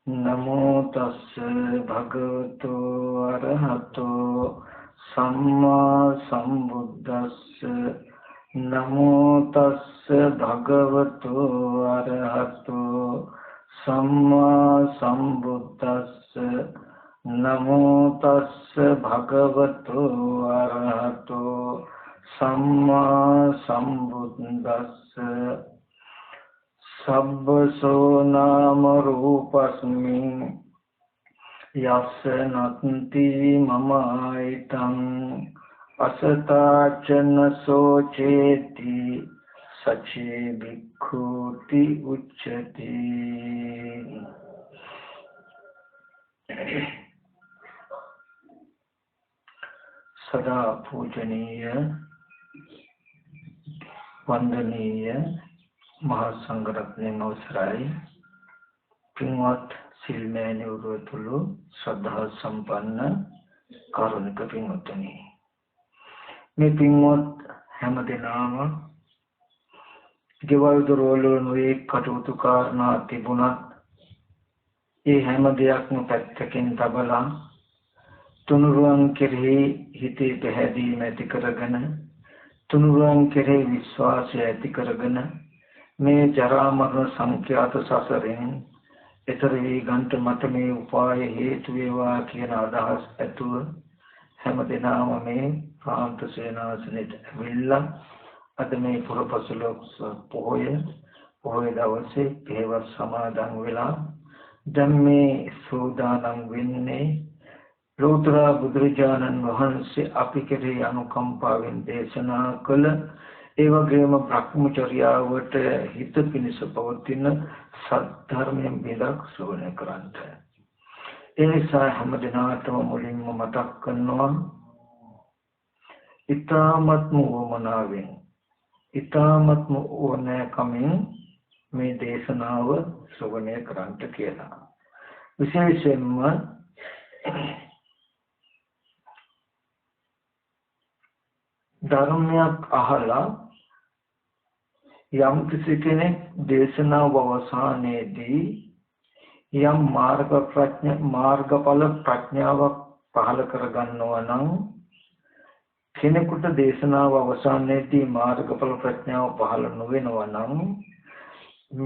नमो तस्से भगवतो अरहतो सम्मा संबुद्दस्से नमो तस्से भगवतो अरहतो सम्मा संबुद्दस्से नमो तस्से भगवतो अरहतो सम्मा संबुद्दस्से सब्बसो नाम रूपस्मिन् यस्य नत्ति ममायितं असता च न शोचेति सचे भिक्खुति उच्यते। सदा पूजनीय वंदनीय महासंघरत्न अवसराय पिंवत सिलमैन उरुतुलु श्रद्धा संपन्न कारुणिक पिंवतनी මේ පින්වත් හැමදෙනාම ගෙවල් දොරවල නොයේ කටයුතු කාරණා තිබුණත් ඒ හැම දෙයක්ම පැත්තකින් තබලා තුනුරුවන් කෙරෙහි හිතේ පැහැදීම ඇති කරගෙන තුනුරුවන් කෙරෙහි විශ්වාසය ඇති කරගෙන මේ ජරා මරණ සංඛ්‍යාත සසරෙන් ඊතර වී ගන්ට මට මේ උපාය හේතු වේවා කියන අදහස් ඇතුව හැමදෙනාම මේ කාන්ත සේනාසනෙට ඇවිල්ලා අද මේ පුරපසළොස් පොහොය දවසේ පෙරවස් සමාදන් වෙලා දැන් මේ සෝදානම් වෙන්නේ ලෝතර බුදුරජාණන් වහන්සේ අපි කෙරෙහි අනුකම්පාවෙන් දේශනා කළ ඒ වගේම භ්‍රමචර්යාවට හිත පිණිස පවතින සත්‍ය බිඳක් ශ්‍රවණය කරන්ට. ඒ නිසා හැමදෙනාටම මුලින්ම මතක් කරනවා ඊ타මත්ම වමනාවෙන් ඊ타මත්ම ඕනෑකමින් මේ දේශනාව ශ්‍රවණය කරන්ට කියලා. විශේෂයෙන්ම ධර්මයක් අහලා යම් කිසි කෙනෙක් දේශනාව අවසානයේදී යම් මාර්ගඵල ප්‍රඥාවක් පහළ කරගන්නවා නම් කෙනෙකුට දේශනාව අවසානයේදී මාර්ගඵල ප්‍රඥාව පහළ නොවෙනවා නම්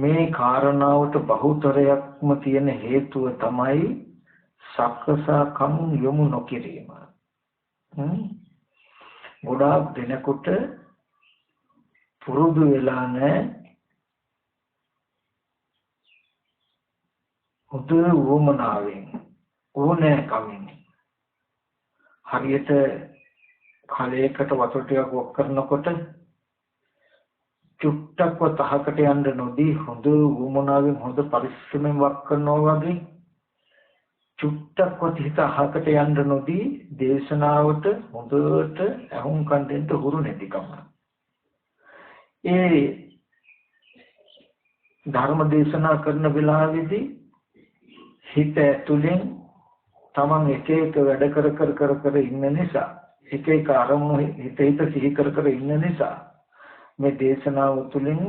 මේ කාරණාවට බහුතරයක්ම තියෙන හේතුව තමයි සක්කසකම් යොමු නොකිරීම. ගොඩාක් දෙනෙකුට පුරුදු වෙලා නැහැ හොඳ වමනාවෙන් ඕනෑකමින් හරියට කලයකට වතුර ටිකක් වක් කරනකොට චුට්ටක්ව තහකට යන්න නොදී හොඳ වමනාවෙන් හොඳ පරිස්සමෙන් වක් කරනවා වගේ චුට්ටක්වත් හිත අහකට යන්න නොදී දේශනාවට හොඳට අහුම්කම් දෙන්න හුරු නැතිකම. ඒ ධර්ම දේශනා කරන වෙලාවේදී හිත ඇතුලෙන් තමන් එක එක වැඩ කර ඉන්න නිසා එක එක අරමුණු හිත සිහි කර ඉන්න නිසා මේ දේශනාව තුළින්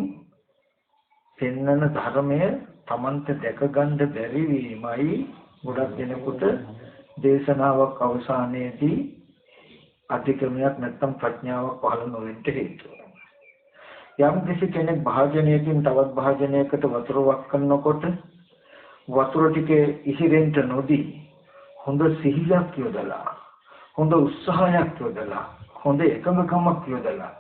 පෙන්වන ධර්මය තමන්ට දැක ගන්න බැරි වීමයි ගොඩක් දෙනෙකුට දේශනාවක් අවසානයේදී අධිකමයක් නැත්නම් ප්‍රඥාවක් පහළ නොවෙන්න හේතුව. යම් කිසි කෙනෙක් භාජනයකින් තවත් භාජනයකට වතුර වක් කරනකොට වතුර ටික ඉහිරෙන්න නොදී හොඳ සිහියක් යොදලා හොඳ උත්සාහයක් යොදලා හොඳ එකඟකමක් යොදලා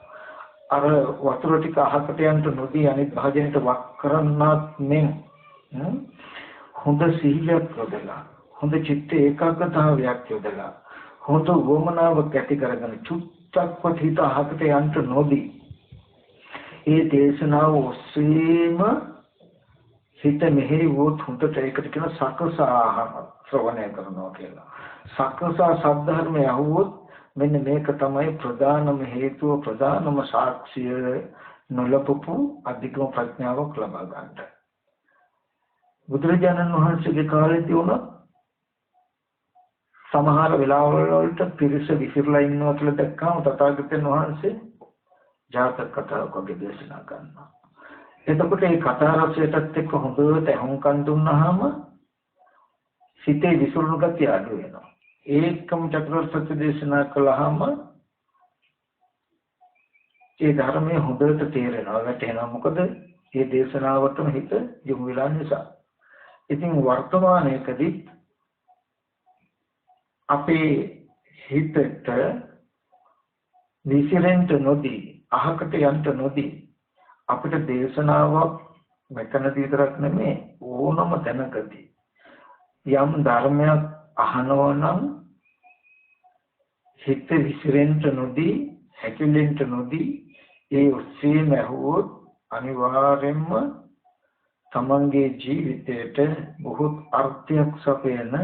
අර වතුර ටික අහකට යන්න නොදී අනිත් භාජනයට වක් කරන්නත් මෙන් හොඳ සිහියක් යොදලා හොඳ චිත්ත ඒකාග්‍රතාවයක් යොදලා හොඳ වමනාවක් ඇති කරගෙන චුට්ටක්වත් හිත අහකට යන්න නොදී ඒ දේශනාව ඔස්සේම හිත මෙහෙරි වොත් හොඳට ඒකට කියන සකසා ශ්‍රවණය කරනවා කියලා. සකසා සද්ධර්මය අහුවොත් මෙන්න මේක තමයි ප්‍රධානම හේතුව ප්‍රධානම සාක්ෂිය නොලපපු අධිකම ප්‍රඥාවක් ලබා ගන්නට. බුදුරජාණන් වහන්සේගේ කාලේදී වුණා සමහර වෙලාවල් වලට පිරිස විසිරලා ඉන්නවා කියලා දැක්කම තථාගතයන් වහන්සේ ජාතක කතාවක් වගේ දේශනා කරනවා. එතකොට මේ කතා රසයටත් එක්ක හොඳට අහුම්කම් දුන්නාම සිතේ විසිරුණු ගතිය අඩු වෙනවා. ඒකම චතුරාර්ය සත්‍ය දේශනා කළාම ඒ ධර්මයේ හොඳට තේරෙනවා. වැටෙනවා. මොකද මේ දේශනාවටම හිත යොමු වෙලා නිසා. ඉතින් වර්තමානයේදී අපේ හිතට විසිරෙන්න නොදී අහකට යන්න නොදී අපිට දේශනාවක් මෙතනදී විතරක් නෙමෙයි ඕනම තැනකදී යම් ධර්මයක් අහනවා නම් හිත විසිරෙන්න නොදී හැකිලෙන්න නොදී ඒ ඔස්සේම ඇහුවොත් අනිවාර්යයෙන්ම තමන්ගේ ජීවිතයට බොහෝ අර්ථයක් සපයන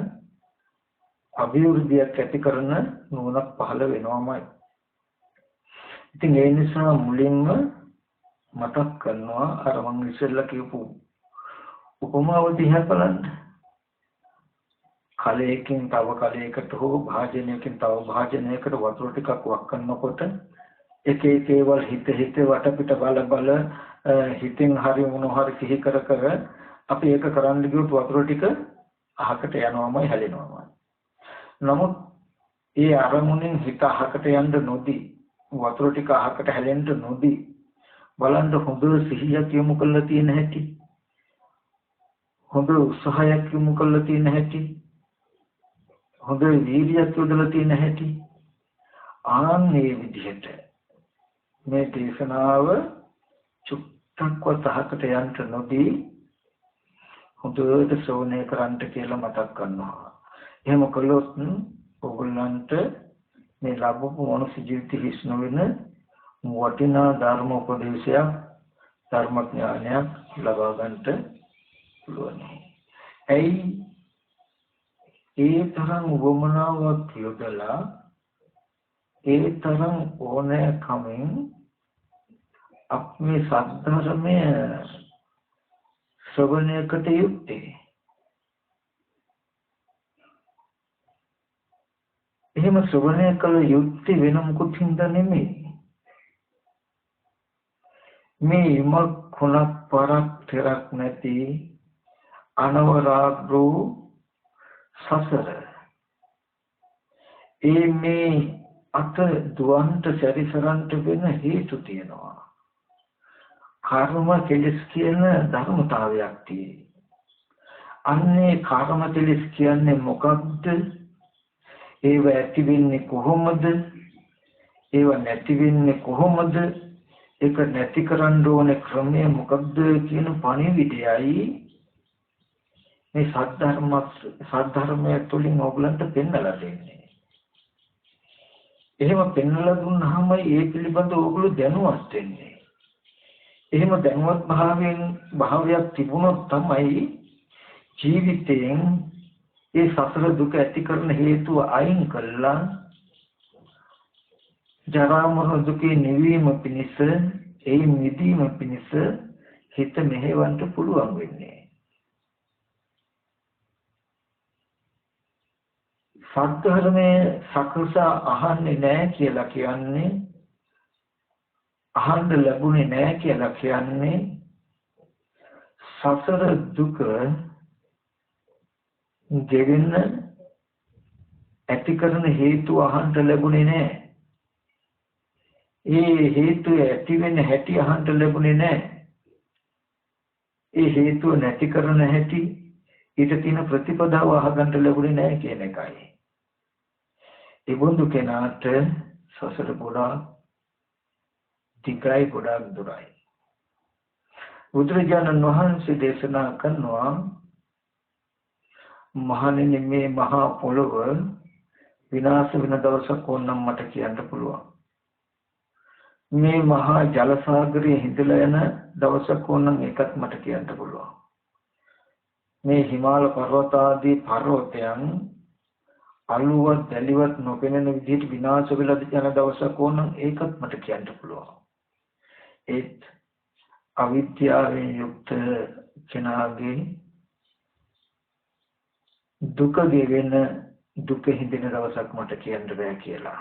අභිවෘද්ධියක් ඇති කරන නුවණක් පහළ වෙනවාමයි. ඉතින් ඒ නිසා මුලින්ම මතක් කරනවා අර මම ඉස්සෙල්ලා කියපු උපමාව දිහා බලන්න. කලයකින් තව කලයකට හෝ භාජනයකින් තව භාජනයකට වතුර ටිකක් වක් කරනකොට එක එක ඒවල් හිත වටපිට බල හිතින් හරි මොන හරි සිහි කර අපි ඒක කරන්න ගියොත් වතුර ටික අහකට යනවාමයි හැලෙනවාමයි. නමුත් ඒ අරමුණෙන් හිත අහකට යන්න නොදී වතුර ටික අහකට හැලෙන්න නොදී බලන්න හොඳ සිහියක් යොමු කරලා තියෙන හැටි, හොඳ උත්සාහයක් යොමු කරලා තියෙන හැටි, හොඳ වීර්යයක් යොදලා තියෙන හැටි, ආන්නේ විදිහට මේ දේශනාව චුට්ටක්වත් අහකට යන්න නොදී හොඳට ශ්‍රවණය කරන්ට කියලා මතක් කරනවා. එහෙම කළොත් ඔයගොල්ලන්ට මේ ලැබපු මනුස්ස ජීවිත හිස් නොවන වටිනා ධර්ම උපදේශයක් ධර්ම ඥානයක් ලබා ගන්නට පුළුවන්. ඒ තරම් වමනාවක් යොදලා ඒ තරම් ඕනෑකමින් අපේ සද්ධර්මය ශ්‍රවණයකට යුත්තේ. එහෙම ශ්‍රවණය කළ යුත්තේ වෙන මොකුත් හින්දා නෙමෙයි. මේ ඉමක් කුණක් පරක් තෙරක් නැති අනවරාග්‍රෝ සසර. මේ අත දුවන්ට සැරිසරන්ට වෙන හේතු තියෙනවා. කර්ම කෙලස් කියන ධර්මතාවයක් තියෙනවා. අන්නේ කර්ම කෙලස් කියන්නේ මොකක්ද? ඒව ඇති වෙන්නේ කොහොමද? ඒව නැති වෙන්නේ කොහොමද? ඒක නැති කරන්න ඕනේ ක්‍රමය මොකක්ද කියන පණිවිඩයයි මේ සද්ධර්මය තුළින් ඔයගලන්ට පෙන්වලා දෙන්නේ. එහෙම පෙන්වලා දුන්නාම ඒ පිළිබඳව ඔයගොල්ලෝ දැනුවත් වෙන්නේ. එහෙම දැනුවත් භාවයක් තිබුණොත් තමයි ජීවිතයෙන් ඒ සසර දුක ඇති කරන හේතුව අයින් කළා ජරා මරණ දුකේ නිවීම පිණිස ඒ නිදීම පිණිස හිත මෙහෙවන්න පුළුවන් වෙන්නේ. සත්‍යධර්මයේ සකස අහන්නේ නැහැ කියලා කියන්නේ අහන්න ලැබුණේ නැහැ කියලා කියන්නේ සසර දුක ගෙවෙන්න ඇති කරන හේතු අහන්න ලැබුණේ නැහැ. ඒ හේතු ඇති වෙන හැටි අහන්න ලැබුණේ නැහැ. ඒ හේතුව නැති කරන හැටි ඊට තියෙන ප්‍රතිපදාව අහගන්න ලැබුණේ නැහැ කියන එකයි. ඒ බඳු කෙනාට සසර ගොඩාක් දිගයි ගොඩාක් දුරයි. බුදුරජාණන් වහන්සේ දේශනා කරනවා මහණෙනි මේ මහා පොළොව විනාශ වෙන දවසක් ඕනනම් මට කියන්න පුළුවන්. මේ මහා ජල සාගරයේ හිඳලා යන දවසක් ඕනනම් ඒකත් මට කියන්න පුළුවන්. මේ හිමාල පර්වත ආදී පර්වතයන් අලුවත් දැලිවත් නොපෙනෙන විදිහට විනාශ වෙලා යන දවසක් ඕනනම් ඒකත් මට කියන්න පුළුවන්. ඒත් අවිද්‍යාවෙන් යුක්ත කෙනාගේ දුක ගෙවෙන දුක හිඳෙන දවසක් මට කියන්න බෑ කියලා.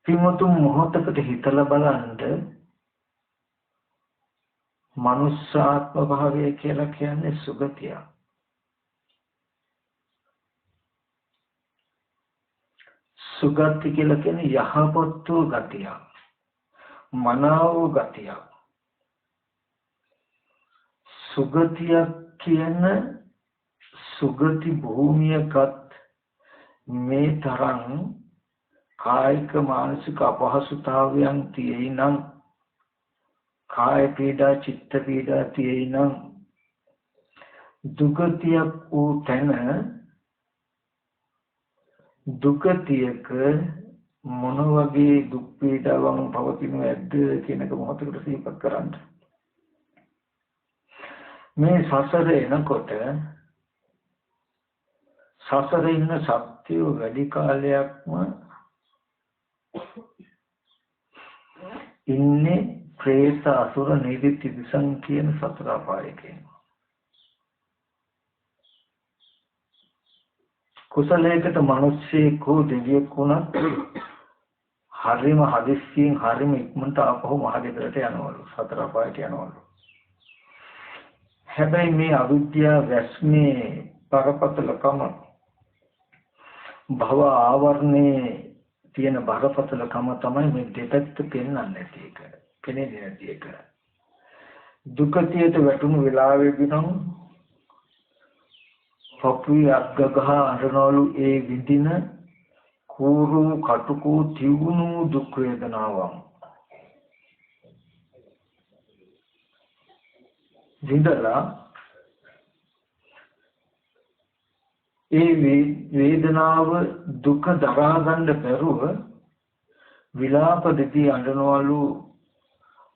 පින්වතුන් මොහොතකට හිතලා බලන්න මනුෂ්‍යාත්ම භාවය කියලා කියන්නේ සුගතිය. සුගති කියලා කියන්නේ යහපත් වූ ගතිය. මනාව ගතිය. සුගතිය කියන සුගති භූමියකත් මේ තරම් කායික මානසික අපහසුතාවයන් තියෙයි නම් කාය පීඩා චිත්ත පීඩා තියෙයි නම් දුගතියක් වූ තැන දුගතියක මොන වගේ දුක් පීඩාවන් පවතිනවද කියන එක මොහොතකට සිහිපත් කරන්න. මේ සසරේ එනකොට සසරේ ඉන්න සත්‍යය වැඩි කාලයක්ම ඉන්නේ ප්‍රේත අසුර නිදි තිරිසන් කියන සතර අපායකේ. කුසලයකට මිනිස්සෙක් හෝ දෙවියෙක් වුණත් හරිම හදිස්සියෙන් හරිම ඉක්මනට ආපහු මහගෙදරට යනවලු සතර අපායට යනවලු. හැබැයි මේ අවිද්‍යාව වැස්මේ බරපතලකම භව ආවරණේ තියෙන බරපතලකම තමයි මේ දෙපැත්ත පෙන්වන්නේ නැති එක. පෙනෙන්නේ නැති එක. දුකතියට වැටුණු වෙලාවෙදී නම් පොපුයි අග්ගගහ අරනවලු ඒ විඳින කෝරු කටුකු තියුණු දුක් වේදනාවන්. විඳලා ඒ වේදනාව දුක දරා ගන්න බැරුව විලාප දෙති අඬනවලු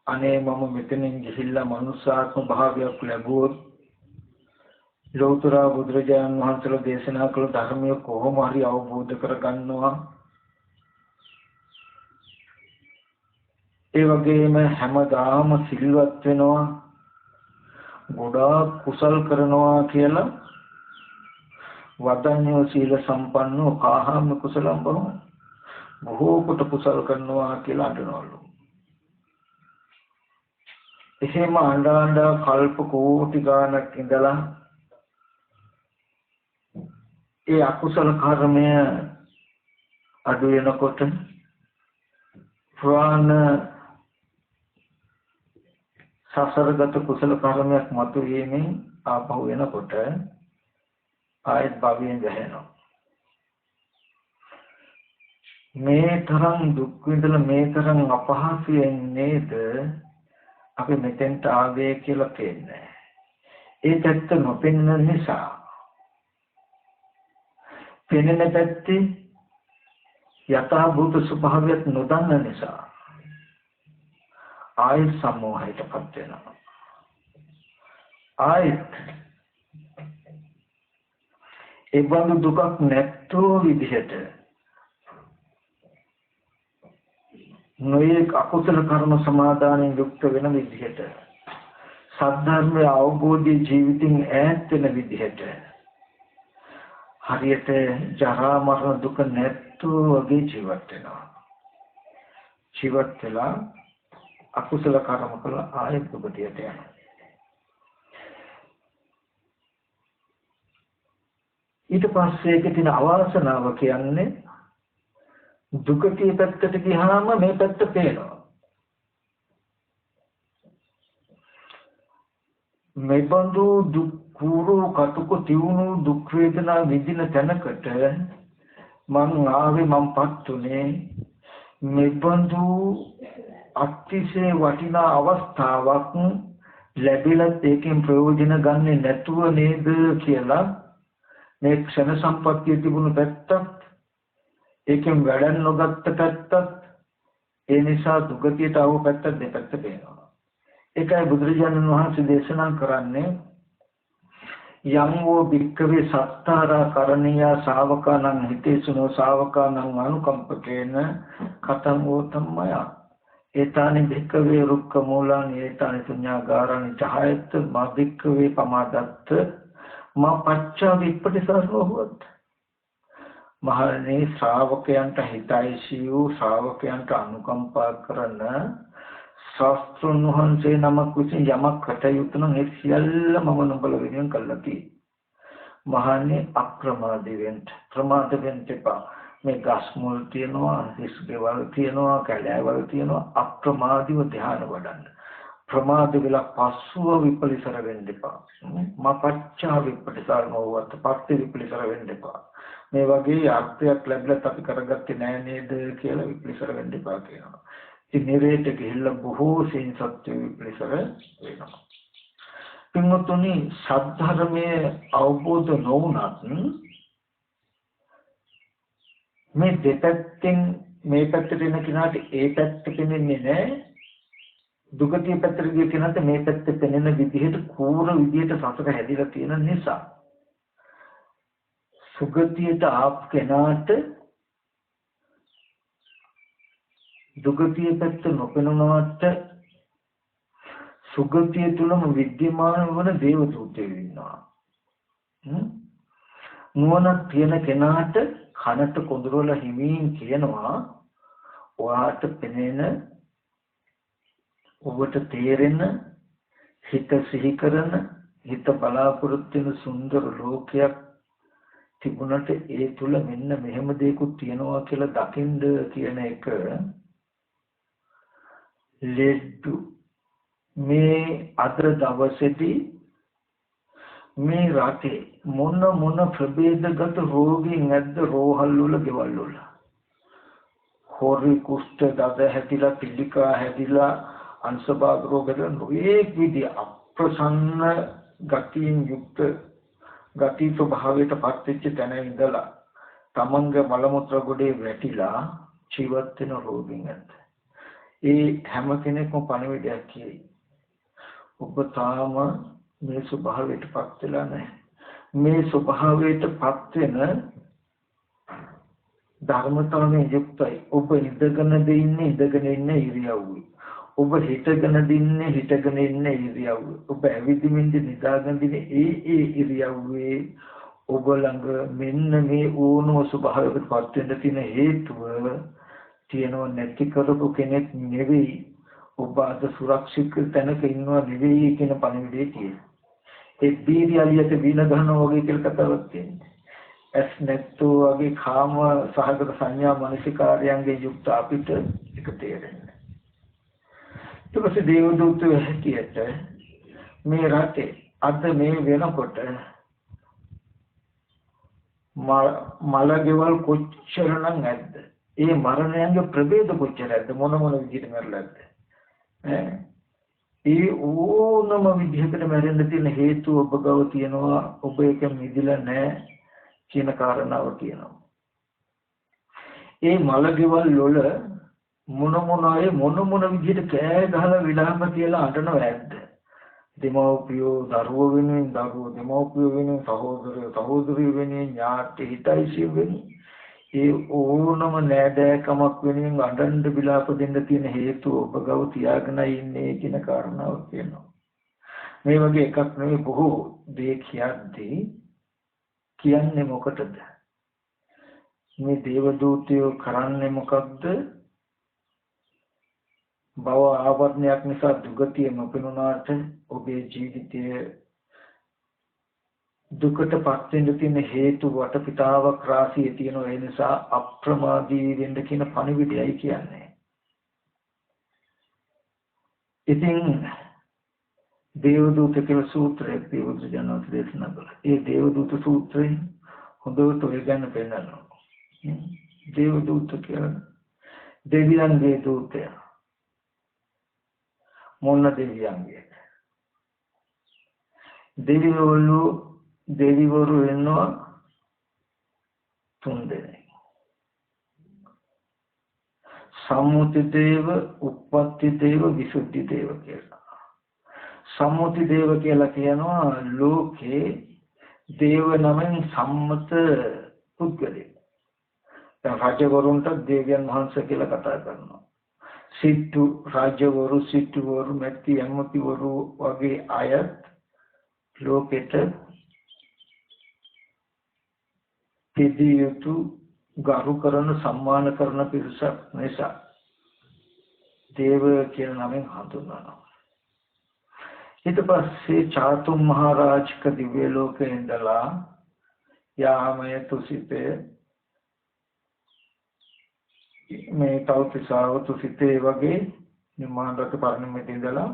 අනේ මම මෙතනින් ගිහිල්ලා මනුෂ්‍යාත්ම භාවයක් ලැබුවොත් ලෞතර බුදුරජාණන් වහන්සේලා දේශනා කළ ධර්මය කොහොම හරි අවබෝධ කරගන්නවා. ඒ වගේම හැමදාම සිල්වත් වෙනවා ගොඩාක් කුසල් කරනවා කියලා වදන්‍යෝ සීල සම්පන්නෝ කාහාම කුසලම් බොහෝ කොට කුසල් කරනවා කියලා අඬනවලු. එහෙම අඬ කල්ප කෝටි ගාණක් ඉඳලා ඒ අකුසල කර්මය අඩු වෙනකොට ප්‍රාණ සසරගත කුසල කර්මයක් මතුවීමෙන් ආපහු වෙනකොට ආයත් භවයෙන් වැහෙනවා. මේ තරම් දුක් විඳලා මේ තරම් අපහසුයෙන් නේද අපි මෙතෙන්ට ආවේ කියලා කියන්නේ. ඒ පැත්ත නොපෙනෙන නිසා පෙනෙන පැත්තේ යථා භූත ස්වභාවයක් නොදන්න නිසා ආය සමෝහයටපත් වෙනවා. ආයත් ඒ බඳු දුකක් නැත්තෝ විදිහට නොයෙක් අකුසල කර්ම සමාදානයෙන් යුක්ත වෙන විදිහට සද්ධර්මයේ අවබෝධයේ ජීවිතින් ඈත් වෙන විදිහට හරියට ජරා මරණ දුක නැත්තෝ වගේ ජීවත් වෙනවා. ජීවත් වෙලා අකුසල කර්ම කළ ආයෙත් දුකටියට යනවා. ඊට පස්සේ ඒකේ තියෙන අවාසනාව කියන්නේ දුකටි පැත්තට ගියාම මේ පැත්ත පේනවා. මේ බඳු දුක් කුරු කටුක තියුණු දුක් වේදනා විඳින තැනකට මං ආවේ මං පත්තුනේ මේ බඳු අතිශය වටිනා අවස්ථාවක් ලැබිලත් ඒකෙන් ප්‍රයෝජන ගන්නේ නැතුව නේද කියලා මේ ක්ෂණ සම්පත්තිය තිබුණු පැත්තත් ඒකෙන් වැඩ නොගත්ත පැත්තත් ඒ නිසා දුගතියට ආව පැත්ත දෙපැත්ත පේනවා. ඒකයි බුදුරජාණන් වහන්සේ දේශනා කරන්නේ යම් වූ භික්ඛවේ සත්තාරා කරණීය ශාවකානං හිතේසුනෝ ශාවකානං අනුකම්පකේන කතං වූතම්මය ඒතානි භික්ඛවේ රුක්ඛ මූලං ඒතානි ශුඤ්ඤාගාරං චහයත් මා භික්ඛවේ පමාදත්ත මා පච්චා විප්පටිසාරෝ හොත්. මහණෙනි ශ්‍රාවකයන්ට හිතයිසී වූ ශ්‍රාවකයන්ට අනුකම්පා කරන ශාස්ත්‍රඥ වහන්සේ නමක් විසින් යමක් කටයුතු නම් ඒ සියල්ල මම නුඹල වෙනුවෙන් කළා කි. මහණෙනි අප්‍රමාදී වෙන්න ප්‍රමාද වෙන්න එපා. මේ ගස් මුල් තියනවා, හිස් ගෙවල් තියනවා, කැලෑවල් තියනවා. අප්‍රමාදීව ධ්‍යාන වඩන්න. ප්‍රමාද වෙලා පස්සුව විපලිසර වෙන්න එපා. මපච්චා විපලිසර නොවත පස්සේ විපලිසර වෙන්න එපා. මේ වගේ අර්ථයක් ලැබලත් අපි කරගත්තේ නෑ නේද කියලා විපලිසර වෙන්න එපා කියනවා. ඉතින් නිරේට ගිහිල්ලා බොහෝ සෙයින් සත්‍ය විපලිසර වෙනවා. පින්වත්නි, සද්ධර්මයේ අවබෝධ නොවුනත් මේ දෙපැත්තෙන් මේ පැත්තට එන කෙනාට ඒ පැත්ත පෙනෙන්නේ නැහැ. දුගතිය පැත්තට ගිය කෙනාට මේ පැත්ත පෙනෙන විදිහට කෝර විදිහට සසර හැදිලා තියෙන නිසා සුගතියට ආපු කෙනාට දුගතිය පැත්ත නොපෙනුනවට සුගතිය තුලම විද්‍යමාන වන දේව දූතයෝ ඉන්නවා. නුවණ තියෙන කෙනාට කනට කොඳුරවල හිමින් කියනවා ඔයාට පෙනෙන ඔබට තේරෙන හිත සිහි කරන හිත බලාපොරොත්තු වෙන සුන්දර ලෝකයක් තිබුණට ඒ තුල මෙන්න මෙහෙම දෙයක්ත් තියෙනවා කියලා දකින්න කියන එක ලෙඩ්ඩු මේ අද දවසේදී මේ රටේ මොන ප්‍රභේදගත රෝගීන් නැද්ද රෝහල් වල ගෙවල් වල හොරි කුෂ්ඨ දත හැදිලා පිළිකා හැදිලා අංශභාග රෝගද නොඑක් විදිහ අප්‍රසන්න ගතියින් යුක්ත ගති ස්වභාවයට පත් වෙච්ච තැන ඉඳලා තමන්ගේ මල මුත්‍ර ගොඩේ වැටිලා ජීවත් වෙන රෝගීන් නැද්ද ඒ හැම කෙනෙක්ම පණිවිඩයක් කියයි ඔබ තාම මේ ස්වභාවයට පත් වෙලා නැහැ. මේ ස්වභාවයට පත් වෙන ධර්මතාවයෙන් යුක්තයි. ඔබ ඉඳගෙන ඉන්න ඉරියව්වේ. ඔබ හිටගෙන ඉන්න ඉරියව්වේ. ඔබ ඇවිදින්න නිදාගෙන ඒ ඉරියව්වේ ඔබ ළඟ මෙන්න මේ ඕනම ස්වභාවයකට පත් වෙන්න තියෙන හේතුව තියෙනව නැති කරපු කෙනෙක් නෙවෙයි. ඔබ අද සුරක්ෂිත තැනක ඉන්නවා නෙවෙයි කියන පණිවිඩය තියෙනවා. ඒ බීරියලියට වින ගන්නවා වගේ කියලා කතාවක් තියෙනවා. ඇස් නැත්තෝ වගේ කාම සහගත සංඥා මානසිකාරයන්ගේ යුක්ත අපිට එක තේරෙන්නේ. ඊට පස්සේ දේවදූතයෝ හැටියට මේ රටේ අද මේ වෙනකොට මලගෙවල් කොච්චරනම් නැද්ද? ඒ මරණයන්ගේ ප්‍රභේද කොච්චරද? මොන විදිහට මරලාද? ඒ ඕනම විදිහකට මැරෙන්න තියෙන හේතුව ඔබ ගාව තියෙනවා. ඔබ ඒක මිදිලා නැහැ කියන කාරණාව කියනවා. ඒ මලගෙවල් වල මොන විදිහට කෑ ගහලා විලාප කියලා අඬනව ඇද්ද? දෙමව්පියෝ දරුවෝ වෙනුවෙන් දරුවෝ, දෙමව්පියෝ වෙනුවෙන් සහෝදරියෝ වෙනුවෙන් ඥාති හිතයිසිය වෙනුවෙන් ඒ ඕනම නෑදෑකමක් වෙනුවෙන් අඬන්න විලාප දෙන්න තියෙන හේතුව ඔබ ගාව තියාගෙන ඉන්නේ කියන කාරණාව කියනවා. මේ වගේ එකක් නෙවෙයි බොහෝ දේ කියන්නේ මොකටද? මේ දේවදූතයෝ කරන්නේ මොකක්ද? භව ආවරණයක් නිසා දුගතිය නොපෙනුනාට ඔබේ ජීවිතයේ දුකටපත් වෙන්න තියෙන හේතු වටපිටාවක් රාශිය තියෙනවා. ඒ නිසා අප්‍රමාදී වෙන්න කියන පණිවිඩයයි කියන්නේ. ඉතින් දේවදූත කියලා සූත්‍රයක් දේවදූත ජනවත් දේශනා කළා. ඒ දේවදූත සූත්‍රය හොඳට ඔය ගැන පෙන්නනවා. දේවදූත කියලා දෙවියන්ගේ දූතය. මොන දෙවියන්ගේ? දෙවිවරු එනවා 3 දෙනෙක්. සම්මුති දේව, උප්පත්ති දේව, විසුද්ධි දේව කියලා. සම්මුති දේව කියලා කියනවා ලෝකේ දේව නමෙන් සම්මත පුද්ගලෙක්. දැන් රජවරුන්ට දේවයන් වහන්සේ කියලා කතා කරනවා. සිට්ටු රාජ්‍යවරු, සිට්ටුවරු, මැති ඇමතිවරු වගේ අයත් ලෝකෙට පිළියුතු ගරු කරන සම්මාන කරන පිරිසක් නිසා දේව කියන නමෙන් හඳුන්වනවා. ඊට පස්සේ චාතුම් මහරජක දිව්‍ය ලෝකේ ඉඳලා යාමයේ තුසිතේ මේ තවතිසාවතු සිතේ වගේ නිර්මාණ රට පරිණමයට ඉඳලා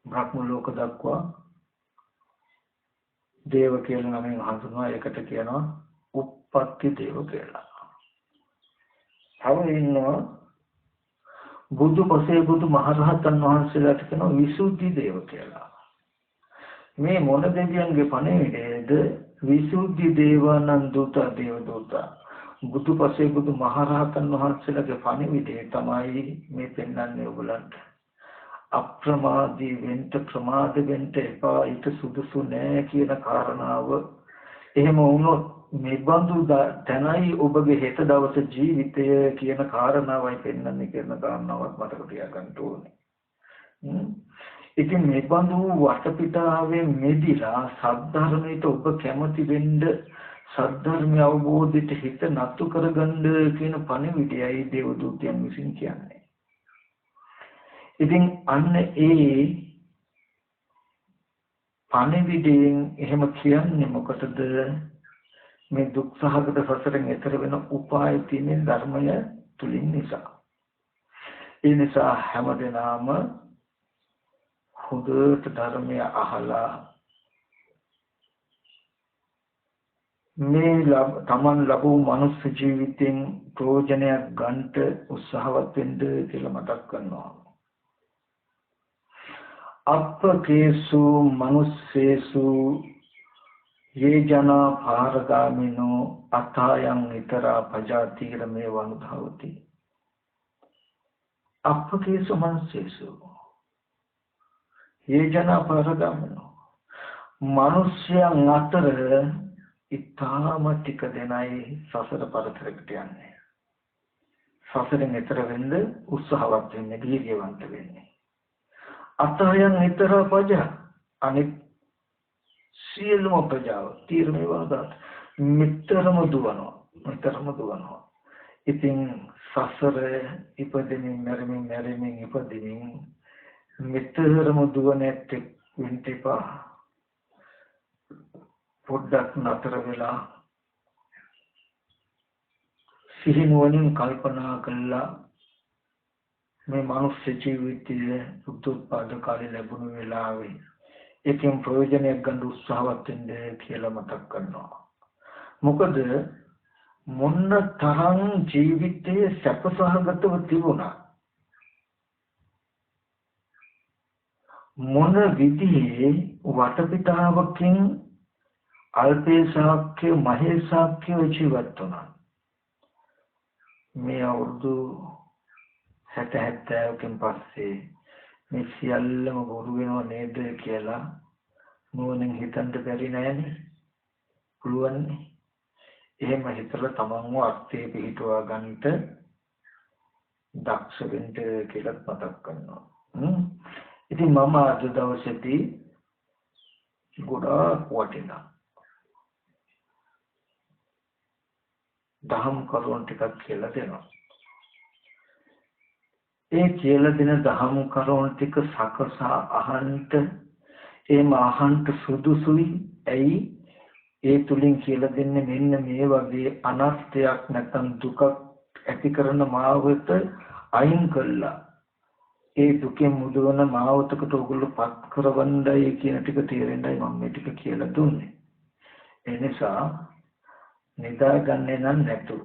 බ්‍රහ්ම ලෝක දක්වා දේව කියලා නමින් හඳුන්වනවා. ඒකට කියනවා උප්පත්ති දේව කියලා. තව ඉන්නවා බුදු පසේ බුදු මහරහතන් වහන්සේලාට කියනවා විසුද්ධි දේව කියලා. මේ මොන දෙවියන්ගේ පණිවිඩයේද? විසුද්ධි දේවානන්ද දූත දේව දූත. බුදු පසේ බුදු මහරහතන් වහන්සේලාගේ පණිවිඩය තමයි මේ පෙන්වන්නේ ඔයගලන්ට. අප්‍රමාදී වෙන්න, ප්‍රමාද වෙන්න එපා, ඊට සුදුසු නෑ කියන කාරණාව. එහෙම වුණොත් මේ බඳු දැනයි ඔබගේ හෙට දවස ජීවිතය කියන කාරණාවයි පෙන්වන්නේ කියන කාරණාවක් මතක තියාගන්න ඕනේ. ඉතින් මේ බඳු වටපිටාවේ මෙදිලා සද්ධර්මයට ඔබ කැමති වෙන්න, සද්ධර්ම අවබෝධයට හිත නතු කරගන්න කියන පණිවිඩයයි දේවදූතයන් විසින් කියන්නේ. ඉතින් අන්න ඒ පණිවිඩයෙන් එහෙම කියන්නේ මොකටද? මේ දුක් සහගත සසරෙන් එතර වෙන උපාය තියෙන ධර්මය තුලින් නිසා. ඒ නිසා හැමදෙනාම හොඳට ධර්මය අහලා මේ තමන් ලැබූ මනුස්ස ජීවිතෙන් ප්‍රයෝජනයක් ගන්නට උත්සාහවත් වෙන්න කියලා මතක් කරනවා. අප්පකේසු මනුස්සේසු ये जना भारगामिनो अथायं इतरा भजातीर में वनुधावती. अपकेसु मनुष्येषु ये जना भारगामिनो मनुष्यයන් අතර ඊටාම ටික දෙනයි සසර පරතරකට යන්නේ. සසරෙන් ඈතර වෙන්න උත්සාහවත් වෙන්නේ, දීර්ඝවන්ත වෙන්නේ. අතයන් ඊතර පජ අනිත් සියලුම ප්‍රජාව තීරණය වුණා මිත්‍රම දුවනවා. ඉතින් සසර ඉපදෙමින් මැරෙමින් ඉපදෙමින් මිත්‍රම දුවනට වින්තිපා පොඩ්ඩක් නතර වෙලා සිහිනුවණින් කල්පනා කළා මේ මනුස්ස ජීවිතයේ උත්පාද කාලේ ලැබුණු වෙලාවේ ඒකෙන් ප්‍රයෝජනයක් ගන්න උත්සාහවත් වෙන්න කියලා මතක් කරනවා. මොකද මොන්න තරම් ජීවිතයේ සැපසහගතව තිබුණා, මොන විදිහේ වටපිටාවකින් අල්පේශාක්‍ය මහේශාක්‍ය ජීවත් වුණා. මේ අවුරුදු 60-70කින් පස්සේ මේ සියල්ලම බොරු වෙනව නේද කියලා නුවණින් හිතන්න බැරි නෑනේ. පුළුවන්. එහෙම හිතලා තමන්ව අර්ථේ පිහිටුවා ගන්නට දක්ෂ වෙන්න කියලා මතක් කරනවා. ඉතින් මම අද දවසේදී ගොඩාක් වටිනා දහම් කරුණු ටිකක් කියලා දෙනවා. ඒ කියලා දෙන දහම් කරුණු ටික සකසා අහන්ට එම අහන්ට සුදුසුයි. ඇයි ඒ තුලින් කියලා දෙන්නේ මෙන්න මේ වගේ අනර්ථයක් නැත්නම් දුකක් ඇති කරන මාවත අයින් කළා. ඒ දුකෙන් මුදවන මාවතකට ඔයගොල්ලෝ පත් කරවන්නයි කියන ටික තේරෙන්නයි මම මේ ටික කියලා දුන්නේ. ඒ නිසා නිදාගන්නේ නැතු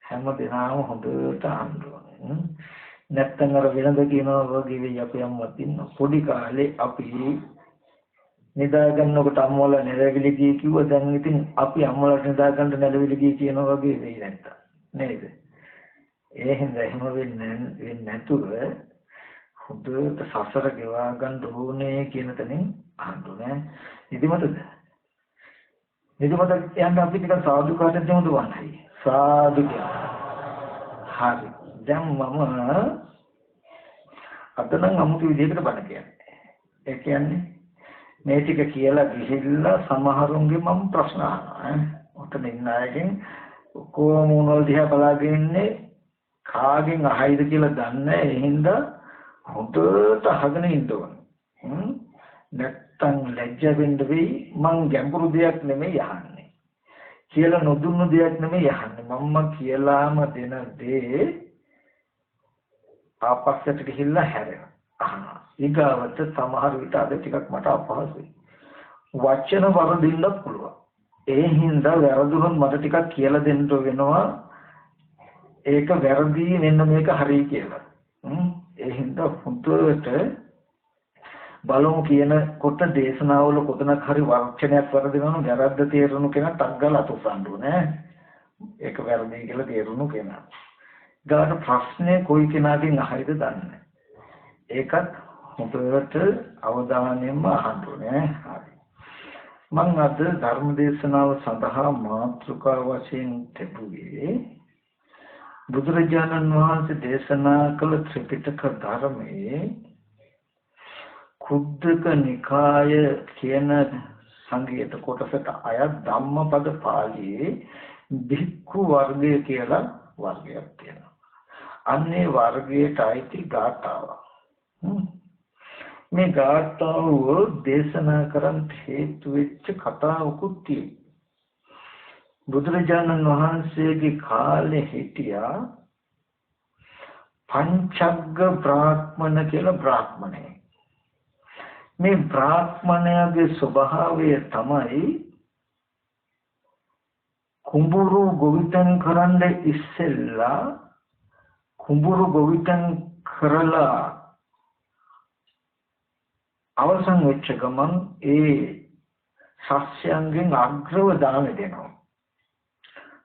හැම දිනම හොඳට අහන්න ඕනේ. නැත්තම් අර වෙනද කියනවා වගේ වෙයි අපේ අම්මත් ඉන්න පොඩි කාලේ අපි නිදා ගන්නකොට අම්මලා නැලවිලි ගිය කිව්ව දැන් ඉතින් අපි අම්මලාට නිදා ගන්න නැලවිලි ගිය කියනවා වගේ වෙයි නැත්තම් නේද? ඒ හින්දා එහෙම වෙන්නේ නැතුව හොඳට සසර ගෙවා ගන්න ඕනේ කියන තැනින් අහන්න ඕනේ. නිදිමතද? නිදිමත යන්න අපි ටිකක් සාදු කාටද දෙමුද වන්නයි. සාදු හරි. දැන් මම අතනම් අමුතු විදිහකට බණ කියන්නේ. ඒ කියන්නේ මේ ටික කියලා ගිහිල්ලා සමහරුන්ගේ මම ප්‍රශ්න අහනවා. ඔතන ඉන්න අයගෙන් කොහොම මොනවද දිහා බලාගෙන ඉන්නේ කාගෙන් අහයිද කියලා දන්නේ නැහැ. ඒ හින්දා හොඳට අහගෙන ඉන්න ඕනේ. නැත්තම් ලැජ්ජ වෙන්න වෙයි. මං ගැඹුරු දෙයක් නෙමෙයි අහන්නේ. කියලා නොදුන්නු දෙයක් නෙමෙයි යහන්නේ. මම්ම කියලාම දෙන දේ ආපස්සට ගිහිල්ලා හැරෙනවා. ඊගාවට සමහර විට අද ටිකක් මට අපහසුයි. වචන වරදින්න පුළුවන්. ඒ හින්දා වැරදුනොත් මට ටිකක් කියලා දෙන්න වෙනවා. ඒක වැරදි මෙන්න මේක හරි කියලා. ඒ හින්දා හුදුවට බලමු කියනකොට දේශනාවල කොතනක් හරි වචනයක් වරදිනවා නම් වැරද්ද තේරුණු කෙනා ටග්ගල අතුසන්න ඕනේ. ඒක වැරදි කියලා තේරුණු කෙනා. ගාන ප්‍රශ්නේ කොයි කෙනාගෙන් අහයිද දන්නේ. ඒකත් හුදුවට අවධානයෙන්ම අහන්න ඕනේ. හරි. මම අද ධර්ම දේශනාව සඳහා මාතෘකා වශයෙන් තිබුවේ බුදුරජාණන් වහන්සේ දේශනා කළ ත්‍රිපිටක ධර්මයේ කුද්දක නිකාය කියන සංගීත කොටසට අයත් ධම්මපද පාළියේ භික්ඛු වර්ගය කියලා වර්ගයක් තියෙනවා. අන්නේ වර්ගයට අයිති ගාථාවක්. මේ ගාථාව දේශනා කරන් හේතු වෙච්ච කතාවකුත් තියෙනවා. බුදුරජාණන් වහන්සේගේ කාලේ හිටියා පංචග්ග බ්‍රාහ්මණ කියලා බ්‍රාහ්මණයෙක්. මේ බ්‍රාහ්මණයාගේ ස්වභාවය තමයි කුඹුරු ගොවිතැන් කරන්න ඉස්සෙල්ලා කුඹුරු ගොවිතැන් කරලා අවසන් වෙච්ච ගමන් ඒ ශස්‍යයන්ගෙන් අග්‍රව දාන දෙනවා.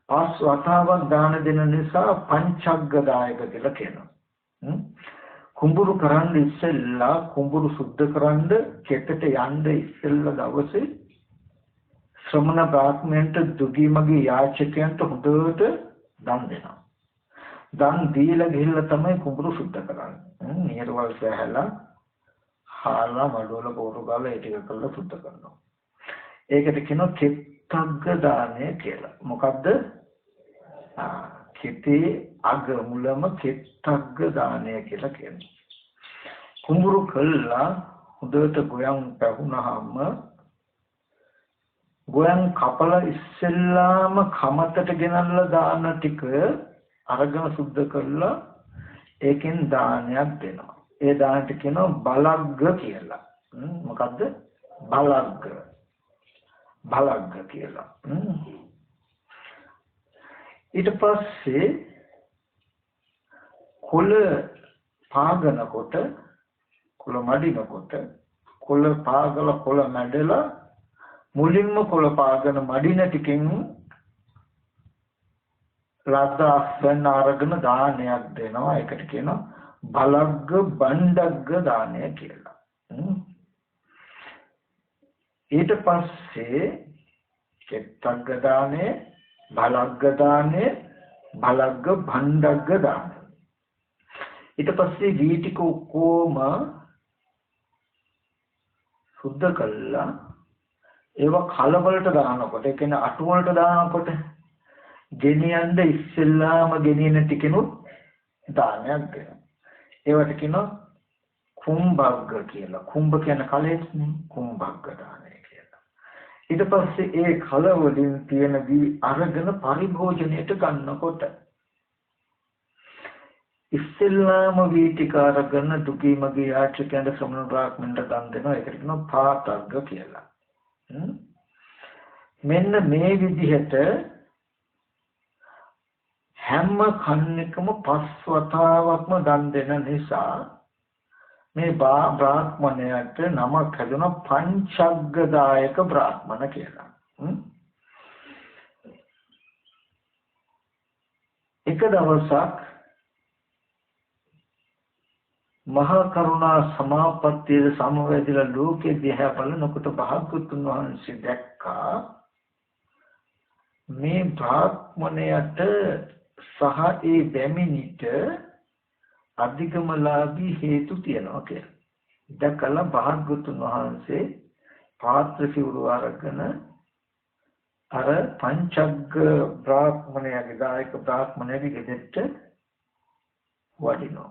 පස් වතාවක් දාන දෙන නිසා පංචග්ග දායක කියලා කියනවා. කුඹුරු කරන්න ඉස්සෙල්ලා කුඹුරු සුද්ධ කරන්න කෙතට යන්න ඉස්සෙල්ලා දවසේ ශ්‍රමණ බ්‍රාහ්මණයන්ට දුගීමගේ යාචකයන්ට හොඳට දන් දෙනවා. දන් දීලා ගිහිල්ලා තමයි කුඹුරු සුද්ධ කරන්නේ. නිර්වල් සැහැලා හාලා මඩවල පොරු ගාලා ඒ ටික කරලා සුද්ධ කරනවා. ඒකට කියනවා කෙත්තග්ග දානය කියලා. මොකද්ද? කෙතේ අග මුලම කෙත්තග්ග දානය කියලා කියනවා. කුඹුරු කළා හොඳට ගොයන් පැහුනහම ගොයන් කපලා ඉස්සෙල්ලාම කමතට ගෙනල්ලා දාන ටික අරගෙන සුද්ධ කරලා ඒකෙන් දානයක් දෙනවා. ඒ දානට කියනවා බලග්ග කියලා. මොකද්ද? බලග්ග. බලග්ග කියලා. ඊට පස්සේ කුල පාගනකොට කුල මඩිනකොට කුල පාගල කුල මැඩලා මුලින්ම කුල පාගන මඩින ටිකෙන් රාදාස්වෙන් අරගෙන දානයක් දෙනවා. ඒකට කියනවා බලග්ග බණ්ඩග්ග දානය කියලා. ඊට පස්සේ කෙත්තග්ග දානය, බලග්ග දානය, බලග්ග බණ්ඩග්ග දානය. ඊට පස්සේ වීටික ඔක්කොම සුද්ධ කළා ඒව කලවලට දානකොට ඒ කියන්නේ අටු වලට දානකොට ගෙනියන්න ඉස්සෙල්ලාම ගෙනියන ටිකෙනුත් දානයක් දෙනවා. ඒවට කියනවා කුම්භග්ග කියලා. කුම්භ කියන කලෙන්නේ කුම්භග්ග දානය කියලා. ඊට පස්සේ ඒ කල වලින් තියෙන දී අරගෙන පරිභෝජනයට ගන්නකොට ඉස්සෙල්ලාම වීටික අරගෙන දුකී මගේ යාචකයන්ට ශ්‍රමණ බ්‍රාහ්මණයට දන් දෙනවා. ඒකට කියනවා පාතග්ග කියලා. මෙන්න මේ විදිහට හැම කන්නකම පස් වතාවක්ම දන් දෙන නිසා මේ බ්‍රාහ්මණයට නමක් හැදුණා පංචග්ගදායක බ්‍රාහ්මණ කියලා. එක දවසක් මහා කරුණා සමාපත්තියේ සමවැදිලා ලෝකෙ දිහා බලනකොට භාග්‍යවතුන් වහන්සේ දැක්කා මේ බ්‍රාහ්මණයට සහ ඒ බැමිණිට අධිකමලාභී හේතු තියනවා කියලා. දැකලා භාග්‍යවතුන් වහන්සේ පාත්‍ර සිවුරු අරගෙන අර පංචග්ග බ්‍රාහ්මණයාගේ දායක බ්‍රාහ්මණයාගේ ගෙදරට වඩිනවා.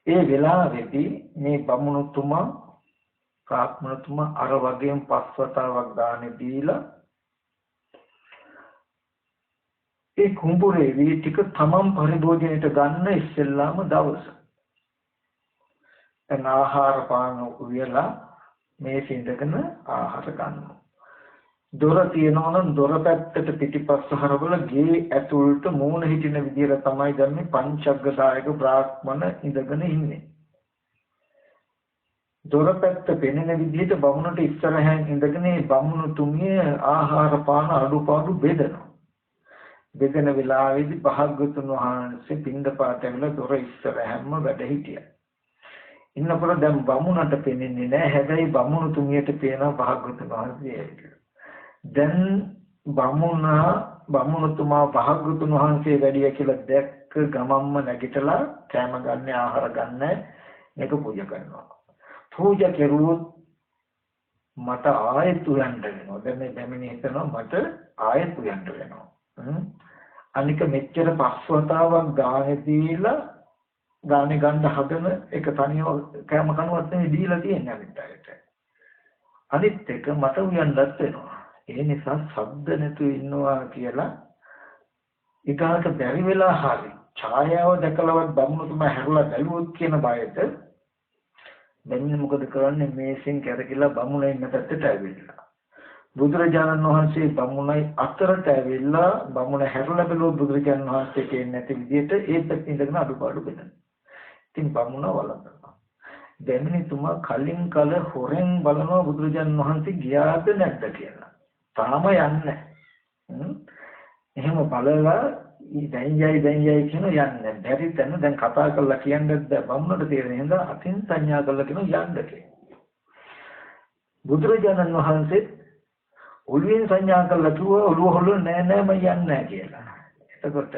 ඒ වෙලාවේදී මේ බමුණුතුමා බ්‍රාහ්මණතුමා අර වගේම පස් වතාවක් දානේ දීලා ඒ කුඹුරේ වී ටික තමන් පරිභෝජනයට ගන්න ඉස්සෙල්ලාම දවස. දැන් ආහාර පාන උයලා මේ සිඳගෙන ආහාර ගන්නවා. දොර තියෙනවා නම් දොර පැත්තට පිටිපස්ස හරවල ගේ ඇතුළට මූණ හිටින විදියට තමයි දැන් මේ පංචග්ගදායක බ්‍රාහ්මණ ඉඳගෙන ඉන්නේ. දොර පැත්ත පෙනෙන විදිහට බමුණට ඉස්සරහින් ඉඳගෙන මේ බමුණු තුමිය ආහාර පාන අඩුපාඩු බෙදනවා. බෙදෙන වෙලාවේදී භාග්‍යවතුන් වහන්සේ පින්දපාත ඇවිල්ලා දොර ඉස්සරහින්ම වැඩ හිටියා. ඉන්නකොට දැන් බමුණට පෙනෙන්නේ නැහැ. හැබැයි බමුණු තුමියට පේනවා භාග්‍යවතුන් වහන්සේ ඇවිල්ලා. දැන් බමුණුතුමා භාග්‍යවතුන් වහන්සේ වැඩිය කියලා දැක්ක ගමම්ම නැගිටලා කෑම ගන්න ආහාර ගන්න මේක පූජා කරනවා. පූජා කෙරුවොත් මට ආයෙත් උයන්න වෙනවා. දැන් මේ බැමිණි හිතනවා මට ආයෙත් උයන්න වෙනවා. අනික මෙච්චර පස්වතාවක් ගානේ දීලා ගානේ ගන්න හදන එක තනියම කෑම කනවත් නෙවෙයි දීලා තියෙන්නේ අනිත් අයට. අනිත් එක මට උයන්නත් වෙනවා. ඒ නිසා ශබ්ද නැතුව ඉන්නවා කියලා ඊටාට බැරි වෙලා හරි ඡායාව දැකලවත් බමුණුතුමා හැරුලා බැලුවොත් කියන බයට බැමිණ මොකද කරන්නේ මේසෙන් කැරකිලා බමුණයි නැතට ඇවිල්ලා බුදුරජාණන් වහන්සේ බමුණයි අතරට ඇවිල්ලා බමුණ හැරුලා බැලුවොත් බුදුරජාණන් වහන්සේ කියන්නේ නැති විදිහට ඒත් ඉඳගෙන අඩුපාඩු බෙදනවා. ඉතින් බමුණ වළඳනවා. බැමිණිතුමා කලින් කල හොරෙන් බලනවා බුදුරජාණන් වහන්සේ ගියාද නැද්ද කියලා. තාම යන්නේ. එහෙම බලලා දැන් යයි කියන යන්නේ. බැරි තැන දැන් කතා කරලා කියන්නත් බමුණට තේරෙන හින්දා අතින් සංඥා කරලා කියන යන්න කියලා. බුදුරජාණන් වහන්සේ ඔළුවෙන් සංඥා කරලා කිව්වා ඔළුව හොල්ලුව නෑ මම යන්නේ නෑ කියලා. එතකොට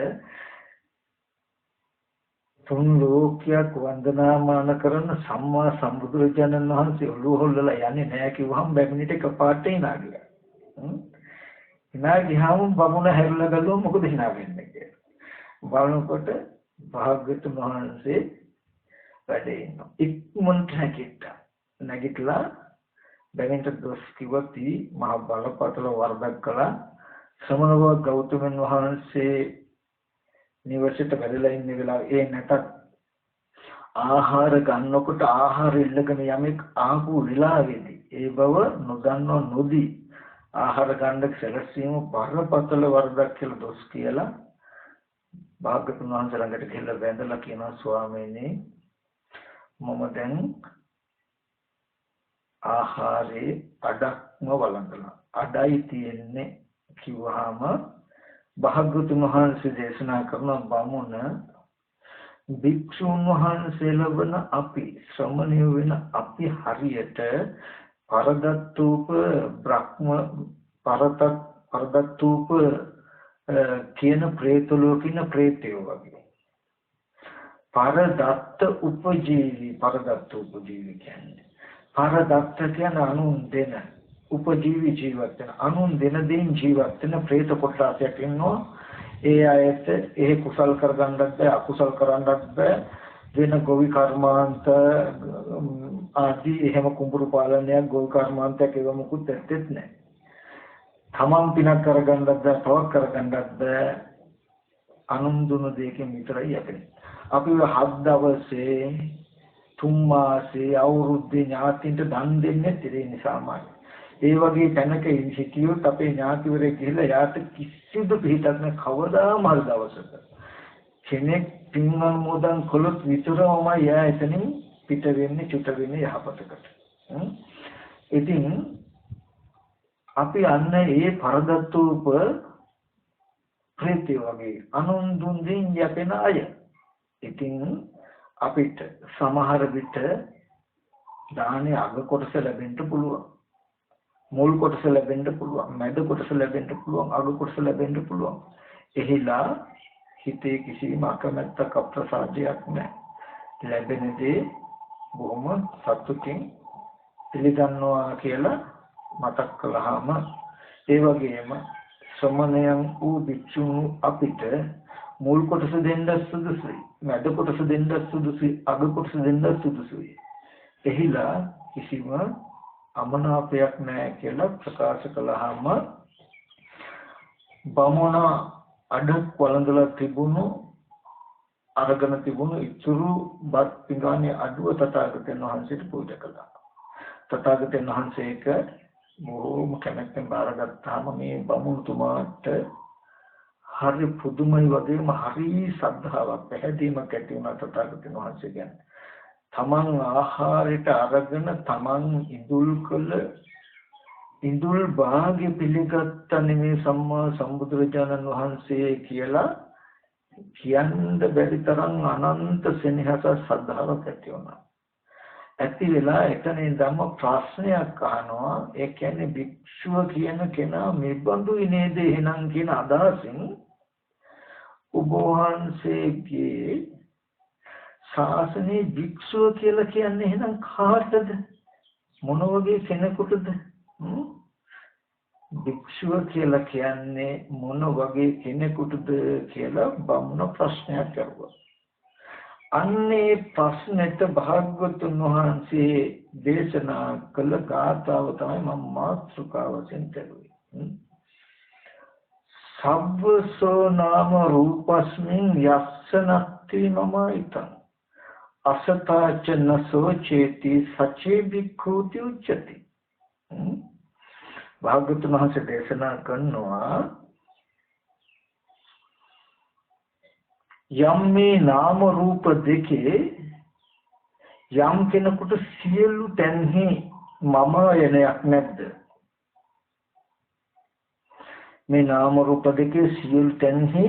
තුන් ලෝකයක් වන්දනාමාන කරන සම්මා සම්බුදුරජාණන් වහන්සේ ඔළුව හොල්ලලා යන්නේ නෑ කිව්වහම බැමිණිට එකපාරට hina ගියා. hina ගියාම බමුණ හැරිලා ගලුවා මොකද hina වෙන්නේ කියලා. බලනකොට භාග්‍යවතුන් වහන්සේ වැඩේ ඉන්නවා. ඉක්මනට නැගිටලා බැමිණිට දොස් කිව්වති මහ බලපතල වරදක් කළා. ශ්‍රමණව ගෞතමයන් වහන්සේ නිවසේට වැඩලා ඉන්න වෙලාව ඒ නැතත් ආහාර ගන්නකොට ආහාර ඉල්ලගෙන යමෙක් ආපු වෙලාවේදී ඒ බව නොදන්නව නොදී ආහාර ගන්න සැලසීම බරපතල වරදක් කියලා දොස් කියලා භාග්‍යවතුන් වහන්සේ ළඟට ගිහිල්ලා වැඳලා කියනවා ස්වාමීනි මම දැන් ආහාරේ අඩක්ම වළඳලා අඩයි තියෙන්නේ කිව්වහම භාග්‍යවතුන් වහන්සේ දේශනා කරන බමුණ භික්ෂුන් වහන්සේලා වන අපි ශ්‍රමණයෝ වෙන අපි හරියට පරදත්තූප බ්‍රහ්ම පරදත්තූප කියන പ്രേත ලෝකින പ്രേතයෝ වගේ පරදත්ත උපජීවි පරදත්ත උපජීවි කියන්නේ පරදත්ත කියන අනුන් දෙන උපජීවි ජීවත් වෙන අනුන් දෙන දෙයින් ජීවත් වෙන പ്രേත කොටසක් ඉන්නවා. ඒ අයට ඒ කුසල් කරගන්නත් බෑ අකුසල් කරන්නත් බෑ වෙන ගොවි කර්මාන්ත ආදී එහෙම කුඹුරු පාලනයක් ගොවි කර්මාන්තයක් ඒව මොකුත් ඇත්තෙත් නැහැ. තමන් පිනක් කරගන්නත් බෑ තවත් කරගන්නත් බෑ අනුන් දුන දෙයකින් විතරයි යකනේ. අපි 7 දවසේ 3 මාසේ අවුරුද්දේ ඥාතින්ට දන් දෙන්නේ ඉතින් නිසාමයි. ඒ වගේ තැනක හිටියොත් අපේ ඥාතිවරයෙක් ගිහිල්ලා යාට කිසිදු පිටක් නැ කවදාම හරි දවසක කෙනෙක් පින් අනුමෝදන් කළොත් විතරමයි යා එතනින් පිට වෙන්නේ චුත වෙන්නේ යහපතකට. ඉතින් අපි අන්න ඒ පරදත්තූප ප්‍රේතය වගේ අනුන් දුන් දෙයින් යැපෙන අය. ඉතින් අපිට සමහර විට දානේ අග කොටස ලැබෙන්න පුළුවන්. මුල් කොටස ලැබෙන්න පුළුවන්, මැද කොටස ලැබෙන්න පුළුවන්, අග කොටස ලැබෙන්න පුළුවන්. එහිලා හිතේ කිසිම අකමැත්තක් අප්‍රසාදයක් නැහැ. ලැබෙන දේ බොහොම සතුටින් පිළිගන්නවා කියලා මතක් කළාම ඒ වගේම ශ්‍රමණයන් වූ භික්ෂුන් අපිට මුල් කොටස දෙන්න සුදුසුයි, මැද කොටස දෙන්න සුදුසුයි, අග කොටස දෙන්න සුදුසුයි. එහිලා කිසිම අමනාපයක් නැහැ කියලා ප්‍රකාශ කළාම බමුණ අඩක් වළඳලා තිබුණු අරගෙන තිබුණු ඉතුරු බත් පිඟානේ අඩුව තථාගතයන් වහන්සේට පූජා කළා. තථාගතයන් වහන්සේ ඒක බොහෝම කැමැත්තෙන් බාරගත්තාම මේ බමුණුතුමාට හරි පුදුමයි වගේම හරි ශ්‍රද්ධාවක් පැහැදීමක් ඇති වුණා තථාගතයන් වහන්සේ ගැන. තමන් ආහාරයට අරගෙන තමන් ඉඳුල් කළ ඉඳුල් භාග්‍ය පිළිගත්ත නෙමේ සම්මා සම්බුදුරජාණන් වහන්සේ කියලා කියන්න බැරි තරම් අනන්ත සෙනෙහස ශ්‍රද්ධාවක් ඇති වුණා. ඇති වෙලා එතන ඉඳන්ම ප්‍රශ්නයක් අහනවා. ඒ කියන්නේ භික්ෂුව කියන කෙනා මෙබඳුයි නේද එහෙනම් කියන අදහසින් ඔබ වහන්සේගේ ශාසනයේ භික්ෂුව කියලා කියන්නේ එහෙනම් කාටද? මොන වගේ කෙනෙකුටද? භික්ෂුව කියලා කියන්නේ මොන වගේ කෙනෙකුටද කියලා බමුණ ප්‍රශ්නයක් කරුවා. අන්නේ ප්‍රශ්නෙට භාග්‍යවතුන් වහන්සේ දේශනා කළ ගාථාව තමයි මම මාතෘකාව වශයෙන් කරුවේ. සබ්බසෝ නාම රූපස්මින් යස්සනත්ති මමයිතං අසතාච නසෝ චේති සචේ භික්ඛූති උච්චති. භාග්‍යවතුන් වහන්සේ දේශනා කරනවා යම් මේ නාම රූප දෙකේ යම් කෙනෙකුට සියලු තැන්හි මම යනයක් නැද්ද? මේ නාම රූප දෙකේ සියලු තැන්හි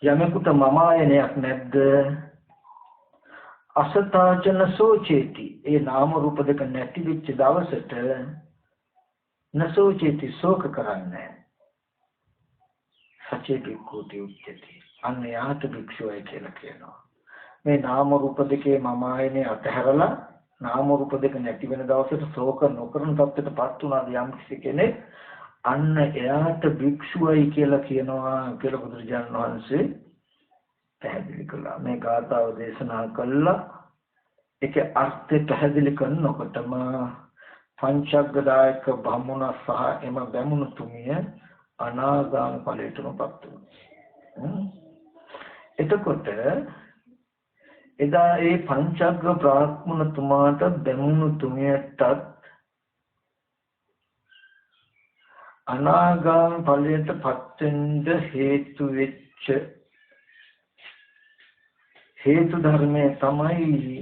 යමෙකුට මම යනයක් නැද්ද? අසතාචන සෝචේති. ඒ නාම රූප දෙක නැති වෙච්ච දවසට නසෝචේති ශෝක කරන්නේ. සචේ භික්ඛූති උච්චති. අන්න යාත භික්ෂුවයි කියලා කියනවා. මේ නාම රූප දෙකේ මම ආයනේ අතහැරලා නාම රූප දෙක නැති වෙන දවසට ශෝක නොකරන තත්ත්වයටපත් වුණාද යම් කෙනෙක් අන්න එයාට භික්ෂුවයි කියලා කියනවා කියලා බුදුරජාණන් වහන්සේ පැහැදිලි කළා. මේ ගාථාව දේශනා කළා. ඒකේ අර්ථය පැහැදිලි කරනකොටම පංචග්ගදායක බමුණ සහ එම බමුණු තුමිය අනාගාම ඵලයටමපත් වුණා. එතකොට එදා ඒ පංචග්ග බ්‍රාහ්මණ තුමාට බමුණු තුමියටත් අනාගාම ඵලයටපත් වෙන්න හේතු වෙච්ච හේතු ධර්මයේ තමයි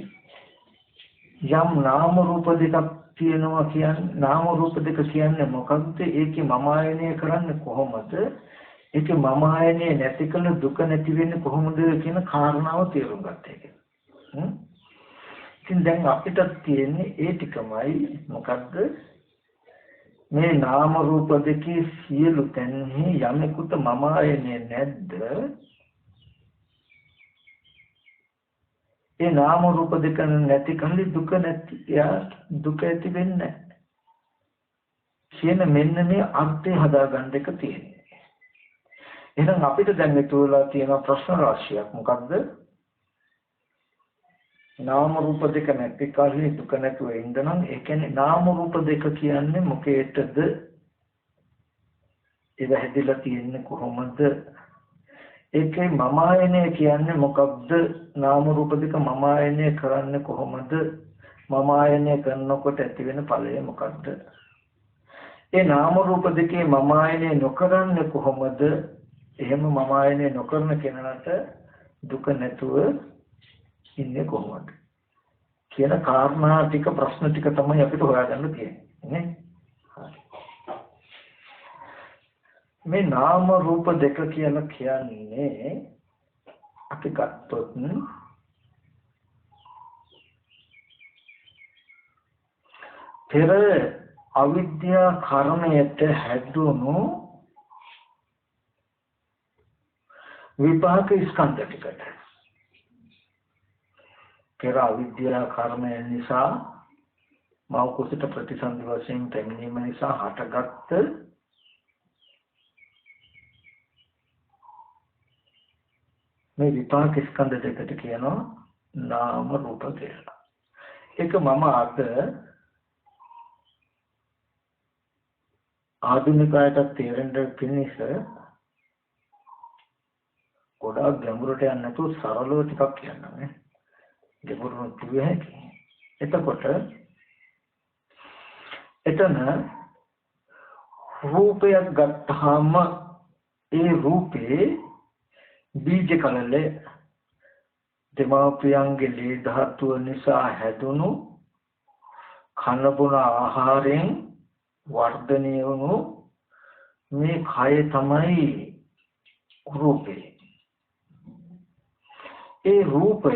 යම් නාම රූප දෙකක් තියෙනවා කියන්නේ. නාම රූප දෙක කියන්නේ මොකක්ද? ඒකේ මම ආයනය කරන්නේ කොහොමද? ඒකේ මම ආයනය නැති කළ දුක නැති වෙන්නේ කොහොමද කියන කාරණාව තේරුම් ගන්න එක. ඉතින් දැන් අපිට තියෙන්නේ ඒ ටිකමයි. මොකද්ද? මේ නාම රූප දෙකේ සියලු තැන්හි යමෙකුට මම ආයනය නැද්ද? ඒ නාම රූප දෙක නැති කල්ලි දුක නැති දුක ඇති වෙන්නේ නැහැ. කියන මෙන්න මේ අර්ථය හදාගන්න එක තියෙනවා. එහෙනම් අපිට දැන් මෙතනලා තියෙන ප්‍රශ්න රාශියක් මොකක්ද? නාම රූප දෙක නැති කල්ලි දුක නැතුව ඉඳනම් ඒ කියන්නේ නාම රූප දෙක කියන්නේ මොකේටද? ඒක හැදිලා තියෙන්නේ කොහොමද? ඒකේ මම ආයනය කියන්නේ මොකක්ද? නාම රූප දෙක මම ආයනය කරන්නේ කොහොමද? මම ආයනය කරනකොට ඇති වෙන ඵලය මොකක්ද? ඒ නාම රූප දෙකේ මම ආයනය නොකරන්නේ කොහොමද? එහෙම මම ආයනය නොකරන කෙනාට දුක නැතුව ඉන්නේ කොහොමද? කියන කාරණා ටික ප්‍රශ්න ටික තමයි අපිට හොයාගන්න තියෙන්නේ නේ. මේ නාම රූප දෙක කියලා කියන්නේ අපි ගත්තොත් පෙර අවිද්‍යා කර්මයට හැදුණු විපාක ස්කන්ධ ටිකට. පෙර අවිද්‍යා කර්මය නිසා මව කුසට ප්‍රතිසන්දි වශයෙන් පැමිණීම නිසා හටගත්ත මේ විපාක ස්කන්ධ දෙකට කියනවා නාම රූප කියලා. ඒක මම අද ආධුනිකයට තේරෙන්න පිණිස ගොඩාක් ගැඹුරට යන්නේ නැතුව සරලව ටිකක් කියන්නම් නේ. ගැඹුරුම කිව්වේ හැකි. එතකොට එතන රූපයක් ගත්තාම ඒ රූපේ බීජ කලලේ දෙමාපියන්ගේ ලේ ධාතුව නිසා හැදුණු කන බොන ආහාරයෙන් වර්ධනය වුණු මේ කය තමයි රූපේ. ඒ රූපය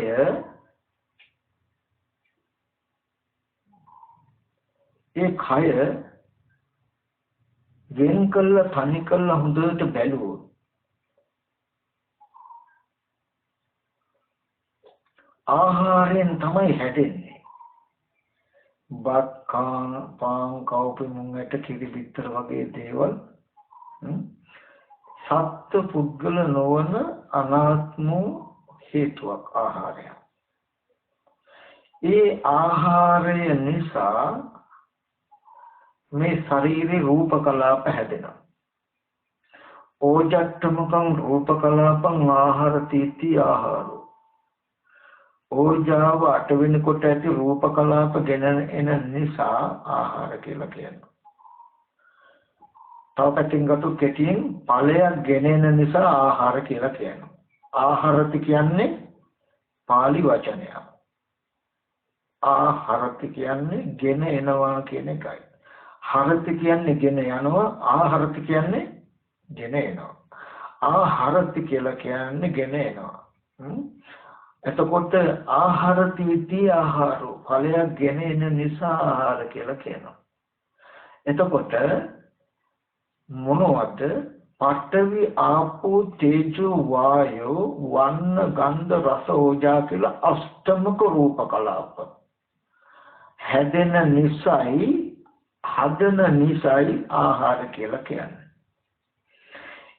ඒ කය වෙන් කළ තනි කළ හොඳට බැලුවොත් ආහාරයෙන් තමයි හැදෙන්නේ. බක්කා පාන් කවුපි මුංගට කිරි පිටර වගේ දේවල් සත්ත්ව පුද්ගල නොවන අනාත්ම හේතුවක් ආහාරය. ඒ ආහාරය නිසා මේ ශරීරේ රූප කලාප හැදෙනවා. ඕජට්ටමකං රූප කලාපං ආහාර තීති ආහාරෝ. ඕජාව අට වෙනකොට ඇති රූප කලාප ගෙන එන නිසා ආහාර කියලා කියනවා. තව පැත්තකින් ගත්තොත් කෙටියෙන් ඵලයක් ගෙන එන නිසා ආහාර කියලා කියනවා. ආහාරති කියන්නේ පාලි වචනයක්. ආහාරති කියන්නේ ගෙන එනවා කියන එකයි. හරති කියන්නේ ගෙන යනවා, ආහාරති කියන්නේ ගෙන එනවා. ආහාරති කියලා කියන්නේ ගෙන එනවා. එතකොට ආහාරති විති ආහාරෝ ඵලයක් ගෙන එන නිසා ආහාර කියලා කියනවා. එතකොට මොනවද? පඨවි ආපෝ තේජෝ වායෝ වන්න ගන්ධ රස ඕජා කියලා අෂ්ටමක රූප කලාප හැදෙන නිසයි හදන නිසයි ආහාර කියලා කියන්නේ.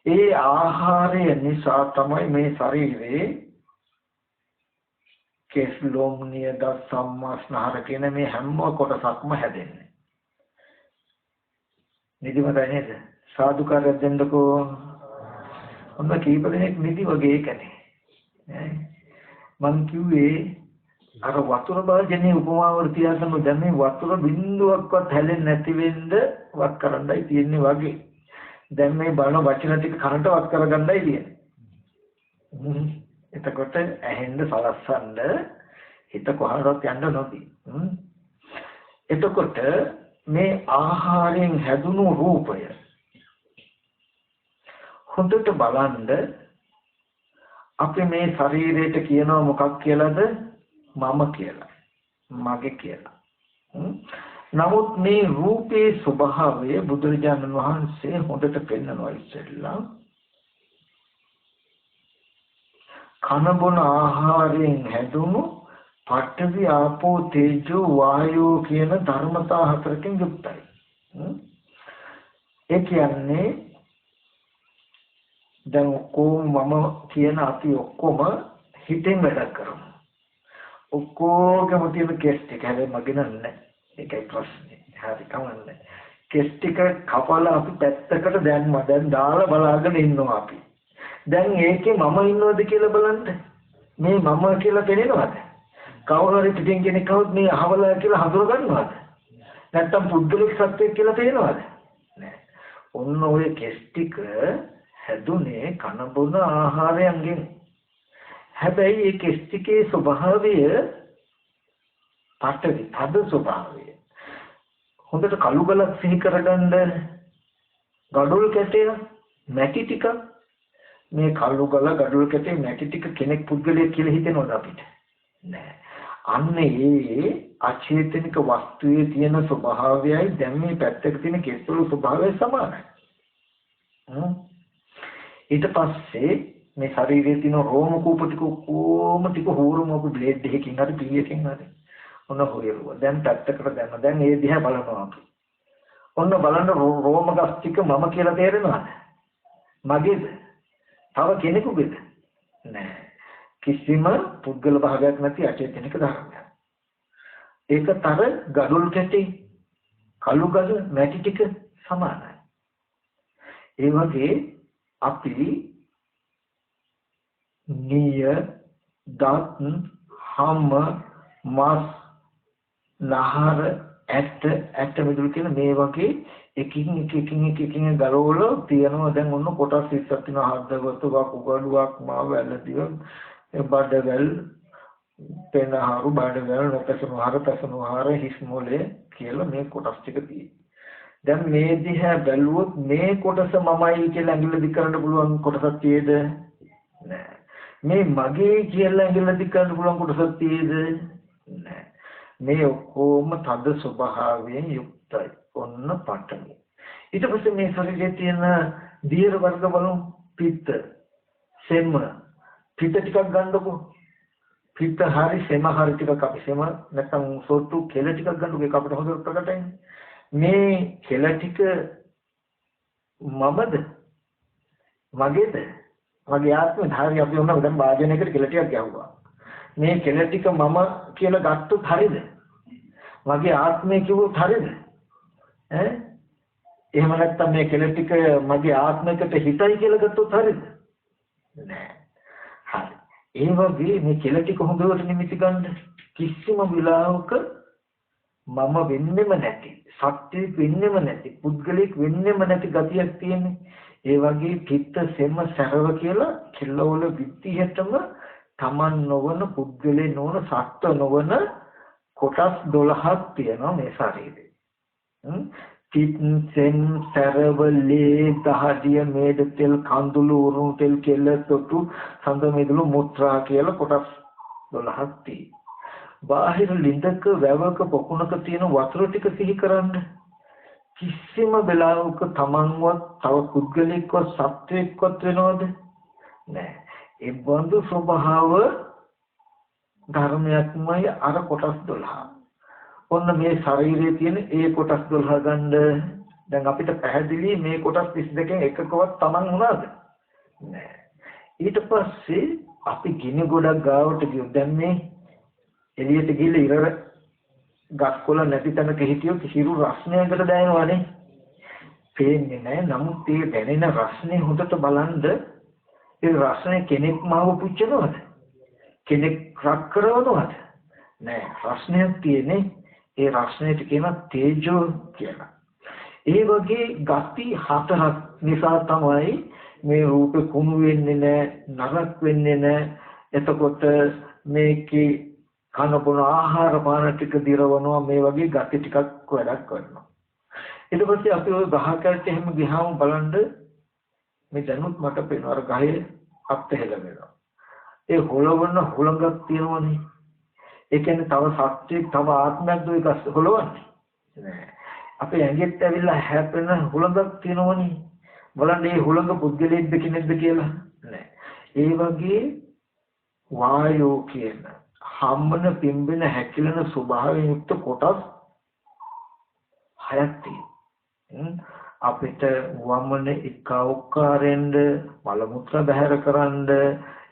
ඒ ආහාරය නිසා තමයි මේ ශරීරේ කෙස් ලොම් නියද සම්මාස්නහර කියන මේ හැම කොටසක්ම හැදෙන්නේ. නිදිමතයි නේද? සාදුකාරයක් දෙන්නකෝ. ඔන්න කීප දෙනෙක් නිදි වගේ එකනේ. මං කිව්වේ අර වතුර බාජනේ උපමාවල තියාගන්න දැන් මේ වතුර බින්දුවක්වත් හැලෙන්නේ නැති වෙන්න වත් කරන්නයි තියෙන්නේ වගේ. දැන් මේ බලන වචන ටික කරන්ට වත් කරගන්නයි තියෙන්නේ. එතකොට ඇහෙන්න සලස්සන්න හිත කොහරවත් යන්න නොදී. එතකොට මේ ආහාරයෙන් හැදුණු රූපය හොඳට බලන්න අපි මේ ශරීරයට කියනවා මොකක් කියලාද? මම කියලා. මගේ කියලා. නමුත් මේ රූපේ ස්වභාවය බුදුරජාණන් වහන්සේ හොඳට පෙන්නනවා ඉස්සෙල්ලා. කන බොන ආහාරයෙන් හැදුණු පඨවි ආපෝ තේජෝ වායෝ කියන ධර්මතා හතරකින් යුක්තයි. ඒ කියන්නේ දැන් ඔක්කොම මම කියන අපි ඔක්කොම හිතෙන් වැඩ කරමු. ඔක්කොගම තියෙන කෙස් ටික හැබැයි මගේ නෑ. ඒකයි ප්‍රශ්නේ. හරි කවන්නේ. කෙස් ටික කපලා අපි පැත්තකට දැම්මා. දැන් දාලා බලාගෙන ඉන්නවා අපි. දැන් ඒකේ මම ඉන්නවද කියලා බලන්න. මේ මම කියලා පේනවද? කවුරු හරි පිටින් කෙනෙක් આવුත් මේ අහවලා කියලා හඳුන ගන්නවද? නැත්තම් පුද්ගලික සත්‍යයක් කියලා පේනවද? නෑ. ඔන්න ඔය කෙස් ටික හැදුනේ කන බොන ආහාරයෙන්. හැබැයි ඒ කෙස් ටිකේ ස්වභාවය පටවි තද ස්වභාවය. හොඳට කළු ගලක් සිහි කරගන්න ගඩොල් කැටය මැටි ටික මේ කළු ගල ගඩොල් කැටේ මැටි ටික කෙනෙක් පුද්ගලයෙක් කියලා හිතෙනවද අපිට? නෑ. අන්න ඒ අචේතනික වස්තුවේ තියෙන ස්වභාවයයි දැන් මේ පැත්තක තියෙන කෙස්වල ස්වභාවය සමානයි. ඊට පස්සේ මේ ශරීරයේ තියෙන රෝම කූප ටික කොහොම ටික හොරම අපි බ්ලේඩ් එකකින් හරි පීයකින් හරි ඔන්න හොයරුවා. දැන් පැත්තකට දැම්ම. දැන් ඒ දිහා බලනවා අපි. ඔන්න බලන්න රෝම ගස් ටික මම කියලා තේරෙනවද? මගේද? තව කෙනෙකුගේද? නෑ. කිසිම පුද්ගල භාගයක් නැති අචේතනික ධර්මයක්. ඒකතර ගඩොල් කැටි කළු ගල මැටි ටික සමානයි. ඒ වගේ අපි නිය දත් හම මස් නහර ඇට මිදුළු කියන මේ වගේ එකින් එක ගලවල තියනවා. දැන් ඔන්න කොටස් 20ක් තියෙනවා. හදවතක් උගඩුවක් මාව ඇලදිව බඩවැල් පෙනහරු බඩවැල් නොපැසුණු හර පැසුණු හර හිස් මොලේ කියලා මේ කොටස් ටික තියෙනවා. දැන් මේ දිහා බැලුවොත් මේ කොටස මමයි කියලා ඇඟිල්ල දික් කරන්න පුළුවන් කොටසක් තියෙද? නෑ. මේ මගේ කියලා ඇඟිල්ල දික් කරන්න පුළුවන් කොටසක් තියෙද? නෑ. මේ ඔක්කොම තද ස්වභාවයෙන් යුක්තයි. ඔන්න පඨවි. ඊට පස්සේ මේ ශරීරයේ තියෙන දියර වර්ග බලමු. පිත්ත, සෙම, පිත්ත ටිකක් ගන්නකො. පිත්ත හරි සෙම හරි ටිකක් අපි සෙම නැත්නම් සොට්ටු කෙල ටිකක් ගන්නකො. ඒක අපිට හොඳට ප්‍රකටයි. මේ කෙල ටික මමද? මගේද? මගේ ආත්මෙද? හරි අපි ඔන්න දැන් වාදනයකට කෙල ටිකක් ගැහුවා. මේ කෙල ටික මම කියලා ගත්තොත් හරියද? මගේ ආත්මය කිව්වොත් හරියද? එහෙම නැත්නම් මේ කෙල ටික මගේ ආත්මයකට හිතයි කියලා ගත්තොත් හරියද? නෑ. හරි. ඒ වගේ මේ කෙල ටික හොඳට නිමිති ගන්න කිසිම විලාවක මම වෙන්නෙම නැති, සත්‍යෙ වෙන්නෙම නැති, පුද්ගලික වෙන්නෙම නැති ගතියක් තියෙන්නේ. ඒ වගේ පිත්ත සෙම සරව කියලා කෙලවල විදිහටම තමන් නොවන පුද්ගලේ නොවන සත්ව නොවන කොටස් 12ක් තියෙනවා මේ ශරීරේ. පිත් සෙම් සරවලේ දහදිය මේද තෙල් කඳුළු උරුණු තෙල් කෙල තොටු සඳ මෙදුළු මුත්‍රා කියලා කොටස් 12ක් තියෙනවා. බාහිර ලිඳක වැවක පොකුණක තියෙන වතුර ටික සිහි කරන්න. කිසිම වෙලාවක තමන්වත් තව පුද්ගලිකව සත්වෙක්වත් වෙනවද? නෑ. ඒ බඳු ස්වභාව ධර්මයක්මයි අර කොටස් 12. ඔන්න මේ ශරීරයේ තියෙන ඒ කොටස් 12 ගන්න. දැන් අපිට පැහැදිලි මේ කොටස් 32කින් එකකවත් තමන් වුණාද? නෑ. ඊට පස්සේ අපි ගිනි ගොඩක් ගාවට ගියොත් දැන් මේ එළියට ගිහලා ඉර ගස්කොළ නැති තැනක හිටියොත් හිරු රස්නයකට දැනෙනවනේ. පේන්නේ නෑ. නමුත් ඒ දැනෙන රස්නේ හොඳට බලන්න. ඒ රස්නේ කෙනෙක් මාව පුච්චනවද? කෙනෙක් රක් කරනවද? නෑ. රස්නයක් තියෙන්නේ. ඒ රස්නයට කියන තේජෝ කියලා. ඒ වගේ ගති 4ක් නිසා තමයි මේ රූපේ කුණු වෙන්නේ නෑ, නරක් වෙන්නේ නෑ. එතකොට මේකේ කන බොන ආහාර පාන ටික දිරවනවා. මේ වගේ ගති ටිකක් වැඩක් කරනවා. ඊට පස්සේ අපි ওই ගහකට එහෙම ගියාම බලන්න මේ දැනුත් මට පේනවා අර ගහේ අත්හැල වෙනවා. ඒ හොලවන හුලඟක් තියෙනවනේ. ඒ කියන්නේ තව සත්‍යයක් තව ආත්මයක් දුයි ගස් හොලවන්නේ නෑ. අපේ ඇඟෙත් ඇවිල්ලා හැපෙන හුලඟක් තියෙනවනේ. බලන්න මේ හුලඟ පුද්ගලයෙක්ද කෙනෙක්ද කියලා නෑ. ඒ වගේ වායෝ කියන හම්බන පිම්බෙන හැකිලෙන ස්වභාවයෙන් යුක්ත කොටස් 6ක් තියෙනවා. අපිට වමන එකවකාරෙන්ද මල මුත්‍රා බහැර කරන්න,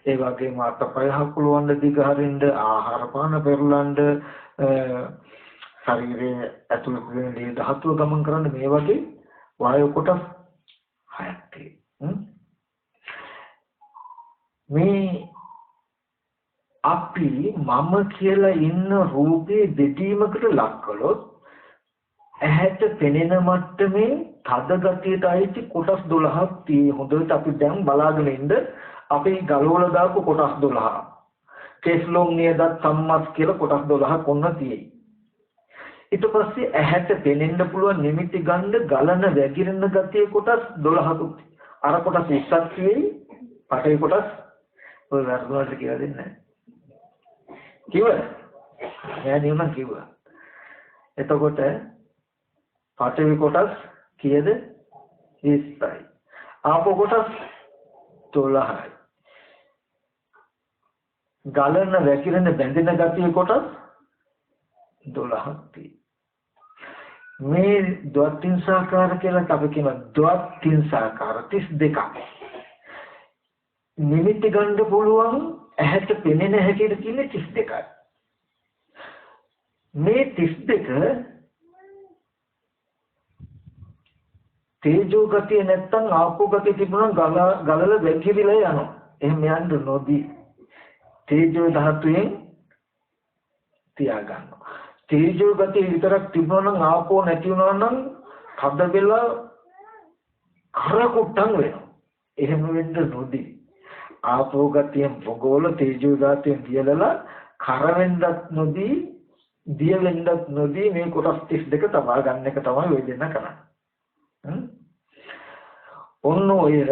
ඒ වගේම අතපය හකුලවන්න, දිග හරින්න, ආහාර පාන පෙරලන්න, ශරීරයේ ඇතුළත වෙන දේ ධාතුව ගමන් කරන්න, මේ වගේ වායු කොටස් 6ක් තියෙනවා. මේ අපි මම කියලා ඉන්න රූපේ දෙදීමකට ලක් කළොත් ඇහැට පෙනෙන මට්ටමේ තද ගතියට අයිති කොටස් 12ක් තියෙයි. හොඳට අපි දැන් බලාගෙන ඉන්න අපි ගලවලා දාපු කොටස් 12. කෙස්ලොම් නියදත් සම්මස් කියලා කොටස් 12ක් ඔන්න තියෙයි. ඊට පස්සේ ඇහැට පෙනෙන්න පුළුවන් නිමිති ගන්න ගලන වැగిරෙන ගතිය කොටස් 12ක්. අර කොටස් 20ක් තියෙයි. පටේ කොටස් ඔය වර්ගවලට කියලා දෙන්නේ නැහැ. කිව්වද? නෑ නියම කිව්වා. එතකොට පඨවි කොටස් කීයද? 20යි. ආපෝ කොටස් 12යි. ගලන වැකිරෙන බැඳෙන ගතිය කොටස් 12ක් තියෙනවා. මේ ද්වත්තිංසාකාර කියලා අපි කියන ද්වත්තිංසාකාර 32ක්. නිමිති ගන්න පුළුවන් ඇහැට පෙනෙන හැටියට කියන්නේ 32යි. මේ 32 තේජෝ ගතිය නැත්තම් ආපෝ ගතිය තිබුණා ගලල වැగిරිලා යනවා. එහෙම යන්න නොදී තේජෝ ධාතුවෙන් තියාගන්නවා. තේජෝ ගතිය විතරක් තිබුණා නම් ආපෝ නැති වුණා නම් කඩ වෙලා කරකුට්ටම් වෙනවා. එහෙම වෙන්න නොදී ආපෝ ගතියෙන් පොගෝල තේජෝ ගතියෙන් දියලලා කර වෙන්නත් නොදී දිය වෙන්නත් නොදී මේ කොටස් 32 තබා ගන්න එක තමයි ඔය දෙන්න කරන්නේ. ඔන්න ඔය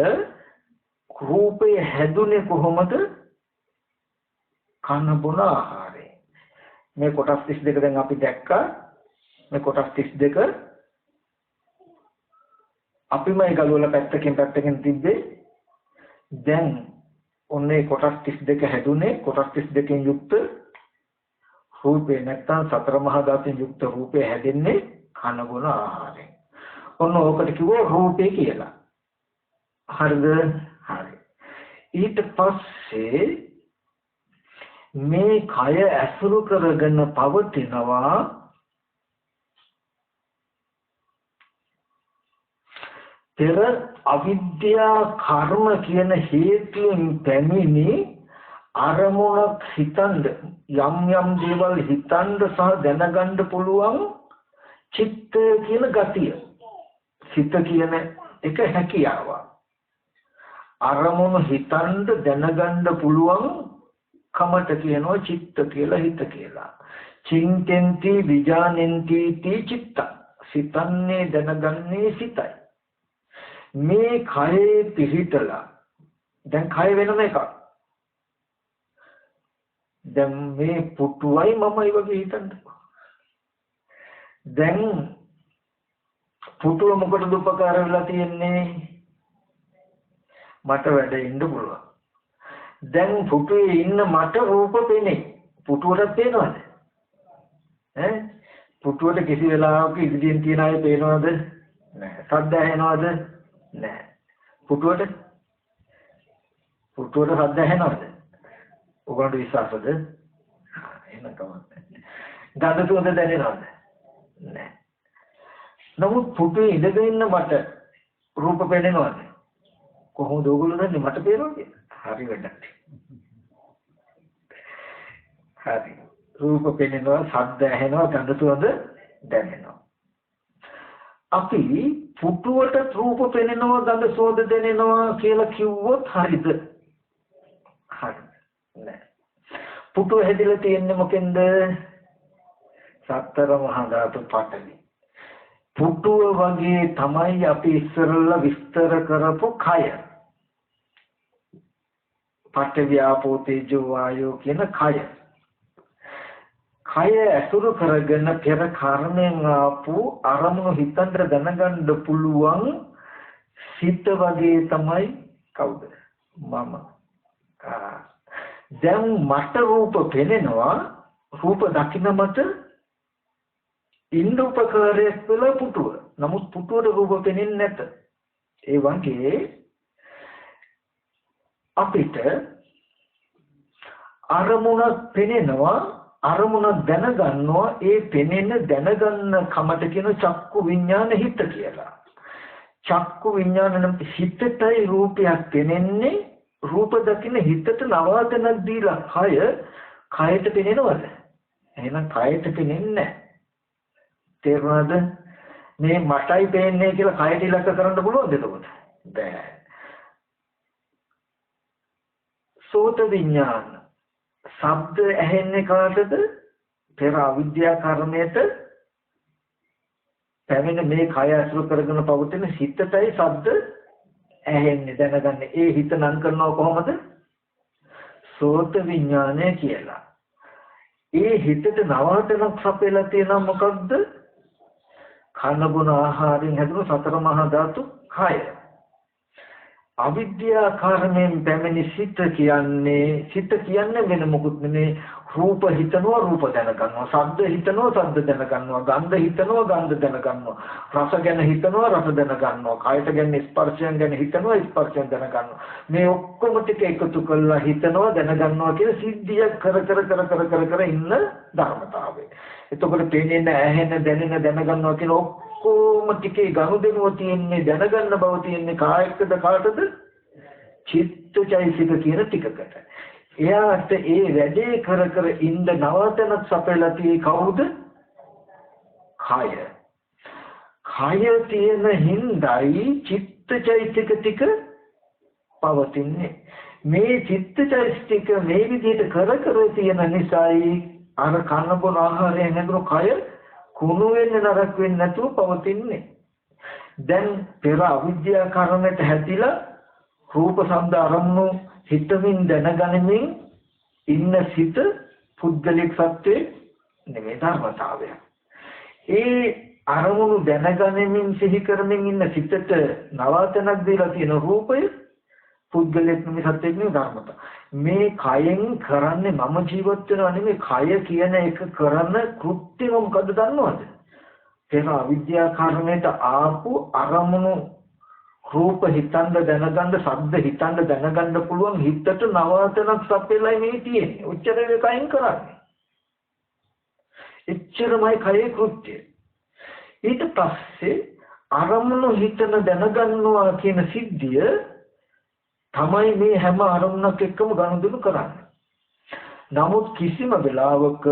රූපය හැදුනේ කොහොමද? කන බොන ආහාරයෙන්. මේ කොටස් 32 දැන් අපි දැක්කා. මේ කොටස් 32 අපිමයි ගලවලා පැත්තකින් තිබ්බේ. දැන් ඔන්නේ කොටස් 32 හැදුනේ කොටස් 32කින් යුක්ත රූපේ නැත්තම් සතර මහා ධාතුන් යුක්ත රූපේ හැදෙන්නේ කන බොන ආහාරයෙන්. ඔන්න ඕකට කිව්වා රූපේ කියලා. හරිද? හරි. ඊට පස්සේ මේ කය ඇසුරු කරගෙන පවතිනවා පෙර අවිද්‍යා කර්ම කියන හේතුන් පැමිණි අරමුණක් හිතන්ද යම් දේවල් හිතන්ද සහ දැනගන්න පුළුවන් චිත්ත කියන ගතිය. සිත කියන එක හැකියාව. අරමුණු හිතන්ද දැනගන්න පුළුවන් කමට කියනවා චිත්ත කියලා හිත කියලා. චින්තෙන්ති විජානෙන්ති ති චිත්ත. සිතන්නේ දැනගන්නේ සිතයි. මේ කයේ පිහිටලා දැන් කය වෙනම එකක්. දැන් මේ පුටුවයි මමයි වගේ හිතන්න. දැන් පුටුව මොකටද උපකාර වෙලා තියෙන්නේ? මට වැඩ ඉන්න පුළුවන්. දැන් පුටුවේ ඉන්න මට රූප පෙනේ. පුටුවට පේනවද? පුටුවට කිසි වෙලාවක ඉදිරියෙන් තියන අය පේනවද? නැහැ. ශබ්ද ඇහෙනවද? නැහැ. පුටුවට ශබ්ද ඇහෙනවද? ඔයගොල්ලෝ විශ්වාසද? එහෙනම් කවන්න. ගඳ සුවඳ දැනෙනවද? නැහැ. නමුත් පුටුවේ ඉඳගෙන ඉන්න මට රූප පේනවද? කොහොමද ඔයගොල්ලෝ දන්නේ මට පේනවා කියලා? හරි වැඩක්. හරි. රූප පේනවා, ශබ්ද ඇහෙනවා, ගඳ සුවඳ දැනෙනවා. අපි පුටුවට රූප පේනවා, ගඳ සුවඳ දැනෙනවා කියලා කිව්වොත් හරිද? හරි. නෑ. පුටුව හැදිලා තියෙන්නේ මොකෙන්ද? සතර මහා ධාතු පඨවි. පුටුව වගේ තමයි අපි ඉස්සරලා විස්තර කරපු කය. පඨවි ආපෝ තේජෝ වායෝ කියන කය. කය ඇසුරු කරගෙන පෙර කර්මෙන් ආපු අරමුණු හිතන්න දැනගන්න පුළුවන් සිත වගේ තමයි කවුද? මම. දැන් මට රූප පෙනෙනවා. රූප දකින්න මට ඉන්ද්‍ර උපකාරයක් වෙලා පුටුව. නමුත් පුටුවට රූප පෙනෙන්නේ නැත. ඒ වගේ අපිට අරමුණක් පෙනෙනවා, අරමුණක් දැනගන්නවා. ඒ පෙනෙන දැනගන්න කමට කියන චක්කු විඥාන හිත කියලා. චක්කු විඥාන නම් හිතටයි රූපයක් පෙනෙන්නේ. රූප දකින්න හිතට නවාතනක් දීලා කයට පෙනෙනවද? එහෙනම් කයට පෙනෙන්නේ නැහැ. තේරුණාද? මේ මටයි පේන්නේ කියලා කයට ඉලක්ක කරන්න පුළුවන්ද එතකොට? බෑ. සෝත විඥාන. ශබ්ද ඇහෙන්නේ කාටද? පෙර අවිද්‍යා කර්මයට පැමිණ මේ කය අසුර කරගෙන පවතින හිතටයි ශබ්ද ඇහෙන්නේ දැනගන්නේ. ඒ හිත නම් කරනවා කොහොමද? සෝත විඥානය කියලා. ඒ හිතට නවාතනක් සපයලා තියෙනවා මොකක්ද? කන බොන ආහාරයෙන් හැදුණු සතර මහා ධාතු කය. අවිද්‍යා කර්මයෙන් පැමිණි සිත කියන්නේ වෙන මොකුත් නෙමෙයි. රූප හිතනවා, රූප දැනගන්නවා. ශබ්ද හිතනවා, ශබ්ද දැනගන්නවා. ගන්ධ හිතනවා, ගන්ධ දැනගන්නවා. රස ගැන හිතනවා, රස දැනගන්නවා. කායත ගැන ස්පර්ශයන් ගැන හිතනවා, ස්පර්ශයන් දැනගන්නවා. මේ ඔක්කොම ටික එකතු කරලා හිතනවා, දැනගන්නවා කියන සිද්ධිය කර ඉන්න ධර්මතාවය. එතකොට පේන්නේ, ඇහෙන, දැනෙන, දැනගන්නවා කියන ඔක්කොම ටිකේ ගනුදෙනුව තියෙන්නේ දැනගන්න බව තියෙන්නේ කායකද කාටද? චිත්තචෛසික කියන ටිකකට. එයාට ඒ වැඩේ කර කර ඉන්න නවතනක් සපයලා tie කවුද? කය. කය තියෙන හිඳයි චිත්තචෛසික ටික පවතින්නේ. මේ චිත්තචෛසික මේ විදිහට කර කර තියෙන නිසායි අර කන බොන ආහාරයෙන් හැදුණු කය කුණු වෙන්නේ නරක වෙන්නේ නැතුව පවතින්නේ. දැන් පෙර අවිද්‍යා කර්මයට හැදිලා රූප ශබ්ද අරමුණු හිතමින් දැනගනිමින් ඉන්න සිත පුද්ගලික සත්‍යේ නෙමෙයි ධර්මතාවය. ඒ අරමුණු දැනගනිමින් සිහි කරමින් ඉන්න සිතට නවතනක් දීලා තියෙන රූපය පුද්ගලික නෙමෙයි සත්‍යෙක නෙමෙයි ධර්මතාව. මේ කයෙන් කරන්නේ මම ජීවත් වෙනවා නෙමෙයි කය කියන එක කරන කෘත්‍යම මොකද්ද දන්නවද? පෙර අවිද්‍යා කර්මයට ආපු අරමුණු රූප හිතන්න දැනගන්න ශබ්ද හිතන්න දැනගන්න පුළුවන් හිතට නවතනක් සපෙලයි මේ තියෙන්නේ. උච්චර වේකයෙන් කරන්නේ. එච්චරමයි කයේ කෘත්‍යය. ඊට පස්සේ අරමුණු හිතන දැනගන්නවා කියන සිද්ධිය තමයි මේ හැම අරමුණක් එක්කම ගනුදෙනු කරන්නේ. නමුත් කිසිම වෙලාවක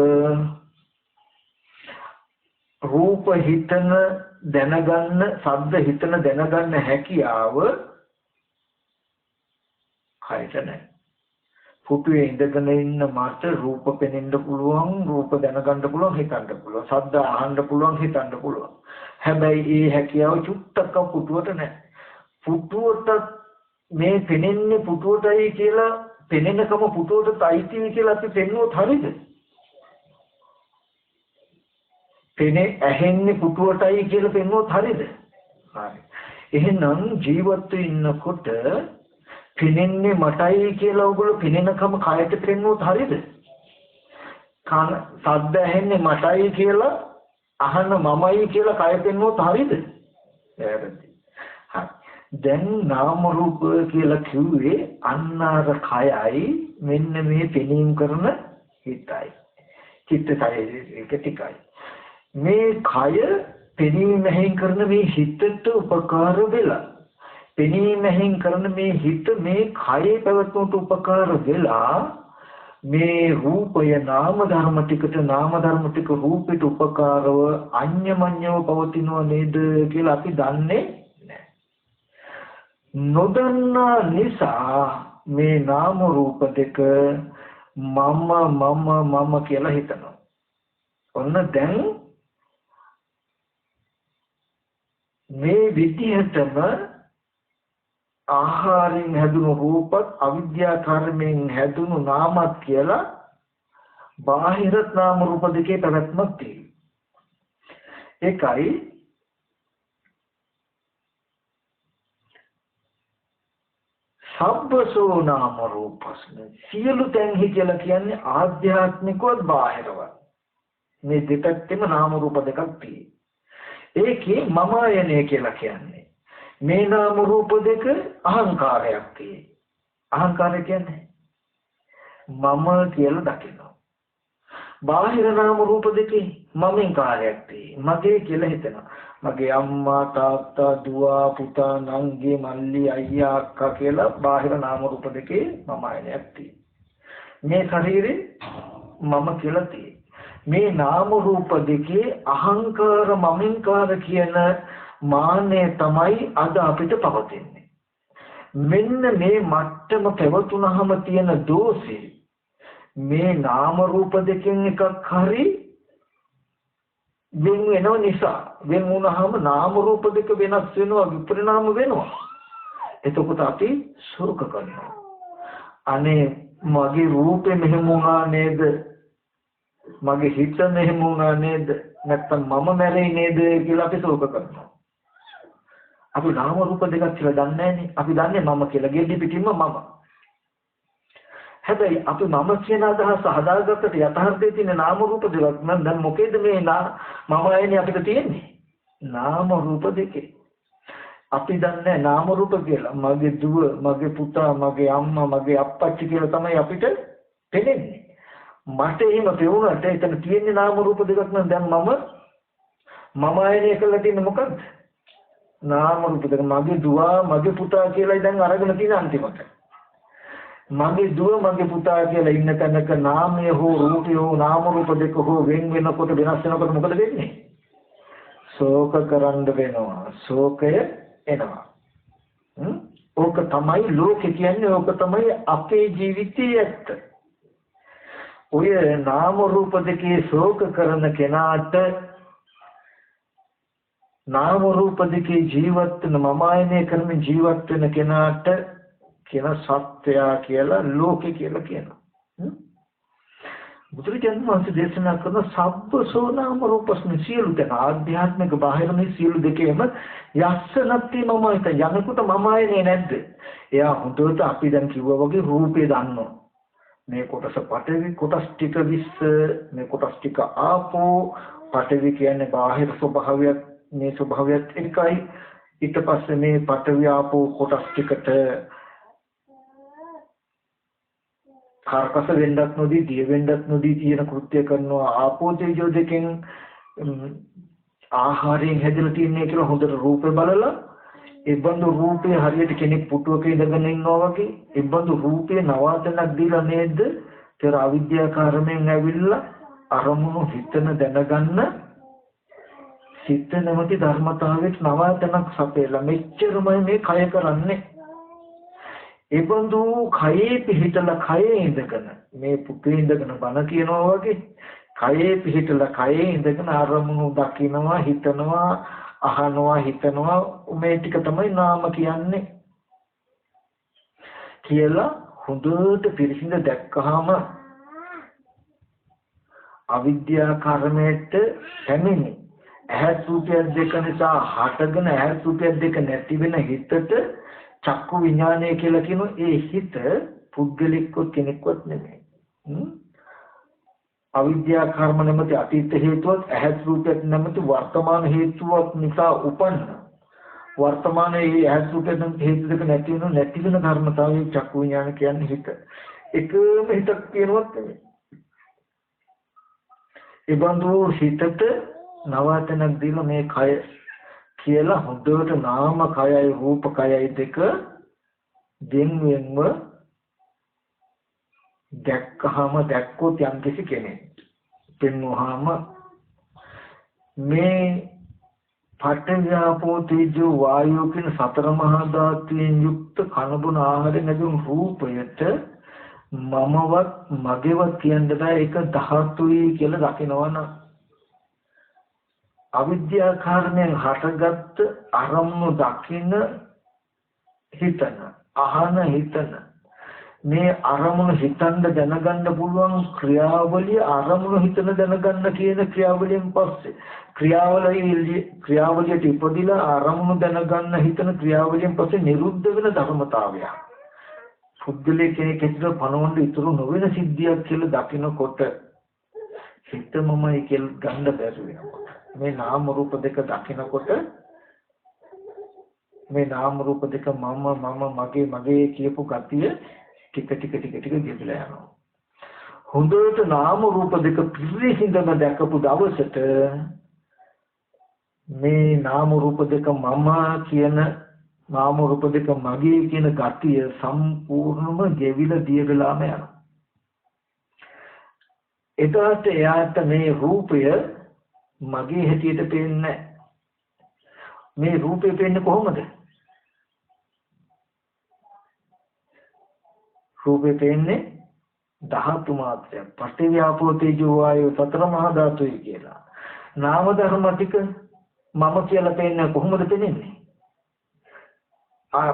රූප හිතන දැනගන්න ශබ්ද හිතන දැනගන්න හැකියාව කයට නැහැ. පුටුවේ ඉඳගෙන ඉන්න මට රූප පෙනෙන්න පුළුවන්, රූප දැනගන්න පුළුවන්, හිතන්න පුළුවන්, ශබ්ද අහන්න පුළුවන්, හිතන්න පුළුවන්. හැබැයි ඒ හැකියාව චුට්ටක් පුටුවට නැහැ. පුටුවට මේ පෙනෙන්නේ පුටුවටයි කියලා පෙනෙනකම පුටුවටයි අයිති කියලා අපි පෙන්වුවොත් හරියද? පෙනේ ඇහෙන්නේ පුටුවටයි කියලා පෙන්වුවොත් හරියද? හරි. එහෙනම් ජීවත් වෙන්නකොට පෙනෙන්නේ මටයි කියලා ඔයගොල්ලෝ පෙනෙනකම කයට පෙන්වුවොත් හරියද? කන ශබ්ද ඇහෙන්නේ මටයි කියලා අහන මමයි කියලා කය පෙන්වුවොත් හරියද? වැරදි. හරි. දැන් නාම රූප කියලා කිව්වේ අන්නාර කයයි මෙන්න මේ පෙනීම කරන හිතයි. චිත්තයයි ඒක ටිකයි. මේ කය පෙනීම හැෙන් කරන මේ හිතට උපකාර වෙලා පෙනීම හැෙන් කරන මේ හිත මේ කයේ පැවතුමට උපකාර වෙලා මේ රූපය නාම ධර්ම ටිකට නාම ධර්ම ටික රූපයට උපකාරව අඤ්ඤමඤ්ඤව පවතිනව නේද කියලා අපි දන්නේ නැහැ. නොදන්නා නිසා මේ නාම රූප දෙක මම කියලා හිතනවා. ඔන්න දැන් මේ විදිහටම ආහාරයෙන් හැදුණු රූපත් අවිද්‍යා කර්මයෙන් හැදුණු නාමත් කියලා බාහිර නාම රූප දෙකේ පැවැත්මක් තියෙනවා. ඒකයි සබ්බසෝ නාම රූපස්න සියලු තැන්හි කියලා කියන්නේ ආධ්‍යාත්මිකවත් බාහිරවත් මේ දෙපැත්තෙම නාම රූප දෙකක් තියෙනවා. ඒකේ මම ආයනය කියලා කියන්නේ මේ නාම රූප දෙක අහංකාරයක් තියෙනවා. අහංකාරය කියන්නේ මම කියලා දකිනවා. බාහිර නාම රූප දෙකේ මමෙන් කාර්යයක් තියෙනවා. මගේ කියලා හිතනවා. මගේ අම්මා තාත්තා දුව පුතා නංගි මල්ලි අයියා අක්කා කියලා බාහිර නාම රූප දෙකේ මම ආයනයක් තියෙනවා. මේ ශරීරේ මම කියලා තියෙනවා. මේ නාම රූප දෙකේ අහංකාර මමින්කාර කියන මාන්නය තමයි අද අපිට පවතින්නේ. මෙන්න මේ මට්ටම පැවතුනහම තියෙන දෝෂේ මේ නාම රූප දෙකෙන් එකක් හරි වෙන වෙනව නිසා වෙන වුණාම නාම රූප දෙක වෙනස් වෙනවා විපරිණාම වෙනවා. එතකොට අපි ශෝක කරනවා. අනේ මගේ රූපේ මෙහෙම වුණා නේද? මගේ හිත මෙහෙම වුණා නේද? නැත්තම් මම මැරෙයි නේද කියලා අපි ශෝක කරනවා. අපි නාම රූප දෙකක් කියලා දන්නේ නැහැනේ. අපි දන්නේ මම කියලා. ගෙඩි පිටින්ම මම. හැබැයි අපි මම කියන අදහස හදාගත්තට යථාර්ථයේ තියෙන නාම රූප දෙකක් නම් දැන් මොකේද මේ මම ආයනේ අපිට තියෙන්නේ? නාම රූප දෙකේ. අපි දන්නේ නාම රූප කියලා. මගේ දුව, මගේ පුතා, මගේ අම්මා, මගේ අප්පච්චි කියලා තමයි අපිට පෙනෙන්නේ. මට එහෙම පෙවුනට එතන තියෙන්නේ නාම රූප දෙකක් නම් දැන් මම ආයනේ කළා තියෙන මොකක්ද? නාම රූප දෙක. මගේ දුව මගේ පුතා කියලා දැන් අරගෙන තියෙන අන්තිමට. මගේ දුව මගේ පුතා කියලා ඉන්න තැනක නාමය හෝ රූපය හෝ නාම රූප දෙක හෝ වෙන වෙනකොට වෙනස් වෙනකොට මොකද වෙන්නේ? ශෝක කරන්න වෙනවා. ශෝකය එනවා. ඕක තමයි ලෝකේ කියන්නේ. ඕක තමයි අපේ ජීවිතයේ ඇත්ත. ඔය නාම රූප දෙකේ ශෝක කරන කෙනාට නාම රූප දෙකේ ජීවත් වෙන මම ආයනය කරන ජීවත් වෙන කෙනාට කියන සත්‍යය කියලා ලෝකේ කියලා කියනවා. බුදුරජාණන් වහන්සේ දේශනා කරන සබ්බසෝ නාම රූපස්මි සියලු දෙක ආධ්‍යාත්මික බාහිර මේ සියලු දෙකේම යස්ස නැති මම හිත යනකොට මම ආයනේ නැද්ද? එයා හොඳට අපි දැන් කිව්වා වගේ රූපේ දන්නවා. මේ කොටස පඨවි කොටස් ටික විස්ස මේ කොටස් ටික ආපෝ පඨවි කියන්නේ බාහිර ස්වභාවයක් මේ ස්වභාවයත් එකයි. ඊට පස්සේ මේ පඨවි ආපෝ කොටස් ටිකට කාර්කස වෙන්නත් නොදී දිය වෙන්නත් නොදී තියෙන කෘත්‍ය කරනවා. ආපෝ තේජෝ දෙකෙන් ආහාරයෙන් හැදලා තියෙන්නේ කියලා හොඳට රූපේ බලලා ඒ බඳු රූපේ හරියට කෙනෙක් පුටුවක ඉඳගෙන ඉන්නවා වගේ ඒ බඳු රූපේ නවාතනක් දීලා නේද තර අවිද්‍යා කාර්මයෙන් ඇවිල්ලා අරමුණු හිතන දැනගන්න සිත නැමැති ධර්මතාවයට නවාතනක් සපයලා මෙච්චරමයි මේ කය කරන්නේ. ඒ බඳු කයේ පිහිටලා කයේ ඉඳගෙන මේ පුතේ ඉඳගෙන බණ කියනවා වගේ කයේ පිහිටලා කයේ ඉඳගෙන අරමුණු දකිනවා හිතනවා අහනවා හිතනවා මේ ටික තමයි නාම කියන්නේ කියලා හොඳට පිරිසිඳ දැක්කහම අවිද්‍යා කර්මයට පැමිණි ඇහැ රූපය දෙක නිසා හටගෙන ඇහැ රූපය දෙක නැති වෙන හිතට චක්කු විඥානය කියලා කියන ඒ හිත පුද්ගලිකව කෙනෙක්වත් නෙමෙයි. අවිද්‍යා කර්ම නැමැති අතීත හේතුවක් ඇහැ රූපයක් නැමැති වර්තමාන හේතුවක් නිසා උපන්න වර්තමානයේ ඇහැ රූපයෙන් හේතු දෙක නැති වෙන ධර්මතාවයේ චක්කු විඥාන කියන්නේ හිත. එකම හිතක් කියනවත් නෙමෙයි. ඒ බඳු හිතට නවතනක් දීලා මේ කය කියලා හොඳට නාම කයයි රූප කයයි දෙක දෙන්වෙන්ව දැක්කහම දැක්කොත් යම් කිසි කෙනෙක් පෙන්වහම මේ පඨවි ආපෝ තේජෝ වායෝ කියන සතර මහා ධාතුයෙන් යුක්ත කනබුන ආහාරයෙන් ලැබුණු රූපයට මමවත් මගේවත් කියන්න බෑ ඒක ධාතුයි කියලා දකිනවනම් අවිද්‍යා කාරණයෙන් හටගත් අරමුණු දකින්න හිතන අහන හිතන මේ අරමුණු හිතන්න දැනගන්න පුළුවන් ක්‍රියාවලිය අරමුණු හිතන දැනගන්න කියන ක්‍රියාවලියෙන් පස්සේ ක්‍රියාවලියට ඉපදිලා අරමුණු දැනගන්න හිතන ක්‍රියාවලියෙන් පස්සේ නිරුද්ධ වෙන ධර්මතාවය පුද්ගලයේ කෙනෙක් හිතන පණවන්න ඉතුරු නොවන සිද්ධියක් කියලා දකිනකොට හිතමමයි කියලා ගන්න බැරි වෙනවා. මේ නාම රූප දෙක දකිනකොට මේ නාම රූප දෙක මම මගේ කියපු ගතිය ටික ගෙවිලා යනවා. හොඳට නාම රූප දෙක පිළිසිඳම දැකපු දවසට මේ නාම රූප දෙක මම කියන නාම රූප දෙක මගේ කියන ගතිය සම්පූර්ණම ගෙවිලා දිය වෙලාම යනවා. එතකොට එයාට මේ රූපය මගේ හැටියට පේන්නේ මේ රූපේ පේන්නේ කොහොමද? රූපේ පේන්නේ ධාතු මාත්‍රයක්. පඨවි ආපෝ තේජෝ වායෝ සතර මහා ධාතුයි කියලා. නාම ධර්ම ටික මම කියලා පේන්නේ කොහොමද පේන්නේ?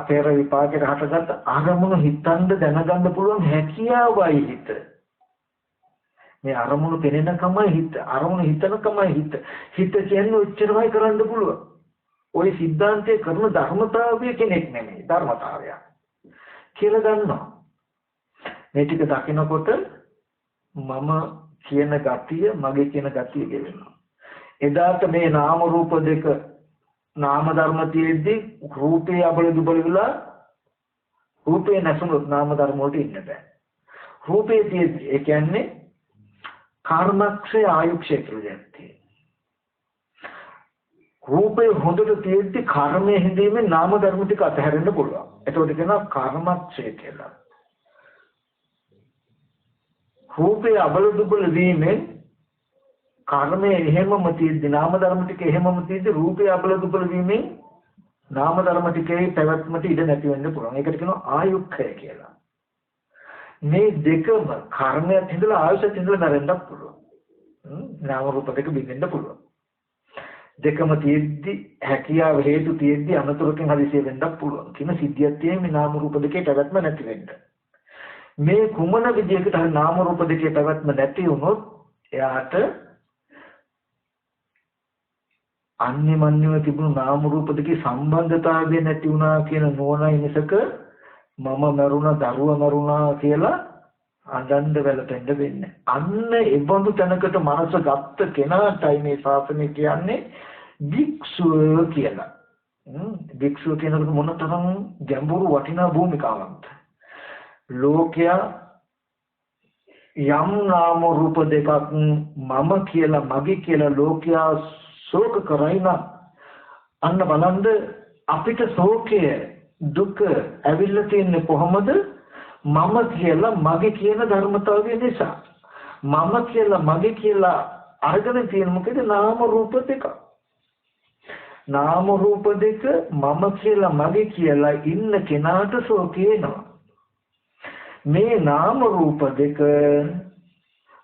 පෙර විපාකයට හටගත් අරමුණු හිතන්න දැනගන්න පුළුවන් හැකියාවයි හිත. මේ අරමුණු පෙනෙනකමයි හිත. අරමුණු හිතනකමයි හිත. හිත කියන්නේ උච්චරමයි කරන්න පුළුවන්. ওই સિદ્ધාන්තයේ කරන ධර්මතාවය කෙනෙක් නෙමෙයි ධර්මතාවය කියලා දන්නවා. මේ ටික දකිනකොට මම කියන ගතිය මගේ කියන ගතිය ගෙවෙනවා. එදාට මේ නාම රූප දෙක නාම ධර්ම තියෙද්දි රූපේ අබල දුබල වෙලා රූපේ නැසුනොත් නාම ධර්ම වලට ඉන්න බෑ. රූපේ තියෙද්දි ඒ කියන්නේ කර්මක්ෂය ආයුක්ෂය කියලා. රූපේ හොඳට තියෙද්දි කර්මයේ හිඳීමේ නාම ධර්ම ටික අතහැරෙන්න පුළුවන්. ඒකට කියනවා කර්මච්ඡය කියලා. රූපේ අබල දුබල වීමෙන් කර්මයේ එහෙමම තියෙද්දි නාම ධර්ම ටික එහෙමම තියෙද්දි රූපේ අබල දුබල වීමෙන් නාම ධර්ම ටිකේ පැවැත්මට ඉඩ නැති වෙන්න පුළුවන්. ඒකට කියනවා ආයුක්ඛය කියලා. මේ දෙකම කර්මයක් හිඳලා ආයුෂයක් හිඳලා නැරෙන්නත් පුළුවන්. නාම රූප දෙක බින්දෙන්න පුළුවන්. දෙකම තියෙද්දි හැකියාව හේතු තියෙද්දි අනතුරකින් හදිසිය වෙන්නත් පුළුවන්. කින සිද්ධියක් තියෙන්නේ මේ නාම රූප දෙකේ පැවැත්ම නැති වෙන්න. මේ කුමන විදියකට හරි නාම රූප දෙකේ පැවැත්ම නැති වුණොත් එයාට අන්‍යමන්‍යව තිබුණු නාම රූප දෙකේ සම්බන්ධතාවය නැති වුණා කියන නෝනයි මිසක මම මරුණා දරුවා මරුණා කියලා අඳන්ඩ වැළපෙන්න වෙන්නේ. අන්න ඒ බඳු තැනකට මනස ගත්ත කෙනාටයි මේ ශාසනය කියන්නේ භික්ෂුව කියලා. භික්ෂුව කියනකොට මොනතරම් ගැඹුරු වටිනා භූමිකාවක්ද. ලෝකයා යම් නාම රූප දෙකක් මම කියලා මගේ කියලා ලෝකයා ශෝක කරයින අන්න බලන්න අපිට ශෝකය දුක ඇවිල්ලා තියන්නේ කොහොමද? මම කියලා මගේ කියන ධර්මතාවය නිසා. මම කියලා මගේ කියලා අරගෙන තියෙන මොකද? නාම රූප දෙක. නාම රූප දෙක මම කියලා මගේ කියලා ඉන්න කෙනාට ශෝකය එනවා. මේ නාම රූප දෙක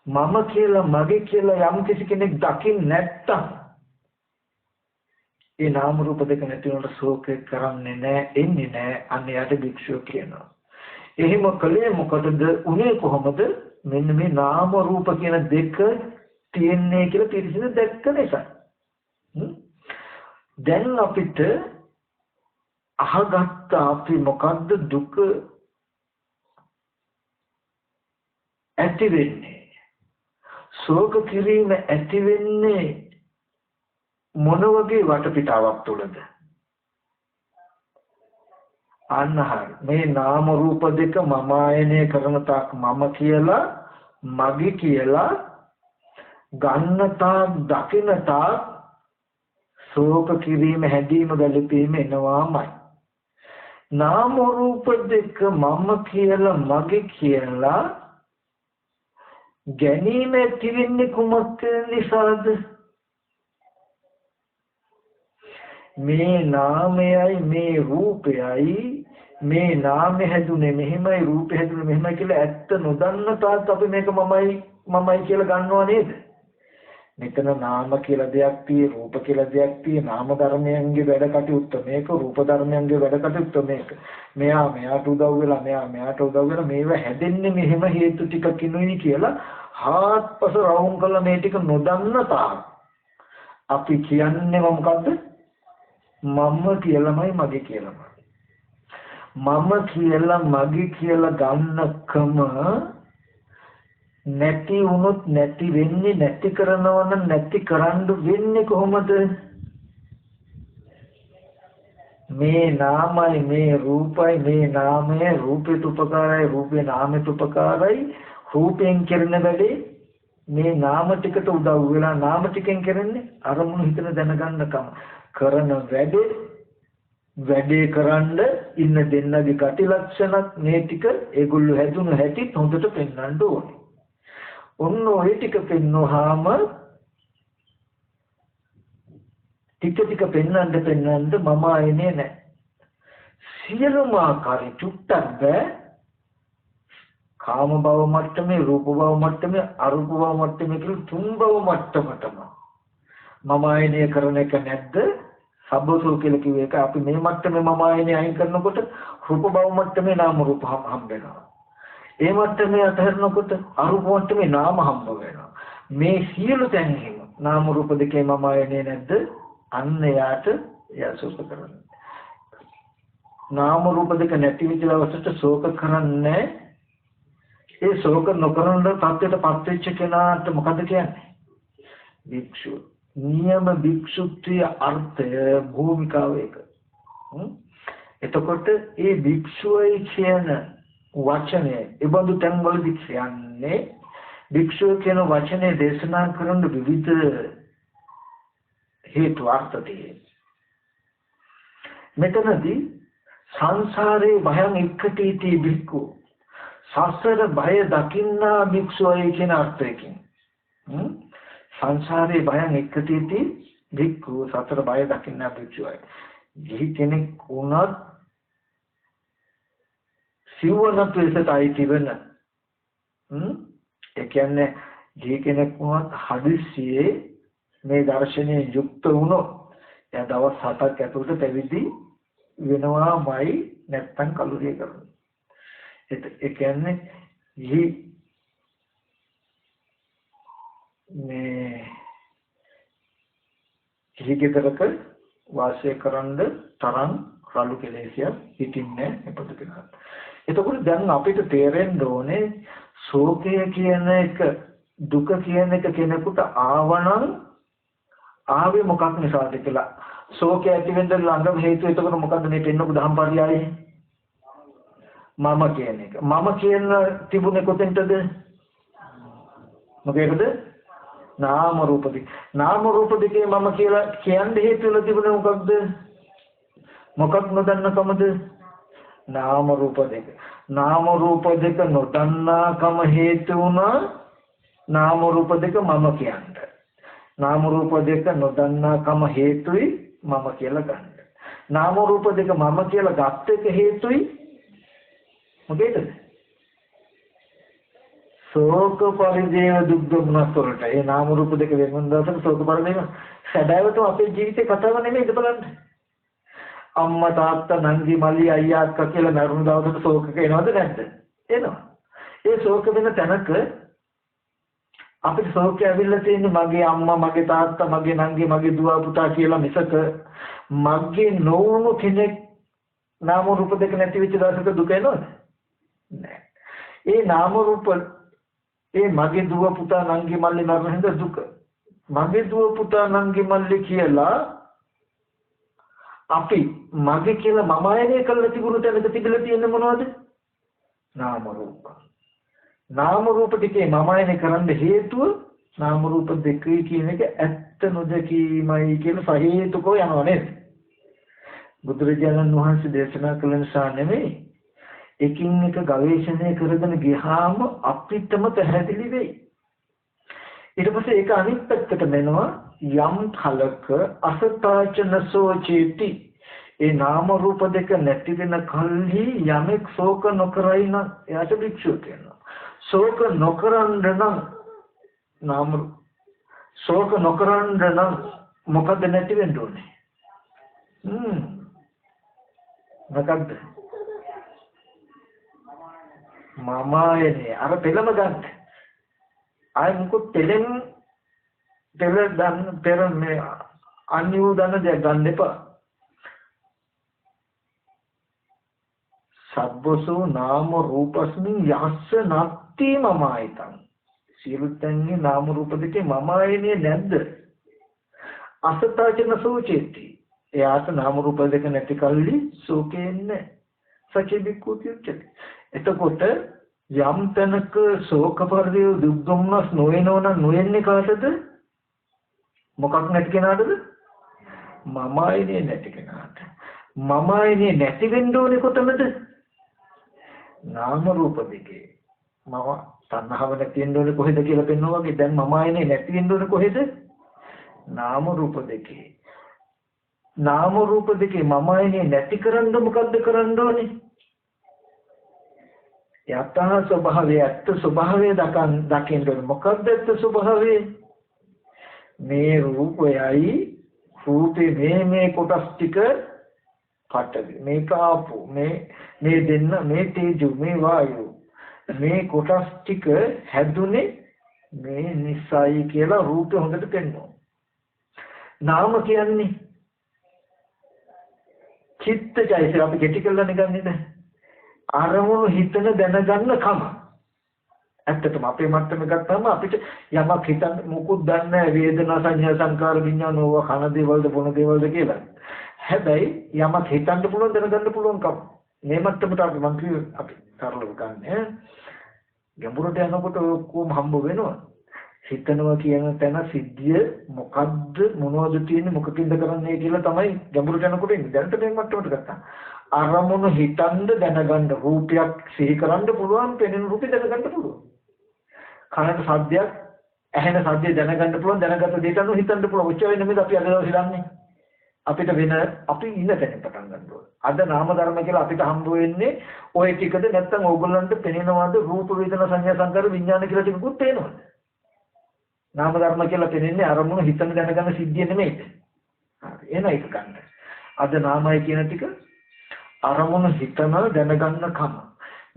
මම කියලා මගේ කියලා යම් කිසි කෙනෙක් දකින්න නැත්තම් ඒ නාම රූප දෙක නැති වුණාට ශෝකේ කරන්නේ නැහැ, එන්නේ නැහැ. අන්න යට භික්ෂුව කියනවා. එහෙම කලේ මොකටද? උනේ කොහොමද? මෙන්න මේ නාම රූප කියන දෙක තියෙන්නේ කියලා පිළිසිඳ දැක්ක නිසා. දැන් අපිට අහගත්ත අපි මොකද්ද දුක ඇති වෙන්නේ? ශෝක කිරීම ඇති වෙන්නේ මොන වගේ වටපිටාවක් තුළද? අන්නහර මේ නාම රූප දෙක මම ආයනය කරන තාක් මම කියලා මගේ කියලා ගන්න තාක් දකින තාක් ශෝක කිරීම හැදීම ගැලපීම එනවාමයි. නාම රූප දෙක මම කියලා මගේ කියලා ගැනීම ඇතිවෙන්නේ කුමක් නිසාද? මේ නාමයයි මේ රූපයයි මේ නාමය හැදුනේ මෙහෙමයි රූපය හැදුනේ මෙහෙමයි කියලා ඇත්ත නොදන්න තාත් අපි මේක මමයි කියලා ගන්නවා නේද? මෙතන නාම කියලා දෙයක් තියෙයි, රූප කියලා දෙයක් තියෙයි, නාම ධර්මයන්ගේ වැඩ කටයුත්ත මේක, රූප ධර්මයන්ගේ වැඩ කටයුත්ත මේක. මෙයාට උදව් වෙලා මෙයාට උදව් වෙලා මේව හැදෙන්නේ මෙහෙම හේතු ටිකකිනුයි කියලා හාත්පස රවුම් කළා මේ ටික නොදන්න තාක් අපි කියන්නේ මොකද්ද? මම කියලාමයි මගේ කියලාමයි. මම කියලා මගේ කියලා ගන්නකම නැති වුණොත් නැති වෙන්නේ, නැති කරනවා නම් නැති කරන්න වෙන්නේ කොහොමද? මේ නාමයි මේ රූපයි මේ නාමය රූපේට උපකාරයි රූපේ නාමයට උපකාරයි. රූපයෙන් කරන වැඩේ මේ නාම ටිකට උදව් වෙලා නාම ටිකෙන් කරන්නේ අරමුණු හිතන දැනගන්නකම. කරන වැඩේ කරන්න ඉන්න දෙන්නගේ ගති ලක්ෂණත් මේ ටික ඒගොල්ලෝ හැදුණු හැටිත් හොඳට පෙන්වන්න ඕනේ. ඔන්න ඔය ටික පෙන්වුවාම ටික පෙන්වන්න මම ආයේ නැහැ. සියලුම ආකාරي චුට්ටක් බෑ. කාම භව මට්ටමේ, රූප භව මට්ටමේ, අරූප භව මට්ටමේ කියලා තුන් භව මට්ටමටම මම ආයනය කරන එක නැද්ද? සබ්බසෝ කියලා කිව්ව එක අපි මේ මට්ටමේ මම ආයනය අයින් කරනකොට රූප භව මට්ටමේ නාම රූප හම්බ වෙනවා. ඒ මට්ටමේ අතහැරනකොට අරූප මට්ටමේ නාම හම්බ වෙනවා. මේ සියලු තැන් හිම නාම රූප දෙකේ මම ආයනය නැද්ද? අන්න යාට යසෝස කරන්නේ. නාම රූප දෙක නැති වෙච්ච අවස්ථට ශෝක කරන්නේ. ඒ ශෝක නොකරන තත්ත්වයටපත් වෙච්ච කෙනාට මොකද කියන්නේ? භික්ෂුව. නියම භික්ෂුත්වයේ අර්ථය භූමිකාව එක. එතකොට ඒ භික්ෂුවයි කියන වචනය ඒබඳු තැන්වලදී කියන්නේ භික්ෂුව කියන වචනේ දේශනා කරන විවිධ හේතු අර්ථතියේ මෙතනදී සංසාරේ භයං එක්කටීටි බික්කු සසර භය දකින්නා භික්ෂුවයි කියන අර්ථයකින් සංසාරේ භයං එක්කටීටි බික්කු සසර භය දකින්නා භික්ෂුවයි ජී කෙනෙක් වුණත් සිවණ ප්‍රේසතයි තිබෙන ඒ කියන්නේ ජී කෙනෙක් වුණත් හදිස්සියේ මේ දර්ශනයේ යුක්ත වුණොත් එයා දවස් 7ක් ඇතුළත පැවිදි වෙනවාමයි නැත්තම් කලුරිය කරනවා. ඒ කියන්නේ මේ ජීවිතයක වාසය කරන්න තරම් රළු කෙලෙසියක් හිටින්නේ අපිට කියලා. එතකොට දැන් අපිට තේරෙන්න ඕනේ ශෝකය කියන එක දුක කියන එක කෙනෙකුට ආවනම් ආවේ මොකක් නිසාද කියලා. ශෝකය ඇති වෙන්න ළඟම හේතුව එතකොට මොකද්ද මේ පෙන්නපු දහම් පරියායේ? මම කියන එක. මම කියන තිබුණේ කොතෙන්ටද? මොකේද? නාම රූප දෙක. නාම රූප දෙකේ මම කියලා කියන්නේ හේතුව තිබුණේ මොකක්ද? මොකක් නොදන්නකමද? නාම රූප දෙක. නාම රූප දෙක නොදන්නාකම හේතු වුණා නාම රූප දෙක මම කියන්නේ. නාම රූප දෙක නොදන්නාකම හේතුයි මම කියලා ගන්න. නාම රූප දෙක මම කියලා ගත්ත එක හේතුයි මොකේද? ශෝක පරිදේව දුක් දුම්නස් වලට. ඒ නාම රූප දෙක වෙනම දවසක ශෝක පරිදේව සැබෑවටම අපේ ජීවිතේ කතාව නෙමෙයි ඉත බලන්න. අම්මා තාත්තා නංගි මල්ලි අයියා අක්කා කියලා මරුණු දවසට ශෝකක එනවද නැද්ද? එනවා. ඒ ශෝක වෙන තැනක අපිට ශෝකය ඇවිල්ලා තියෙන්නේ මගේ අම්මා මගේ තාත්තා මගේ නංගි මගේ දුව පුතා කියලා මිසක මගේ නොවුණු කෙනෙක් නාම රූප දෙක නැති වෙච්ච දවසක දුක එනවද? නෑ. ඒ නාම රූප ඒ මගේ දුව පුතා නංගි මල්ලි මරන හින්දා දුක. මගේ දුව පුතා නංගි මල්ලි කියලා අපි මගේ කියලා මම ආයනය කළා තිබුණු තැනක තිබිලා තියෙන්නේ මොනවද? නාම රූප. නාම රූප දෙකේ මම ආයනය කරන්න හේතුව නාම රූප දෙකේ කියන එක ඇත්ත නොදකීමයි කියලා සහේතුකව යනවා නේද? බුදුරජාණන් වහන්සේ දේශනා කළ නිසා නෙමෙයි එකින් එක ගවේෂණය කරගෙන ගියාම අපිටම පැහැදිලි වෙයි. ඊට පස්සේ ඒක අනිත් පැත්තට මෙනවා යම් කලක අසතාචනසෝ චේති ඒ නාම රූප දෙක නැති වෙන කල්හි යමෙක් ශෝක නොකරයි නම් එයාට භික්ෂුව කියනවා. ශෝක නොකරන්න නම් ශෝක නොකරන්න නම් මොකද නැති වෙන්න ඕනේ? මොකද්ද? මමයනේ අර පෙළම ගන්න. ආයි මොකද පෙළෙන් පෙර මේ අන්‍යු දන්න දෙයක් ගන්න එපා. සබ්බසෝ නාම රූපස්මින් යස්ස නත්ති මමයිතං. සියලුතන්ගේ නාම රූප දෙකේ මමයනේ නැද්ද? අසතාචන සෝචේති. එයාට නාම රූප දෙක නැති කල්ලි ශෝකෙන්නේ සචේ බික්කුති උච්චති. එතකොට යම් තැනක ශෝක පරිදේව දුක් දුම්නස් නොවනවනම් නොයන්නේ කාටද? මොකක් නැති කෙනාටද? මමයිනේ නැති කෙනාට. මමයිනේ නැති වෙන්න ඕනේ කොතනද? නාම රූප දෙකේ. මම තණ්හාව නැති වෙන්න ඕනේ කොහෙද කියලා පෙන්වනවා වගේ දැන් මමයිනේ නැති වෙන්න ඕනේ කොහෙද? නාම රූප දෙකේ. නාම රූප දෙකේ මමයිනේ නැති කරන්න මොකද්ද කරන්න ඕනේ? යතහ ස්වභාවය ඇත්ත ස්වභාවය දකින්න ඕනේ. මොකද්ද ඇත්ත ස්වභාවය? මේ රූපයයි රූපේ මේ කොටස් ටික පටවි මේක ආපු මේ දෙන්න මේ තේජෝ මේ වායු මේ කොටස් ටික හැදුනේ මේ නිසයි කියලා රූපේ හොඳට පෙන්වනවා. නාම කියන්නේ චිත්තජයස අපි කෙටි කරලා නිකන්නේ නැහැ. අරමුණු හිතන දැනගන්න කම. ඇත්තටම අපේ මට්ටම ගත්තාම අපිට යමක් හිතන්න මොකුත් දන්නේ නැහැ වේදනා සංඥා සංකාර විඥාන ඕවා කන දේවල්ද බොන දේවල්ද කියලා. හැබැයි යමක් හිතන්න පුළුවන් දැනගන්න පුළුවන්කම. මේ මට්ටමට අපි මං කිව්වේ අපි සරලව ගන්න. ගැඹුරට යනකොට කොහොම හම්බ වෙනවා. හිතනවා කියන තැන සිද්ධිය මොකද්ද මොනවද තියෙන්නේ මොකකින්ද කරන්නේ කියලා තමයි ගැඹුරට යනකොට ඉන්නේ. දැනට මේ මට්ටමට ගත්තා. අරමුණු හිතන්න දැනගන්න රූපයක් සිහි කරන්න පුළුවන් පෙනෙන රූපේ දැනගන්න පුළුවන්. කනට සද්දයක් ඇහෙන සද්දය දැනගන්න පුළුවන් දැනගත දෙයට අනුව හිතන්න පුළුවන්. ඔච්චර නෙමෙයි අපි අද දවසේ දන්නේ. අපිට වෙන අපි ඉන්න තැන පටන් ගන්න ඕනේ. අද නාම ධර්ම කියලා අපිට හම්බ වෙන්නේ ওই ටිකද නැත්නම් ඕගොල්ලන්ට පෙනෙනවද රූප වේදනා සංඥා සංකාර විඥාන කියලා ටිකකුත් පේනවද? නාම ධර්ම කියලා පෙනෙන්නේ අරමුණු හිතන දැනගන්න සිද්ධිය නෙමෙයි. හරි. එහෙනම් ඒක ගන්න. අද නාමයි කියන ටික අරමුණු හිතන දැනගන්න කම.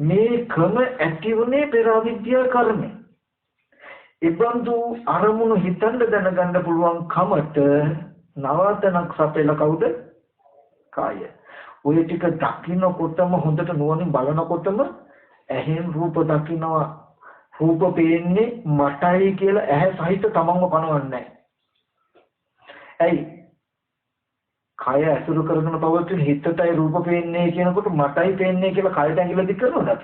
මේ ක්‍රම ඇතිවුනේ පෙර අවිද්‍යා කර්මය. ඉබඳු අරමුණු හිතන්න දැනගන්න පුළුවන් කමට නවතනක් සපෙල කවුද? කාය. ඔය ටික දකින්නකොටම හොඳට නුවණින් බලනකොටම ඇහෙන් රූප දකින්නවා රූප පේන්නේ මටයි කියලා ඇහැ සහිත තමන්ව පනවන්නේ නැහැ. ඇයි? කය අසුරු කරගෙන පවතින හිතටයි රූප පේන්නේ කියනකොට මටයි පේන්නේ කියලා කයට ඇඟිල්ල දික් කරනවද?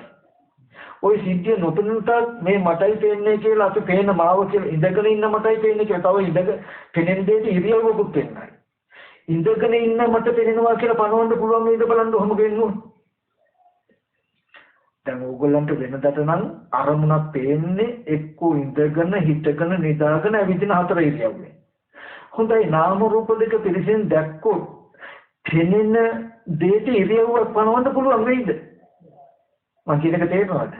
ওই සිද්ධිය නොපෙනුනට මේ මටයි පේන්නේ කියලා අපි පේන මාව කියලා ඉඳගෙන ඉන්න මටයි පේන්නේ කියලා තව ඉඳගෙන පෙනෙන දෙයට ඉරියව්වකුත් වෙන්නයි. ඉඳගෙන ඉන්න මට පෙනෙනවා කියලා පනවන්න පුළුවන් වේද බලන්න ඔහොම ගෙන්නුවා. දැන් ඕගොල්ලන්ට වෙනදට නම් අරමුණක් පේන්නේ එක්කෝ ඉඳගෙන හිටගෙන නිදාගෙන ඇවිදින හතර ඉරියව්වේ. හොඳයි නාම රූප දෙක පිළිසින් දැක්කොත් පෙනෙන දෙයට ඉරියව්වක් පනවන්න පුළුවන් වෙයිද? මම කියන එක තේරෙනවද?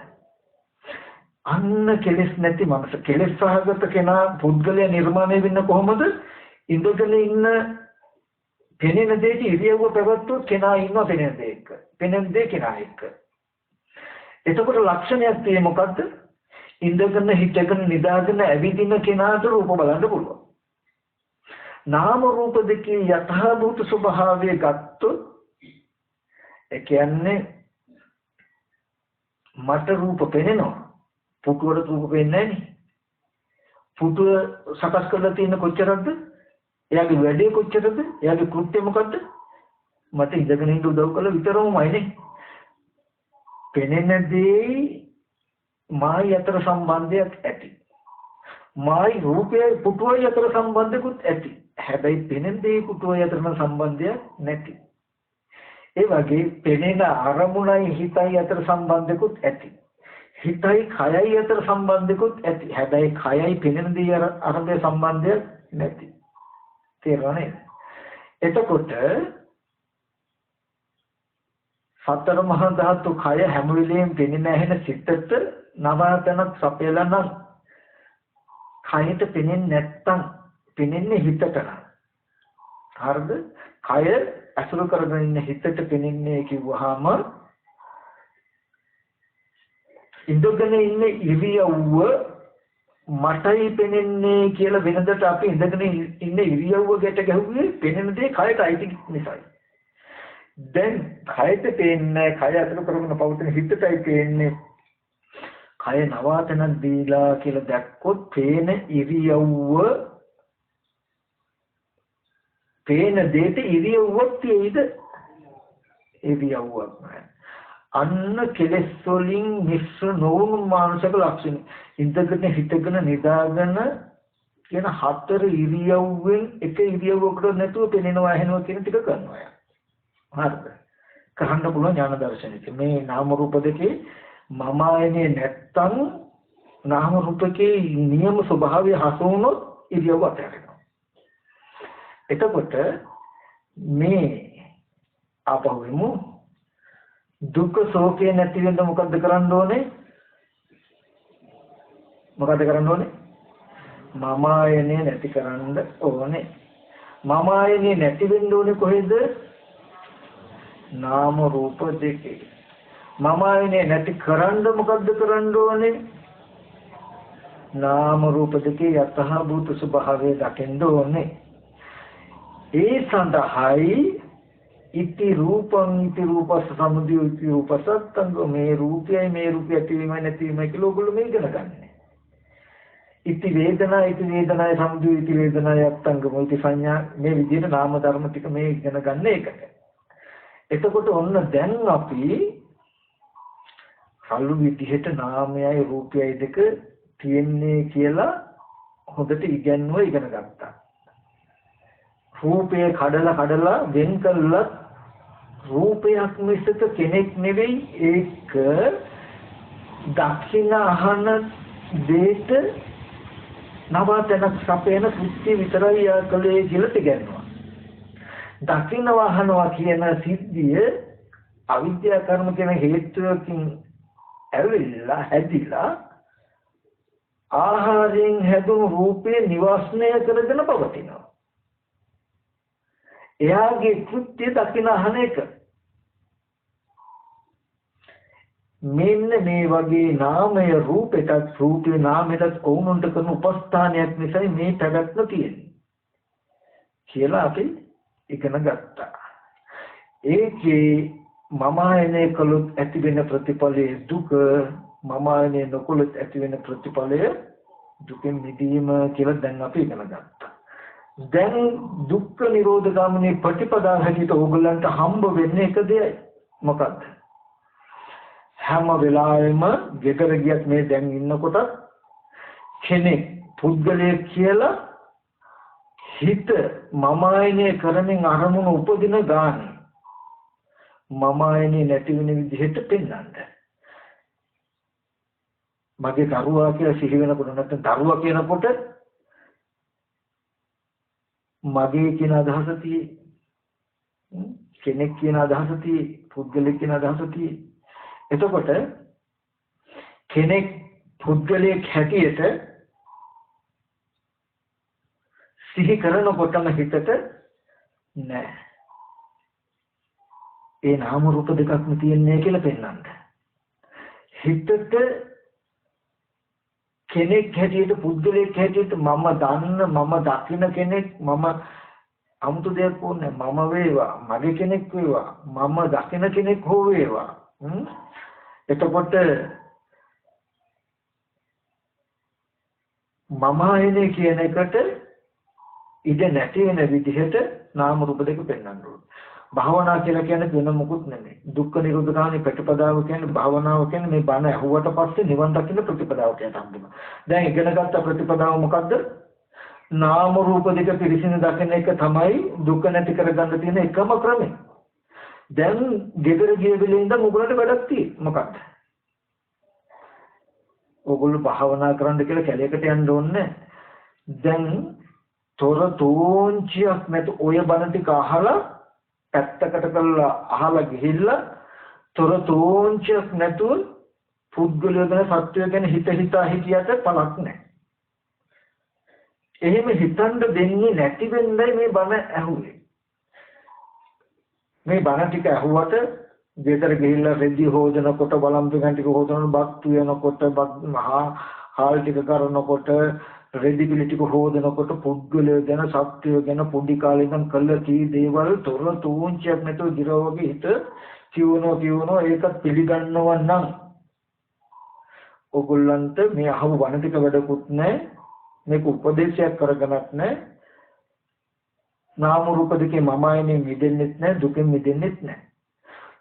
අන්න කෙලෙස් නැති මනස කෙලෙස් සහගත කෙනා පුද්ගලයා නිර්මාණය වෙන්නේ කොහොමද? ඉඳගෙන ඉන්න පෙනෙන දෙයට ඉරියව්ව පැවැත්වුවොත් කෙනා ඉන්නවා පෙනෙන දෙයක. පෙනෙන දෙය කෙනා එක්ක. එතකොට ලක්ෂණයක් තියෙන්නේ මොකද්ද? ඉඳගෙන හිටගෙන නිදාගෙන ඇවිදින කෙනාට රූප බලන්න පුළුවන්. නාම රූප දෙකේ යථාභූත ස්වභාවය ගත්තොත් ඒ කියන්නේ මට රූප පෙනෙනවා. පුටුවට රූප පෙනෙන්නේ නැහැ නේ. පුටුව සකස් කරලා තියෙන කොච්චරද? එයාගේ වැඩේ කොච්චරද? එයාගේ කෘත්‍ය මොකද්ද? මට ඉඳගෙන ඉන්න උදව් කළ විතරමයි නේ. පෙනෙන දේ මායි අතර සම්බන්ධයක් ඇති. මායි රූපයයි පුටුවයි අතර සම්බන්ධකුත් ඇති. හැබැයි පෙනෙන දේ පුටුවයි අතර සම්බන්ධයක් නැති. ඒ වගේ පෙනෙන අරමුණයි හිතයි අතර සම්බන්ධකුත් ඇති. හිතයි කයයි අතර සම්බන්ධකුත් ඇති. හැබැයි කයයි පෙනෙන දේ අතරේ සම්බන්ධයක් නැති. තේරුණානේ? එතකොට සතර මහා ධාතු කය හැම වෙලෙම පෙනෙන ඇහෙන සිතට නවතනක් සපයලා නම් කයට පෙනෙන්නේ නැත්තම් පෙනෙන්නේ හිතට නම්. හරිද? කය අසුර කරගෙන ඉන්න හිතට පෙනෙන්නේ කිව්වහම ඉඳගෙන ඉන්න ඉරියව්ව මටයි පෙනෙන්නේ කියලා වෙනදට අපි ඉඳගෙන ඉන්න ඉරියව්ව ගැට ගැහුවේ පෙනෙන දේ කයට අයිති නිසායි. දැන් කයට පේන්නේ කය අසුර කරගෙන පවතින හිතටයි පේන්නේ. කය නවාතනක් දීලා කියලා දැක්කොත් පේන ඉරියව්ව පේන දෙයට ඉරියව්වක් තියෙයිද? ඉරියව්වක් නැහැ. අන්න කෙලෙස් වලින් මිශ්‍ර නොවුණු මානසික ලක්ෂණ. ඉඳගෙන හිටගෙන නිදාගෙන කියන හතර ඉරියව්වෙන් එක ඉරියව්වකට නැතුව පෙනෙනවා ඇහෙනවා කියන ටික කරනවා. හරිද? කරන්න පුළුවන් ඥාන දර්ශනෙක. මේ නාම රූප දෙකේ මම ආයනේ නැත්තම් නාම රූපකේ නියම ස්වභාවය හසු වුණොත් ඉරියව්ව අතහැරෙනවා. එතකොට මේ ආපහුවෙමු දුක්ඛ ශෝකේ නැති වෙන්න මොකද්ද කරන්න ඕනේ? මොකද්ද කරන්න ඕනේ? මම ආයනේ නැති කරන්න ඕනේ. මම ආයනේ නැති වෙන්න ඕනේ කොහෙද? නාම රූප දෙකේ. මම ආයනේ නැති කරන්න මොකද්ද කරන්න ඕනේ? නාම රූප දෙකේ යථාභූත ස්වභාවය දකින්න ඕනේ. ඒ සඳහායි ඉති රූපං ඉති රූපස සමුදය ඉති රූපසත්තංග මේ රූපයයි මේ රූපය ඇතිවීමයි නැතිවීමයි කියලා ඔයගොල්ලෝ මේ ඉගෙන ගන්න. ඉති වේදනා ඉති වේදනාය සමුදය ඉති වේදනාය අත්තංගම ඉති සංඥා මේ විදිහට නාම ධර්ම ටික මේ ඉගෙන ගන්න එකට. එතකොට ඔන්න දැන් අපි සල්ලු විදිහට නාමයයි රූපයයි දෙක තියෙන්නේ කියලා හොඳට ඉගෙන ගත්තා. රූපය කඩලා වෙන් කළා රූපයක් මිසක කෙනෙක් නෙවෙයි ඒක දක්ෂින අහන දෙයට නවතනක් සපේන සුත්ති විතරයි කලේ කියලා තියනවා. දක්ෂින වහනවා කියන සිද්ධිය අවිද්‍යා කර්ම කියන හේතුවකින් ඇවිල්ලා හැදිලා ආහාරයෙන් හැදුණු රූපේ නිවාසනය කරගෙන පවතිනවා. එයාගේ කෘත්‍ය දකින අහන එක. මෙන්න මේ වගේ නාමය රූපේ නාමයට කොහොමද කරන උපස්ථානයක් නිසා මේ පැවැත්ම තියෙන්නේ කියලා අපි ඉගෙන ගත්තා. ඒකේ මම ආයනේ කළොත් ඇති වෙන ප්‍රතිඵලයේ දුක මම ආයනේ නොකළොත් ඇති වෙන ප්‍රතිඵලය දුකෙන් මිදීම කියලා දැන් අපි ඉගෙන ගත්තා. දැන් දුක්ඛ නිරෝධ ගාමිනී ප්‍රතිපදා හැටියට ඕගොල්ලන්ට හම්බ වෙන්නේ එක දෙයයි. මොකක්ද? හැම වෙලාවෙම ගෙදර ගියත් මේ දැන් ඉන්නකොට කෙනෙක් පුද්ගලයෙක් කියලා හිත මම ආයනේ කරමින් අරමුණ උපදින ගාන මම ආයනේ නැති වෙන විදිහට පෙන්වන්න. මගේ දරුවා කියලා සිහි වෙනකොට නැත්නම් දරුවා කියනකොට මගේ කියන අදහස තියෙයි. කෙනෙක් කියන අදහස තියෙයි. පුද්ගලෙක් කියන අදහස තියෙයි. එතකොට කෙනෙක් පුද්ගලයෙක් හැටියට සිහි කරනකොටම හිතට නෑ. ඒ නාම රූප දෙකක්ම තියෙන්නේ කියලා පෙන්වන්න. හිතට කෙනෙක් හැටියට පුද්ගලයෙක් හැටියට මම දකින කෙනෙක් මම 아무තු දෙයක් ඕනේ මම වේවා මගේ කෙනෙක් වේවා මම දකින කෙනෙක් හෝ වේවා එතකොට මම ආයනේ කියන එකට ඉඩ නැති වෙන විදිහට නාම රූප දෙක පෙන්වන්න ඕනේ. භාවනා කියලා කියන්නේ වෙන මොකුත් නෙමෙයි. දුක්ඛ නිරෝධ ගාමිනී ප්‍රතිපදාව කියන්නේ භාවනාව කියන්නේ මේ බණ ඇහුවට පස්සේ නිවන් දකින්න ප්‍රතිපදාවට යනවා. දැන් ඉගෙන ගත්ත ප්‍රතිපදාව මොකද්ද? නාම රූප දෙක පිරිසිදු දකින එක තමයි දුක නැති කරගන්න තියෙන එකම ක්‍රමය. දැන් ගෙදර ගිය වෙලේ ඉඳන් ඔයගොල්ලන්ට වැඩක් තියෙන්නේ මොකක්ද? ඔයගොල්ලෝ භාවනා කරන්න කියලා කැලේකට යන්න ඕනේ. දැන් තොර තෝංචියක් නැතු ඔය බණ ටික අහලා පැත්තකට කරලා අහලා ගිහිල්ලා තොර තෝංචියක් නැතුව පුද්ගලයෝ ගැන සත්වය ගැන හිතා හිටියට පළක් නැහැ. එහෙම හිතන්න දෙන්නේ නැති වෙන්නයි මේ බණ ඇහුවේ. මේ බණ ටික ඇහුවට ගෙදර ගිහිල්ලා රෙදි හොදනකොට බලම් පිටන් ටික හොදනකොට බත් වෙනකොට හාල් ටික කරනකොට රෙදි පිළි ටික හොදනකොට පුද්ගලයෝ ගැන සත්‍යය ගැන පොඩි කාලේ ඉඳන් කළ කී දේවල් තොර තෝංචියක් නැතුව ගිරවගේ හිත කියවනවා ඒකත් පිළිගන්නව නම් ඔයගොල්ලන්ට මේ අහව වණ ටික වැඩකුත් නැහැ මේක උපදේශයක් කරගන්නත් නැහැ නාම රූප දෙකේ මම ආයනේ මිදෙන්නෙත් නැහැ දුකෙන් මිදෙන්නෙත් නැහැ.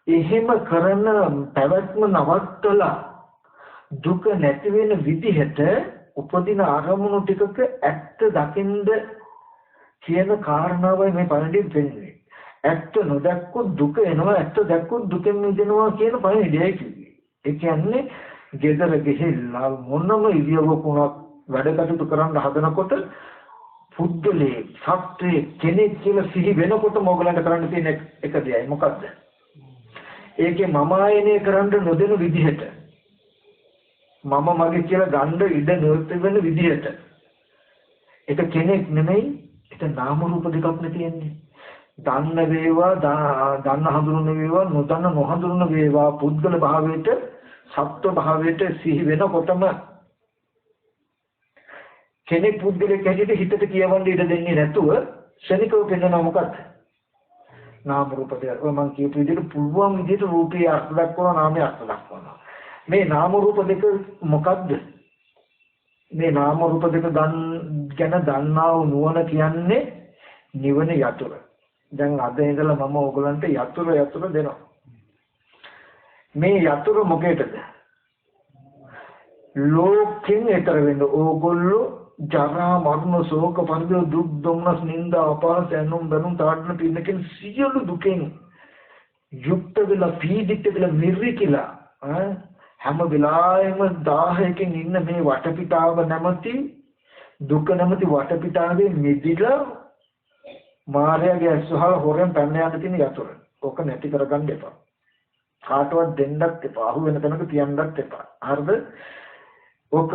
එහෙම කරන පැවැත්ම නවත්තලා දුක නැති වෙන විදිහට උපදින අරමුණු ටිකක ඇත්ත දකින්ද කියන කාරණාවයි මේ පණිඩිය දෙන්නේ. ඇත්ත නොදැක්කොත් දුක එනවා ඇත්ත දැක්කොත් දුකෙන් මිදෙනවා කියන පණිඩියයි කිව්වේ. ඒ කියන්නේ ගෙදර ගිහිල්ලා මොනම ඉරියව්වක වුණත් වැඩ කටයුතු කරන්න හදනකොට පුද්ගලයේ සත්‍යයේ කෙනෙක් කියලා සිහි වෙනකොට මොගලන්ට කරන්න තියෙන එක දෙයයි මොකද්ද? ඒකේ මම ආයනේ කරන්න නොදෙන විදිහට මම මගේ කියලා ගන්න ඉඩ නොතිබෙන විදිහට ඒක කෙනෙක් නෙමෙයි ඒක නාම රූප දෙකක් නේ තියෙන්නේ. දන්න වේවා දන්න හඳුනන වේවා නොදන්න නොහඳුනන වේවා පුද්ගල භාවයට සත්ව භාවයට සිහි වෙනකොටම කෙනෙක් පුද්ගලෙක් හැටියට හිතට කියවන්න ඉඩ දෙන්නේ නැතුව ශනිකව පෙන්වනවා මොකක්ද? නාම රූප දෙක. ඔය මම කියපු විදිහට පුළුවන් විදිහට රූපේ අර්ථ දක්වනවා නාමයේ අර්ථ දක්වනවා. මේ නාම රූප දෙක මොකක්ද? මේ නාම රූප දෙක ගැන දන්නා වූ නුවණ කියන්නේ නිවන යතුරු. දැන් අද ඉඳලා මම ඕගලන්ට යතුරු දෙනවා. මේ යතුරු මොකේද? ලෝකෙන් ඈතර වෙන්න ඕගොල්ලෝ ජරා මරණ ශෝක පරිදේ දුක් දුම්නස් නිന്ദා අපහාස ඇනුම් බැනුම් තාඩන පින්නකින් සියලු දුකෙන් යුක්ත වෙලා පීඩිත වෙලා මිරිකිලා හැම වෙලාවෙම 1000කින් ඉන්න මේ වටපිටාව නැමැති දුක නැමැති වටපිටාවේ මිදිලා මායාවේ ඇස්වහල හොරෙන් පැන්න යන්න තියෙන යතුරු. ඕක නැති කරගන්න එපා. කාටවත් දෙන්නත් එපා. අහු වෙන තැනක තියන්නත් එපා. හරිද? ඕක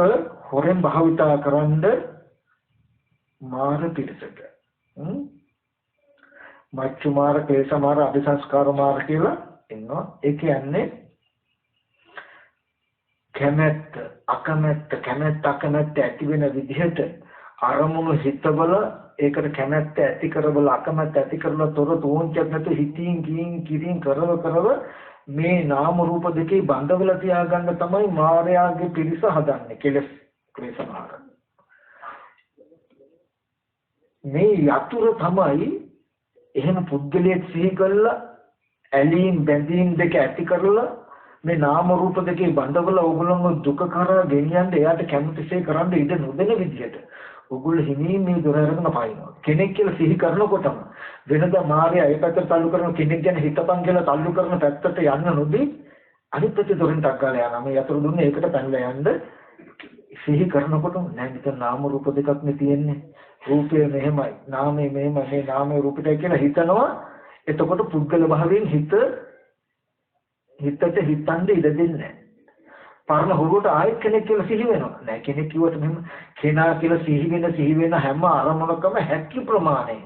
හොරෙන් භාවිතා කරන්ද මාර පිටසට. මච්චු මාර, කේස මාර, අபிසංස්කාර මාර කියලා ඉන්නවා. ඒ කියන්නේ කැමැත්ත, අකමැත්ත, කැමැත්ත අකමැත්ත ඇති වෙන විදිහට අරමුණු හිතවල ඒකට කැමැත්ත ඇති කරවල අකමැත්ත ඇති කරලා තොර තෝන්චක් නැතු හිතින් කිරින් කරව මේ නාම රූප දෙකේ බඳවලා තියාගන්න තමයි මායාවේ පිරිස හදන්නේ. කෙලස් ක්ලේශමාර මේ යතුරු තමයි එහෙම පුද්ගලයෙක් සිහි කළා ඇලීම් බැඳීම් දෙක ඇති කරලා මේ නාම රූප දෙකේ බඳවලා ඕගොල්ලෝ දුක කරා ගෙනියන්න එයාට කැමතිසේ කරන්න ඉඩ නොදෙන විදිහට ඕගොල්ලෝ හිමින් මේ දොර අරගෙන පායිනවා. කෙනෙක් කියලා සිහි කරනකොටම වෙනදා මාර්යා ඒ පැත්තට තල්ලු කරන කෙනෙක් ගැන හිතපන් කියලා තල්ලු කරන පැත්තට යන්න නොදී අනිත් පැත්තේ දොරෙන් ටක් ගාලා යනවා. මේ යතුරු දුන්නේ ඒකට පැනලා යන්න සිහි කරනකොටම නෑ මෙතන නාම රූප දෙකක් නේ තියෙන්නේ. රූපය මෙහෙමයි, නාමය මෙහෙමයි, මේ නාමය රූපයයි කියලා හිතනවා. එතකොට පුද්ගල භාවයෙන් හිතට හිතන්නේ ඉඩ දෙන්නේ නැහැ. පරණ හුරුවට ආයෙත් කෙනෙක් කියලා සිහි වෙනවා. නෑ කෙනෙක් කිව්වට මෙහෙම කෙනා කියලා සිහි වෙන හැම අරමුණකම හැකි ප්‍රමාණය.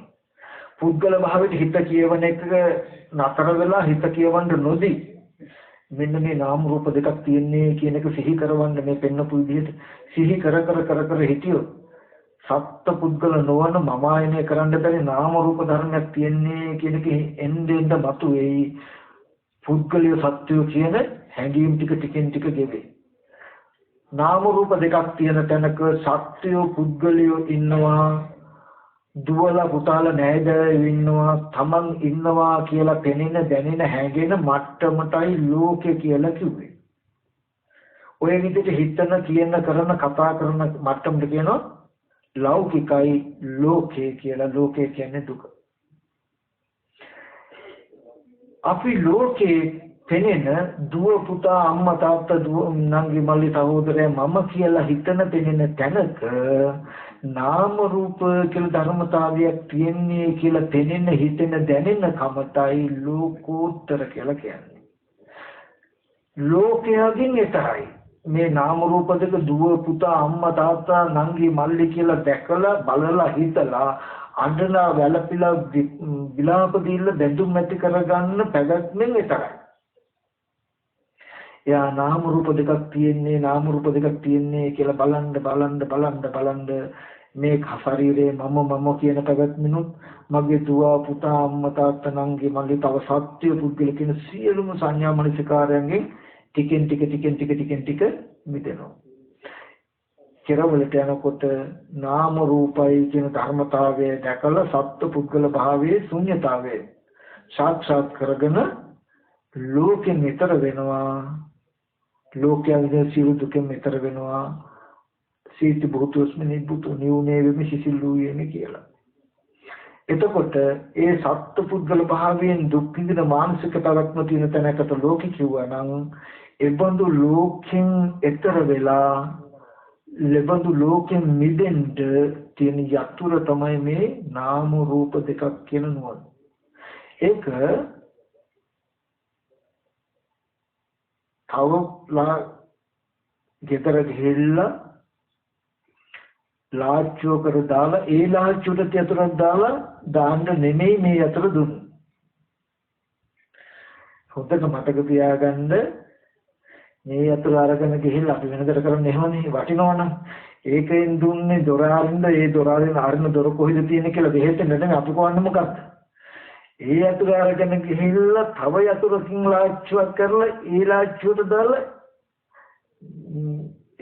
පුද්ගල භාවයට හිත කියවන එක නතර වෙලා හිත කියවන්න නොදී මෙන්න මේ නාම රූප දෙකක් තියෙන්නේ කියන එක සිහි කරවන්න මේ පෙන්නපු විදිහට සිහි කර හිටියොත් සත්ත්ව පුද්ගල නොවන මම ආයනය කරන්න බැරි නාම රූප ධර්මයක් තියෙන්නේ කියන එක එන්න මතු වෙයි. පුද්ගලිය සත්‍යය කියන හැඟීම් ටිකෙන් ටික ගෙවේ. නාම රූප දෙකක් තියෙන තැනක සත්‍යය පුද්ගලිය ඉන්නවා, දුවලා පුතාලා නෑදෑයෝ ඉන්නවා, තමන් ඉන්නවා කියලා පෙනෙන දැනෙන හැඟෙන මට්ටමටයි ලෝකය කියලා කිව්වේ. ඔය විදිහට හිතන කියන කරන කතා කරන මට්ටමට කියනවා ලෞකිකයි ලෝකේ කියලා. ලෝකේ කියන්නේ දුක. අපි ලෝකේ පෙනෙන දුව පුතා අම්මා තාත්තා දුව නංගි මල්ලි සහෝදරයා මම කියලා හිතන පෙනෙන තැනක නාම රූප කියලා ධර්මතාවයක් තියෙන්නේ කියලා පෙනෙන හිතෙන දැනෙන කමතයි ලෝකෝත්තර කියලා කියන්නේ. ලෝකයෙන් එතරයි මේ නාම රූප දෙක දුව පුතා අම්මා තාත්තා නංගි මල්ලි කියලා දැකලා බලලා හිතලා අඬලා වැළපිලා විලාප දීලා බැඳුම් ඇති කරගන්න පැවැත්මෙන් විතරයි. යා නාම රූප දෙකක් තියෙන්නේ කියලා බලන්න මේ ශරීරයේ මම කියන පැවැත්මිනුත් මගේ දුව පුතා අම්මා තාත්තා නංගි මල්ලි තව සත්‍ය පුද්ගල කියන සියලුම සංඥා මනසිකාරයන්ගෙන් ටිකෙන් ටික මිදෙනවා. කෙරවලට යනකොට නාම රූපයි කියන ධර්මතාවය දැකලා සත්ත්ව පුද්ගල භාවයේ ශුන්‍යතාවය සාක්ෂාත් කරගෙන ලෝකෙන් ඈතර වෙනවා. ලෝකයේ සියලු දුකෙන් ඈතර වෙනවා. සීති භූතෝස්මි භූතෝ නියුනේ වෙමි සිසිල්ලුයේනි කියලා. එතකොට ඒ සත්ත්ව පුද්ගල භාවයෙන් දුක් විඳින මානසික පැවැත්ම තියෙන තැනකට ලෝකෙ කිව්වා නම් එබඳු ලෝකෙන් ඈතර වෙලා ලැබඳු ලෝකෙන් මිදෙන්න තියෙන යතුර තමයි මේ නාම රූප දෙකක් කියන නුවණ. ඒක තවලා ගෙදර ගිහිල්ලා ලාච්චුව කර දාලා ඒ ලාච්චුවට යතුරක් දාලා දාන්න නෙමෙයි මේ යතුර දුන්නේ. හොඳට මතක තියාගන්න මේ යතුර අරගෙන ගිහිල්ලා අපි වෙනදට කරන්නේ එහෙමනේ වටිනවනම් ඒකෙන් දුන්නේ දොර අරින්න ඒ දොර අරින්න දොර කොහෙද තියෙන්නේ කියලා දෙහෙන්න නෙමෙයි අපි කොහොමද මොකක්ද ඒ යතුර අරගෙන ගිහිල්ලා තව යතුරකින් ලාච්චුවක් කරලා ඒ ලාච්චුවට දාලා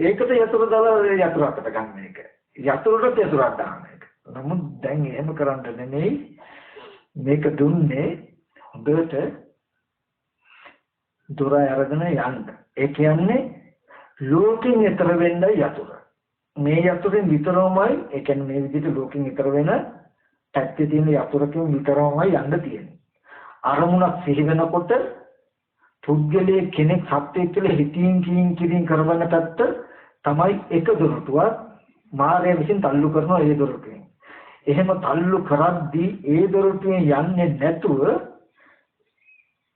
ඒකට යතුර දාලා යතුර අතට ගන්න එක යතුරට යතුරක් දාන්න එක. නමුත් දැන් එහෙම කරන්න නෙමෙයි මේක දුන්නේ හොඳට දොර අරගෙන යන්න. ඒ කියන්නේ ලෝකෙන් ඈතර වෙන්න යතුර. මේ යතුරෙන් විතරමයි ඒ කියන්නේ මේ විදිහට ලෝකෙන් විතර වෙන පැත්තේ තියෙන යතුරකින් විතරමයි යන්න තියෙන්නේ. අරමුණක් සිහි වෙනකොට පුද්ගලයේ කෙනෙක් සත්‍යයක් කියලා හිතින් කියින් කරවන පැත්ත තමයි එක දොරටුවක් මායя විසින් තල්ලු කරනවා ඒ දොරටුවෙන්. එහෙම තල්ලු කරද්දී ඒ දොරටුවෙන් යන්නේ නැතුව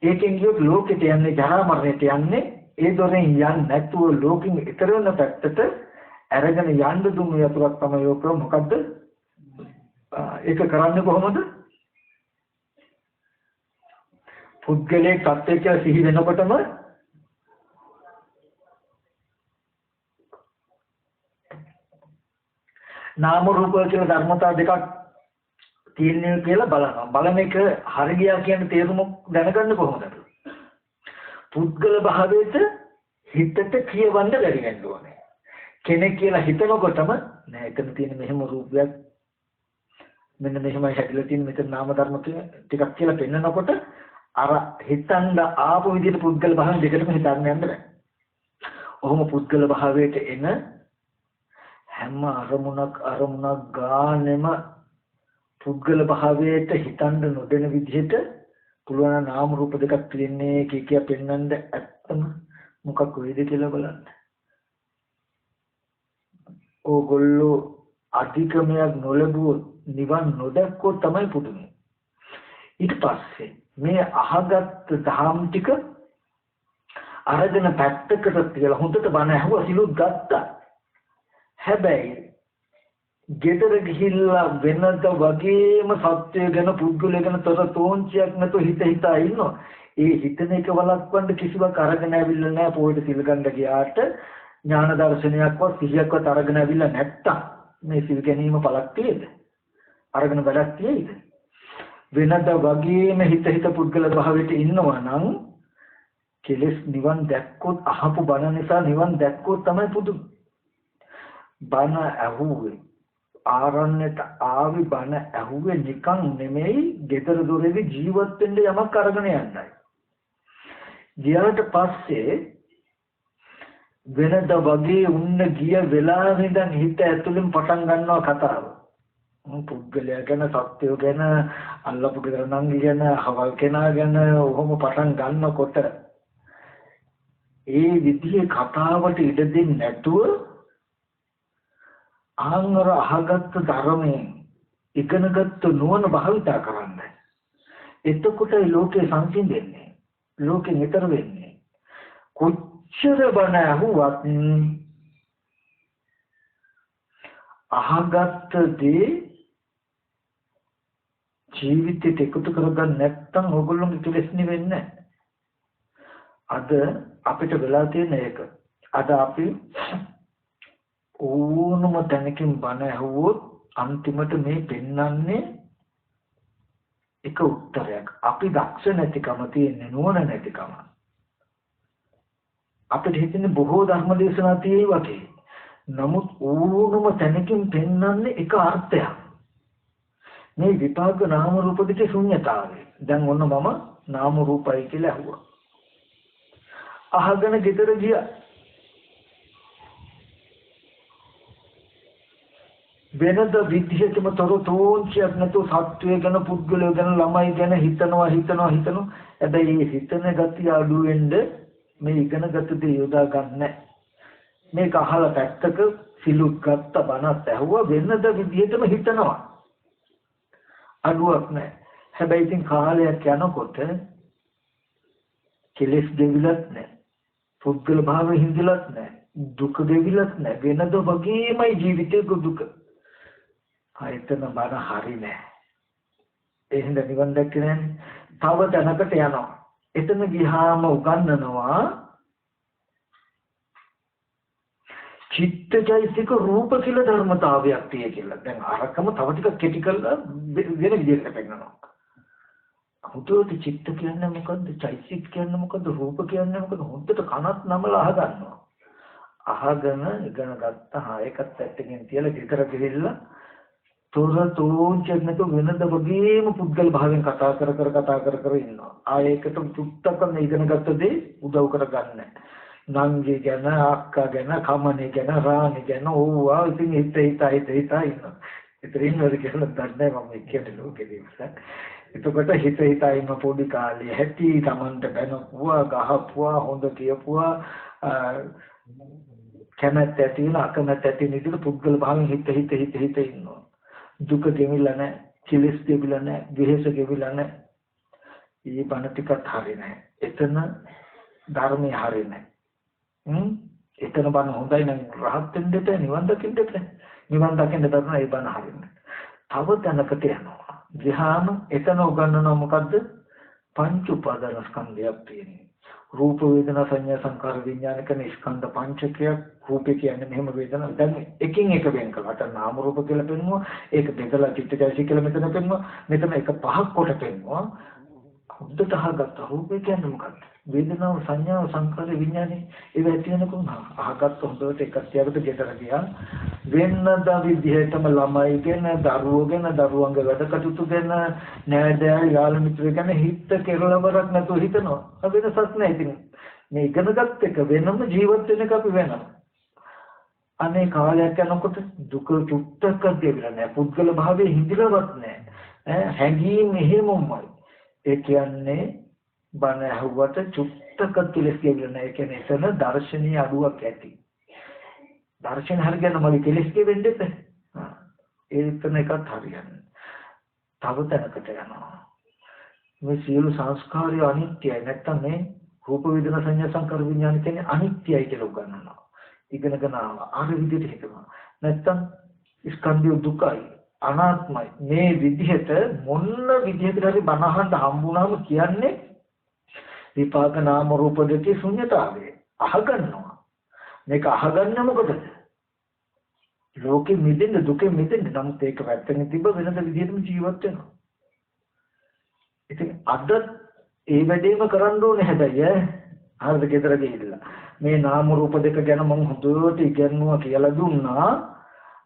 ඒකෙන් ගියොත් ලෝකෙට යන්නේ ජරා මරණයට යන්නේ ඒ දොරෙන් යන්නේ නැතුව ලෝකෙන් ඈතර වෙන පැත්තට අරගෙන යන්න දුන්නු යතුරක් තමයි ඔක. මොකද්ද ඒක කරන්නේ කොහොමද? පුද්ගලයේ සත්‍ය කියලා සිහි වෙනකොටම නාම රූප කියලා ධර්මතා දෙකක් තියෙනවා කියලා බලනවා. බලන එක හරියට කියන තේරුම දැනගන්න කොහොමද? පුද්ගල භාවයට හිතට කියවන්න බැරි වෙන්න ඕනේ. කෙනෙක් කියලා හිතනකොටම නෑ එතන තියෙන මෙහෙම රූපයක් මෙන්න මෙහෙමයි හැදිලා තියෙන මෙතන නාම ධර්ම ටිකක් කියලා පෙන්නනකොට අර හිතන්න ආපු විදිහට පුද්ගල භාවය දෙකටම හිතන්න යන්න බෑ. ඔහොම පුද්ගල භාවයට එන හැම අරමුණක් ගානෙම පුද්ගල භාවයට හිතන්න නොදෙන විදිහට පුළුවන් නාම රූප දෙකක් තියෙන්නේ කිය පෙන්වන්න ඇත්තම මොකක් වේද කියලා බලන්න. ඕගොල්ලෝ අධිකමයක් නොලබුවොත් නිවන් නොදැක්කොත් තමයි පුදුමයි. ඊට පස්සේ මේ අහගත් ධම් ටික අරගෙන පැත්තකට තියලා හොඳට බණ ඇහුවා සිලුත් ගත්තා. හැබැයි ගෙදර ගිහිල්ලා වෙනද වගේම සත්‍යය ගැන පුද්ගලය ගැන තොරතෝංචියක් නැතුව හිතා ඉන්නවා. ඒ හිතන එක වළක්වන්න කිසිවක් අරගෙන ඇවිල්ලා නැහැ. පොයිට සිල් ගන්න ගියාට ඥාන දර්ශනයක්වත් සිහියක්වත් අරගෙන ඇවිල්ලා නැත්තම් මේ සිල් ගැනීම පළක් තියෙද? අරගෙන වැඩක් තියෙයිද? වෙනද වගේම හිත පුද්ගල භාවයට ඉන්නවා නම් කෙලස් නිවන් දැක්කොත් අහපු බණ නිසා නිවන් දැක්කොත් තමයි පුදු. බණ ඇහුවේ ආරණ්‍යට ආවි බණ ඇහුවේ නිකන් නෙමෙයි ගෙදර දොරේදී ජීවත් වෙන්න යමක් අරගෙන යන්නයි. ගියාට පස්සේ වෙනද වගේ උන්න ගිය වෙලාවෙ ඉඳන් හිත ඇතුලෙන් පටන් ගන්නවා කතාව. පුද්ගලයා ගැන සත්‍යය ගැන අල්ලපු ගෙදර නංගි ගැන හවල් කෙනා ගැන ඔහොම පටන් ගන්නකොට ඒ විදිහේ කතාවට ඉඩ දෙන්නේ නැතුව ආංගර අහගත්ත ධර්මයෙන් ඉගෙනගත්ත නුවණ භාවිතා කරන්න. එතකොට ලෝකේ සංසිඳෙන්නේ. ලෝකෙ නිතර වෙන්නේ. කොච්චර බණ ඇහුවත් අහගත්ත දේ ජීවිතයට එකතු කරගන්න නැත්නම් ඕගොල්ලෝගේ කෙලෙස් නිවෙන්නේ නැහැ. අද අපිට වෙලා තියෙන එක. අද අපි ඕනම තැනකින් බණ ඇහුවොත් අන්තිමට මේ පෙන්වන්නේ එක උත්තරයක්. අපි දක්ෂ නැතිකම තියෙන්නේ නුවණ නැතිකම. අපිට හිතෙන්නේ බොහෝ ධර්ම දේශනා තියෙයි වගේ. නමුත් ඕනම තැනකින් පෙන්වන්නේ එක අර්ථයක්. මේ විපාක නාම රූප දෙකේ ශුන්‍යතාවය. දැන් ඔන්න මම නාම රූපයි කියලා අහුවා. අහගෙන ගෙදර ගියා. වෙනද විද්‍යාත්මක තොරතෝංචියක් නැතුව සත්වය ගැන පුද්ගලය ගැන ළමයි ගැන හිතනවා. හැබැයි මේ හිතන ගතිය අඩු වෙන්න මේ ඉගෙනගත්ත දේ යොදා ගන්න. මේක අහලා පැත්තක සිලුත් ගත්ත බණත් ඇහුවා වෙනද විදිහටම හිතනවා. අඩුවක් නැහැ. හැබැයි ඉතින් කාලයක් යනකොට කෙලෙස් දෙවිලත් නැහැ. පුද්ගල භාවය හිඳිලත් නැහැ. දුක දෙවිලත් නැහැ. වෙනද වගේමයි ජීවිතේ දුක. ආයතන බණ හරි නැහැ. ඒ හින්දා නිවන් දැක්කේ නැහැ. තව තැනකට යනවා. එතන ගියාම උගන්වනවා චිත්තජෛසික රූප කියලා ධර්මතාවයක් තියෙ කියලා. දැන් අරකම තව ටිකක් කෙටි කරලා වෙන විදිහකට පෙන්නනවා. හුදුට චිත්ත කියන්නේ මොකද්ද? චෛසික කියන්නේ මොකද්ද? රූප කියන්නේ මොකද්ද? හොද්දට කනත් නමලා අහගන්නවා. අහගෙන ඉගෙන ගත්තා. ඒකත් ඇත්තකින් තියලා විතර ගිහිල්ලා තොරතෝංචියක් නැතුව වෙනද වගේම පුද්ගල භාවයෙන් කතා කර ඉන්නවා. ආයෙකට පුත්තකම ඉගෙන ගත්ත දේ උදව් කරගන්නේ. නංගි ගැන අක්කා ගැන කමනේ ගැන රාණි ගැන ඕවා ඉතින් හිත ඉන්නවා. ඉතින් නේද කියලා දන්නේ මම කියන්නේ ලෝකෙදී ඉස්සක්. එතකොට හිත ඉන්න පොඩි කාලේ හැටි Tamanට බැනපුවා ගහපුවා හොඳ කියපුවා කැමැත්ත ඇති වෙන අකමැත්ත ඇති වෙන විදිහට පුද්ගල භාවයෙන් හිත ඉන්නවා. දුක ගෙවිලා නැහැ, කෙලෙස් ගෙවිලා නැහැ, විහෙස ගෙවිලා නැහැ. මේ බණ ටිකත් හරිනේ. එතන ධර්මයේ හරිනේ. එතන බණ හොඳයි නම් රහත් වෙන්න දෙපේ නිවන් දකින්න දෙපේ. නිවන් දකින්න දරන ඒ බණ හරිනේ. තව තැනකට යනවා. ගියාම එතන උගන්වනවා මොකද්ද? පංච උපාදාන ස්කන්ධයක් තියෙනවා. රූප වේදනා සංඥා සංකාර විඥාන කියන ස්කන්ධ පංචකය. රූපේ කියන්නේ මෙහෙම වේදනා. දැන් එකින් එක වෙන් කළාට නාම රූප කියලා පෙන්වුවා. ඒක බෙදලා චිත්තචෛතසික කියලා මෙතන පෙන්වුවා. මෙතන එක පහක් කොට පෙන්වුවා. හොඳට අහගත්ත රූපේ කියන්නේ මොකක්ද? වේදනාව සංඥාව සංකාර විඥානේ ඒව ඇති වෙනකොම අහගත්ත හොඳට එකක් තියකට ගෙදර ගියා. වෙනද විදිහටම ළමයි ගැන දරුවෝ ගැන දරුවන්ගේ වැඩ කටයුතු ගැන නෑදෑය යාළු මිත්‍රයෝ ගැන හිත කෙරළවරක් නැතුව හිතනවා. වෙනසක් නෑ. ඉතින් මේ ඉගෙනගත් එක වෙනම ජීවත් වෙන එක අපි වෙනවා. අනේ කාලයක් යනකොට දුක චුට්ටක් දෙවිලා නෑ. පුද්ගල භාවයේ හිඳිලවත් නෑ. හැඟීම් එහෙමමයි. ඒ කියන්නේ බණ ඇහුවට චුට්ටක කෙලස් කියලා නෑ. ඒ කියන්නේ එතන දර්ශනීය අඩුවක් ඇති. දර්ශන හරියන මගේ කෙලස් කියෙන්නේ නැහැ. ඒකන එකත් හරියන්නේ. තව තැනකට යනවා. මේ සියලු සංස්කාරය අනිත්‍යයි. නැත්තම් මේ රූප වේදනා සංඥා සංකාර විඥාන කියන්නේ අනිත්‍යයි කියලා උගන්වනවා. ඉගෙනගෙන ආර විදිහට හිතනවා. නැත්තම් ස්කන්ධය දුකයි. අනාත්මයි. මේ විදිහට මොන විදිහකට හරි බණ අහන්න හම්බුනාම කියන්නේ විපාක නාම රූප දෙකේ ශුන්‍යතාවය. අහගන්නවා. මේක අහගන්න මොකටද? ලෝකෙ මිදෙන්න දුකෙ මිදෙන්න. නමුත් ඒක වැත්තෙන් තිබ්බ වෙනද විදිහටම ජීවත් වෙනවා. ඉතින් අද ඒ වැඩේම කරන්න ඕනේ හැබැයි හරිද ගෙදර ගිහිල්ලා මේ නාම රූප දෙක ගැන මම හොඳට ඉගෙනුවා කියලා දුන්නා.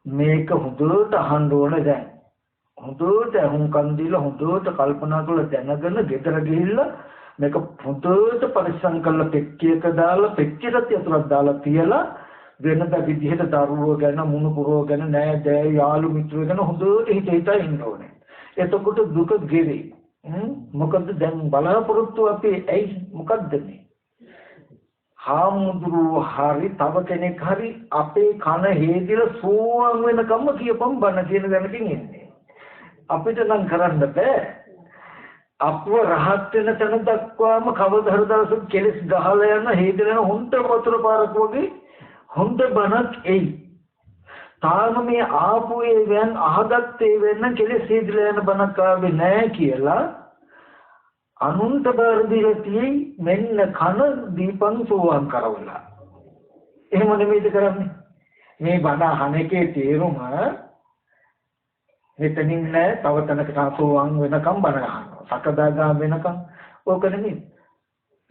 මේක හොඳට අහන්න ඕනේ දැන්. හොඳට අහුම්කන් දීලා හොඳට කල්පනා කරලා දැනගෙන ගෙදර ගිහිල්ලා මේක හොඳට පරිස්සම් කරලා පෙට්ටියක දාලා පෙට්ටියට යතුරක් දාලා තියලා වෙනද විදිහට දරුවෝ ගැන මුණුපුරෝ ගැන නෑදෑ යාළු මිත්‍රයෝ ගැන හොඳට හිතා ඉන්න ඕනේ. එතකොට දුක ගෙවේ. මොකද දැන් බලාපොරොත්තු අපි ඇයි මොකද්ද මේ? හාමුදුරුවෝ හරි තව කෙනෙක් හරි අපේ කන හේදිලා සෝවන් වෙනකම්ම කියපම් බණ කියන දැනකින් ඉන්නේ. අපිට නම් කරන්න බෑ. අපව රහත් වෙන තැන දක්වාම කවදා හරි දවසක කෙලස් ගහලා යන හේදිලා හොඳ වතුර පාරක් වගේ හොඳ බණක් එයි. තාම මේ ආපු ඒවෙන් අහගත්තේ වෙන කෙලෙස් හේදිලා යන බණක් ආවේ නැහැ කියලා අනුන්ට බාරදීලා මෙන්න කන දීපන් සෝවාන් කරවලා. එහෙම නෙමෙයිද කරන්නේ? මේ බණ අහන එකේ තේරුම මෙතනින් නෑ තව තැනකට සෝවාන් වෙනකම් බණ අහනවා. සකදාගාම වෙනකම් ඕක නෙමෙයි.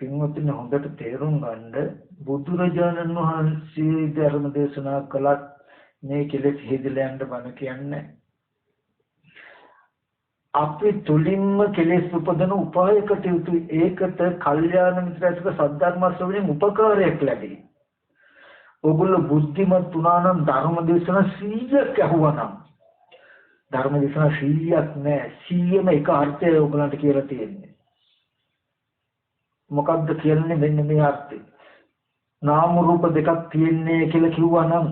පින්වත්නි හොඳට තේරුම් ගන්න බුදුරජාණන් වහන්සේ ධර්ම දේශනා කළත් මේ කෙලෙස් හේදිලා යන්න බණ කියන්නේ අපි තුලින්ම කෙලෙස් උපදන උපායකට යුතුයි. ඒකට කල්යාණ මිත්‍රාසක සද්ධර්ම ශ්‍රවණයෙන් උපකාරයක් ලැබේ. ඔගොල්ලෝ බුද්ධිමත් වුණා නම් ධර්ම දේශනා 100ක් ඇහුවා නම් ධර්ම දේශනා 100ක් නෑ 100ම එක අර්ථය ඔයගලන්ට කියලා තියෙන්නේ. මොකක්ද කියන්නේ මෙන්න මේ අර්ථය. නාම රූප දෙකක් තියෙන්නේ කියලා කිව්වා නම්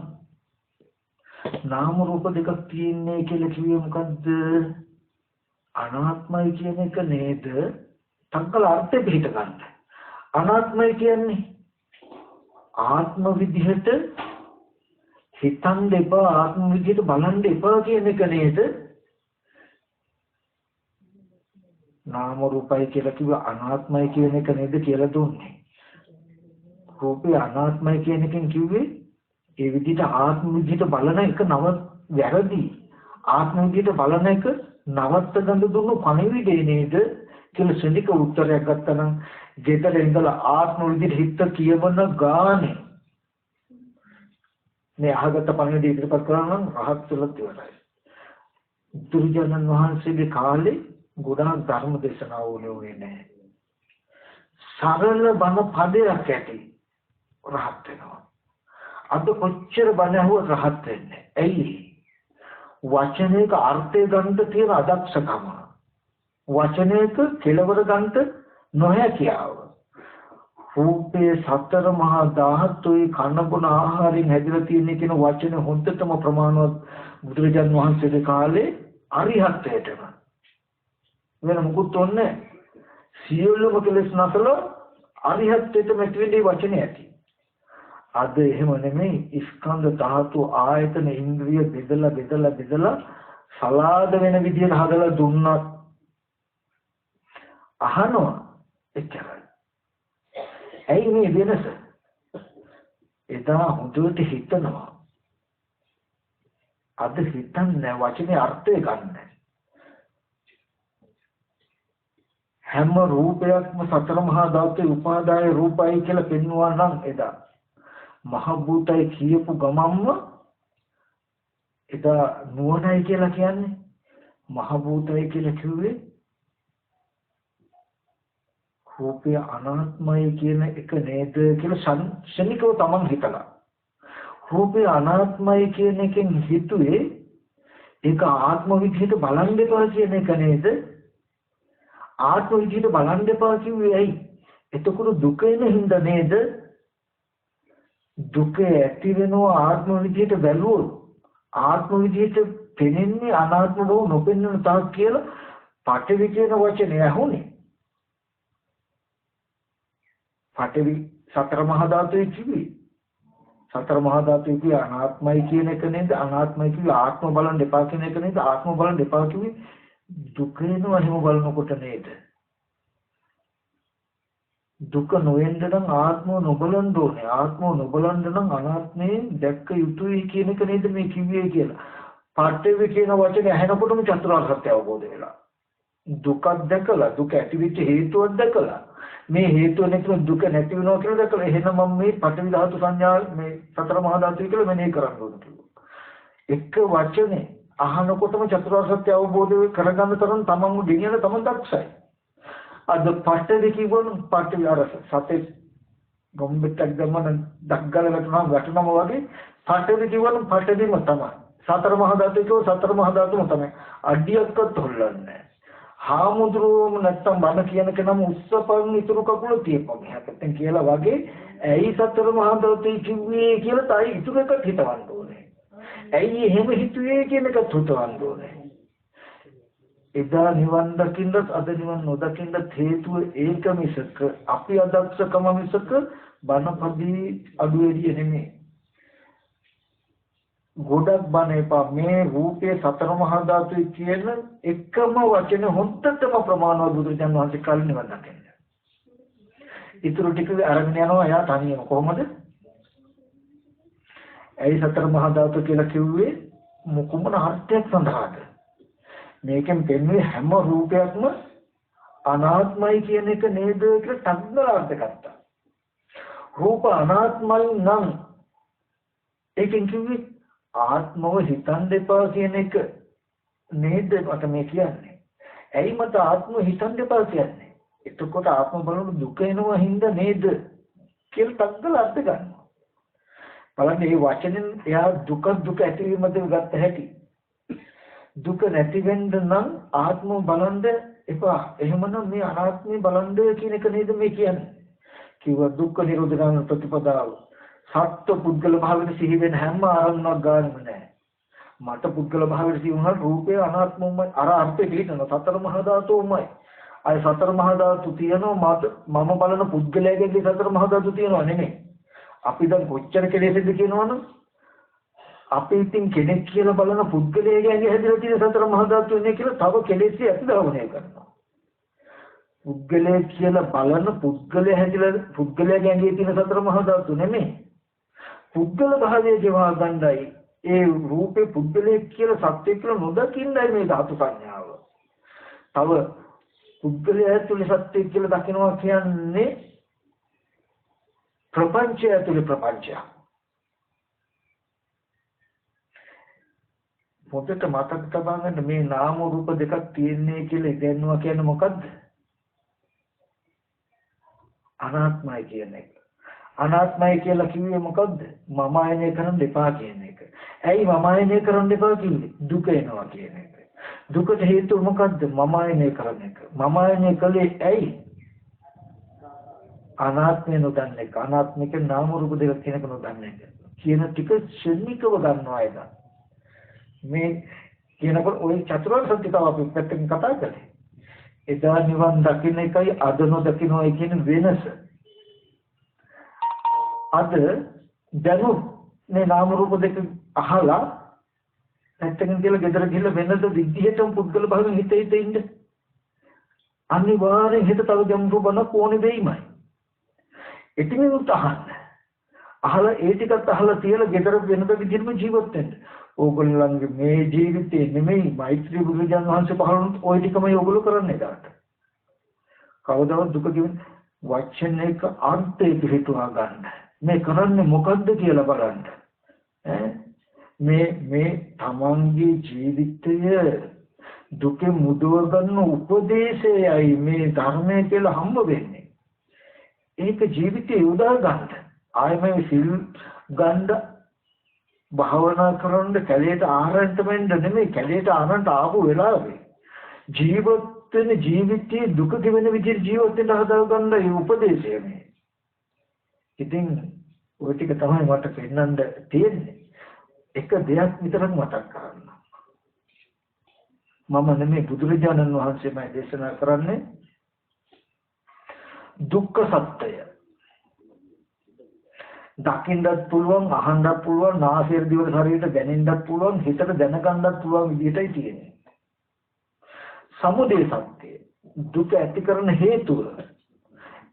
නාම රූප දෙකක් තියෙන්නේ කියලා කිව්වේ මොකද්ද? අනාත්මයි කියන එක නේද? සංකල්ප අර්ථය පිට ගන්න. අනාත්මයි කියන්නේ ආත්ම විදිහට හිතන් දෙපා ආත්ම විදිහට බලන් දෙපා කියන එක නේද? නාම රූපයි කියලා කිව්ව අනාත්මයි කියන එක නේද කියලා දුන්නේ. රූපේ අනාත්මයි කියන එකෙන් කිව්වේ ඒ විදිහට ආත්ම විදිහට බලන එක නව වැරදි. ආත්ම විදිහට බලන එක නවත්ත ගන්න දුන්නු පණිවිඩේ නේද කියලා සෙනික උත්තරයක් ගත්තා නම් ගෙදර ඉඳලා ආත්ම විදිහට හිත කියවන ගානේ මේ අහගත පණිවිඩය ඉදිරිපත් කරනවා නම් රහත් වෙලත් ඉවරයි. දුර්ජනන් වහන්සේගේ කාලේ ගොඩාක් ධර්ම දේශනා වුණේ නැහැ. සරල බණ පදයක් ඇති. රහත් වෙනවා. අද කොච්චර බණ ඇහුවත් රහත් වෙන්නේ. ඇයි? වචනයක අර්ථය ගන්න තියෙන අදක්ෂකම. වචනයක කෙලවර ගන්න නොහැකියාව. රූපේ සතර මහා ධාතුයි කනබුන ආහාරයෙන් හැදිලා තියෙන කියන වචන හොඳටම ප්‍රමාණවත් බුදුරජාන් වහන්සේගේ කාලේ අරිහත්ත්වයටම වෙන මුකුත් ඕනේ සියලුම කෙලෙස් නැසල අරිහත්ත්වයට මෙතෙන්දී වචනේ ඇති. අද එහෙම නෙමෙයි ස්කන්ධ ධාතු ආයතන ඉන්ද්‍රිය බෙදලා සලාද වෙන විදියට හදලා දුන්නත් අහනවා එච්චරයි. ඇයි මේ වෙනස? එදා හොඳට හිතනවා. අද හිතන්නේ වචනේ අර්ථය ගන්න. හැම රූපයක්ම සතර මහා ධාතුවේ උපාදාය රූපයි කියලා පෙන්වුවා නම් එදා මහ භූතයි කියපු ගමම්ම එදා නුවණයි කියලා කියන්නේ මහ භූතයි කියලා කිව්වේ රූපය අනාත්මයි කියන එක නේද කියලා ශනිකව තමන් හිතලා රූපය අනාත්මයි කියන එකෙන් හිතුවේ ඒක ආත්ම විදිහට බලන් දෙපා කියන එක නේද? ආත්ම විදිහට බලන් දෙපා කිව්වේ ඇයි? එතකොට දුක එන හින්දා නේද? දුක ඇති වෙනවා ආත්ම විදිහට බැලුවොත් ආත්ම විදිහට පෙනෙන්නේ අනාත්ම බව නොපෙනෙන තාක් කියලා පඨවි කියන වචනේ ඇහුනේ. පඨවි සතර මහා ධාතුයි කිව්වේ. සතර මහා ධාතුයි කිව්වේ අනාත්මයි කියන එක නේද? අනාත්මයි කිව්වේ ආත්ම බලන් දෙපා කියන එක නේද? ආත්ම බලන් දෙපා කිව්වේ දුක එනවා එහෙම බලනකොට නේද? දුක නොවෙන්න නම් ආත්මව නොබලන්න ඕනේ. ආත්මව නොබලන්න නම් අනාත්මේ දැක්ක යුතුයි කියන එක නේද මේ කිව්වේ කියලා. පඨවි කියන වචනේ ඇහෙනකොටම චතුරාර්ය සත්‍ය අවබෝධ වෙලා. දුකක් දැකලා දුක ඇතිවෙච්ච හේතුවක් දැකලා මේ හේතුව නැතිව දුක නැති වෙනවා කියලා දැකලා එහෙනම් මම මේ පඨවි ධාතු සංඥා මේ සතර මහා ධාතු කියලා මෙනෙහි කරන්න ඕන කිව්වා. එක වචනේ අහනකොටම චතුරාර්ය සත්‍ය අවබෝධ කරගන්න තරම් තමන්ව ගෙනියන තමන් දක්ෂයි. අද පඨවි කිව්වොත් පඨවි අර සතේ ගොම්බෙට්ටක් ගමන දක්ගල වැටුනම වගේ පඨවි කිව්වොත් පඨවිම තමයි. සතර මහා ධාතු කිව්වොත් සතර මහා ධාතුම තමයි. අඩියක්වත් හොල්ලන්නේ නැහැ. හාමුදුරුවෝම නැත්තම් බණ කියන කෙනම උස්සපන් ඉතුරු කකුල තියපන් හැපෙන් කියලා වගේ ඇයි සතර මහා ධාතුයි කිව්වේ කියලා තයි ඉතුරු එකක් හිතවන්න ඕනේ. ඇයි එහෙම හිතුවේ කියන එකත් හිතවන්න ඕනේ. එදා නිවන් දකින්නත් අද නිවන් නොදකින්නත් හේතුව ඒක මිසක අපි අදක්ෂකම මිසක බණපදී අඩුවේදී නෙමෙයි. ගොඩක් බණ එපා මේ රූපයේ සතර මහා ධාතුයි කියන එකම වචන හොන්දටම ප්‍රමාණවත් බුදුරජාණන් වහන්සේ කලින් නිවන් දකින්න. ඊටු ටික අරගෙන යනවා එයා තනියම කොහොමද? ඇයි සතර මහා ධාතු කියලා කිව්වේ මොකමන අර්ථයක් සඳහාද? මේකෙන් පෙන්වන්නේ හැම රූපයක්ම අනාත්මයි කියන එක නේද කියලා තත්ත්වලාර්ථ ගත්තා. රූප අනාත්මයි නම් ඒකෙන් කිව්වේ ආත්මව හිතන් දෙපා කියන එක නේද මට මේ කියන්නේ. ඇයි මට ආත්ම හිතන් දෙපා කියන්නේ? එතකොට ආත්ම බලන දුක එනවා හින්දා නේද කියලා තත්ත්වලාර්ථ ගන්නවා. බලන්න මේ වචනෙන් එයා දුක ඇතිවීමද ගත්ත හැටි. දුක නැති වෙන්න නම් ආත්ම බලන්ද එපා. එහෙමනම් මේ අනාත්මය බලන්ද කියන එක නේද මේ කියන්නේ. කිව්ව දුක්ඛ නිරෝධ ගාමී ප්‍රතිපදාව. සත්ත්ව පුද්ගල භාවයට සිහි වෙන හැම ආරම්භයක් ගන්නම නැහැ. මට පුද්ගල භාවයට සිහි වුණා රූපය අනාත්මමයි අර අර්ථය පිළිගන්න සතර මහා ධාතුමයි. අය සතර මහා ධාතු තියෙනවා මම බලන පුද්ගලයාගේ සතර මහා ධාතු තියෙනවා නෙමෙයි. අපි දැන් කොච්චර කෙලෙසද කියනවනම් අපි ඉතින් කෙනෙක් කියලා බලන පුද්ගලයාගේ හැදිලා තියෙන සතර මහා ධාතු ඉන්නේ කියලා තව කෙලෙස් ඇතිදවණය කරනවා. පුද්ගලයා කියලා බලන පුද්ගලයා හැදිලා පුද්ගලයාගේ ඇඟේ තියෙන සතර මහා ධාතු නෙමෙයි. පුද්ගල භාවයේ ජීවා ගන්නයි ඒ රූපේ පුද්ගලයෙක් කියලා සත්‍ය කියලා නොදකින්නයි මේ ධාතු සංඥාව. තව පුද්ගලයා ඇතුලේ සත්‍ය කියලා දකිනවා කියන්නේ ප්‍රපංචය ඇතුලේ ප්‍රපංචය. පොතට මතක තබා ගන්න මේ නාම රූප දෙකක් තියෙන්නේ කියලා ඉගෙනනවා කියන්නේ මොකද්ද? අනාත්මයි කියන එක. අනාත්මයි කියලා කිව්වේ මොකද්ද? මම ආයනය කරන්න එපා කියන එක. ඇයි මම ආයනය කරන්න එපා කිව්වේ? දුක එනවා කියන එක. දුකට හේතුව මොකද්ද? මම ආයනය කරන එක. මම ආයනය කළේ ඇයි? අනාත්මය නොදන්න එක. අනාත්මික නාම රූප දෙක කෙනෙක් නොදන්න එක. කියන ටික ශනිකව ගන්නවා එදා. මේ කියනකොට ওই චතුරාර්ය සත්‍ය තව අපි පැත්තකින් කතා කළේ. එදා නිවන් දකින්න එකයි අද නොදකින්නයි කියන වෙනස. අද දැනුත් මේ නාම රූප දෙක අහලා පැත්තකින් කියලා ගෙදර ගිහලා වෙනද විදිහටම පුද්ගල භාවයෙන් හිතේ ඉන්න. අනිවාර්යෙන් හිත තව ගැඹුරු බණක් ඕනේ වෙයිමයි. ඉතින් උත් අහලා ඒ ටිකත් අහලා තියලා ගෙදර වෙනද විදිහටම ජීවත් වෙන්න. ඕගොල්ලන්ගේ මේ ජීවිතේ නෙමෙයි මෛත්‍රී බුදුරජාණන් වහන්සේ පහළ වුණත් ওই ටිකමයි ඕගොල්ලෝ කරන්නේ දාට. කවදාවත් දුක කියන වචන එක අර්ථය පිටුවා ගන්න. මේ කරන්නේ මොකද්ද කියලා බලන්න. මේ තමන්ගේ ජීවිතය දුක මුදව ගන්න උපදේශයයි මේ ධර්මය කියලා හම්බ වෙන්නේ. ඒක ජීවිතේ උදා ගන්න. ආයමයි සිල් ගන්න භාවනා කරන්න කැලේට ආරන්ට වෙන්න නෙමෙයි කැලේට ආරන්ට ආපු වෙලාවේ ජීවත් වෙන ජීවිතයේ දුක ගෙවෙන විදිහට ජීවත් වෙන්න හදා ගන්න ඒ උපදේශය මේ. ඉතින් ඔය ටික තමයි මට පෙන්වන්න තියෙන්නේ. එක දෙයක් විතරක් මතක් කරන්න. මම නෙමෙයි බුදුරජාණන් වහන්සේමයි දේශනා කරන්නේ දුක්ඛ සත්‍යය. දකින්නත් පුළුවන්, අහන්නත් පුළුවන්, නාසයෙන් දිවට ශරීරයට දැනෙන්නත් පුළුවන්, හිතට දැනගන්නත් පුළුවන් විදිහටයි තියෙන්නේ. සමුදය සත්‍යය. දුක ඇති කරන හේතුව.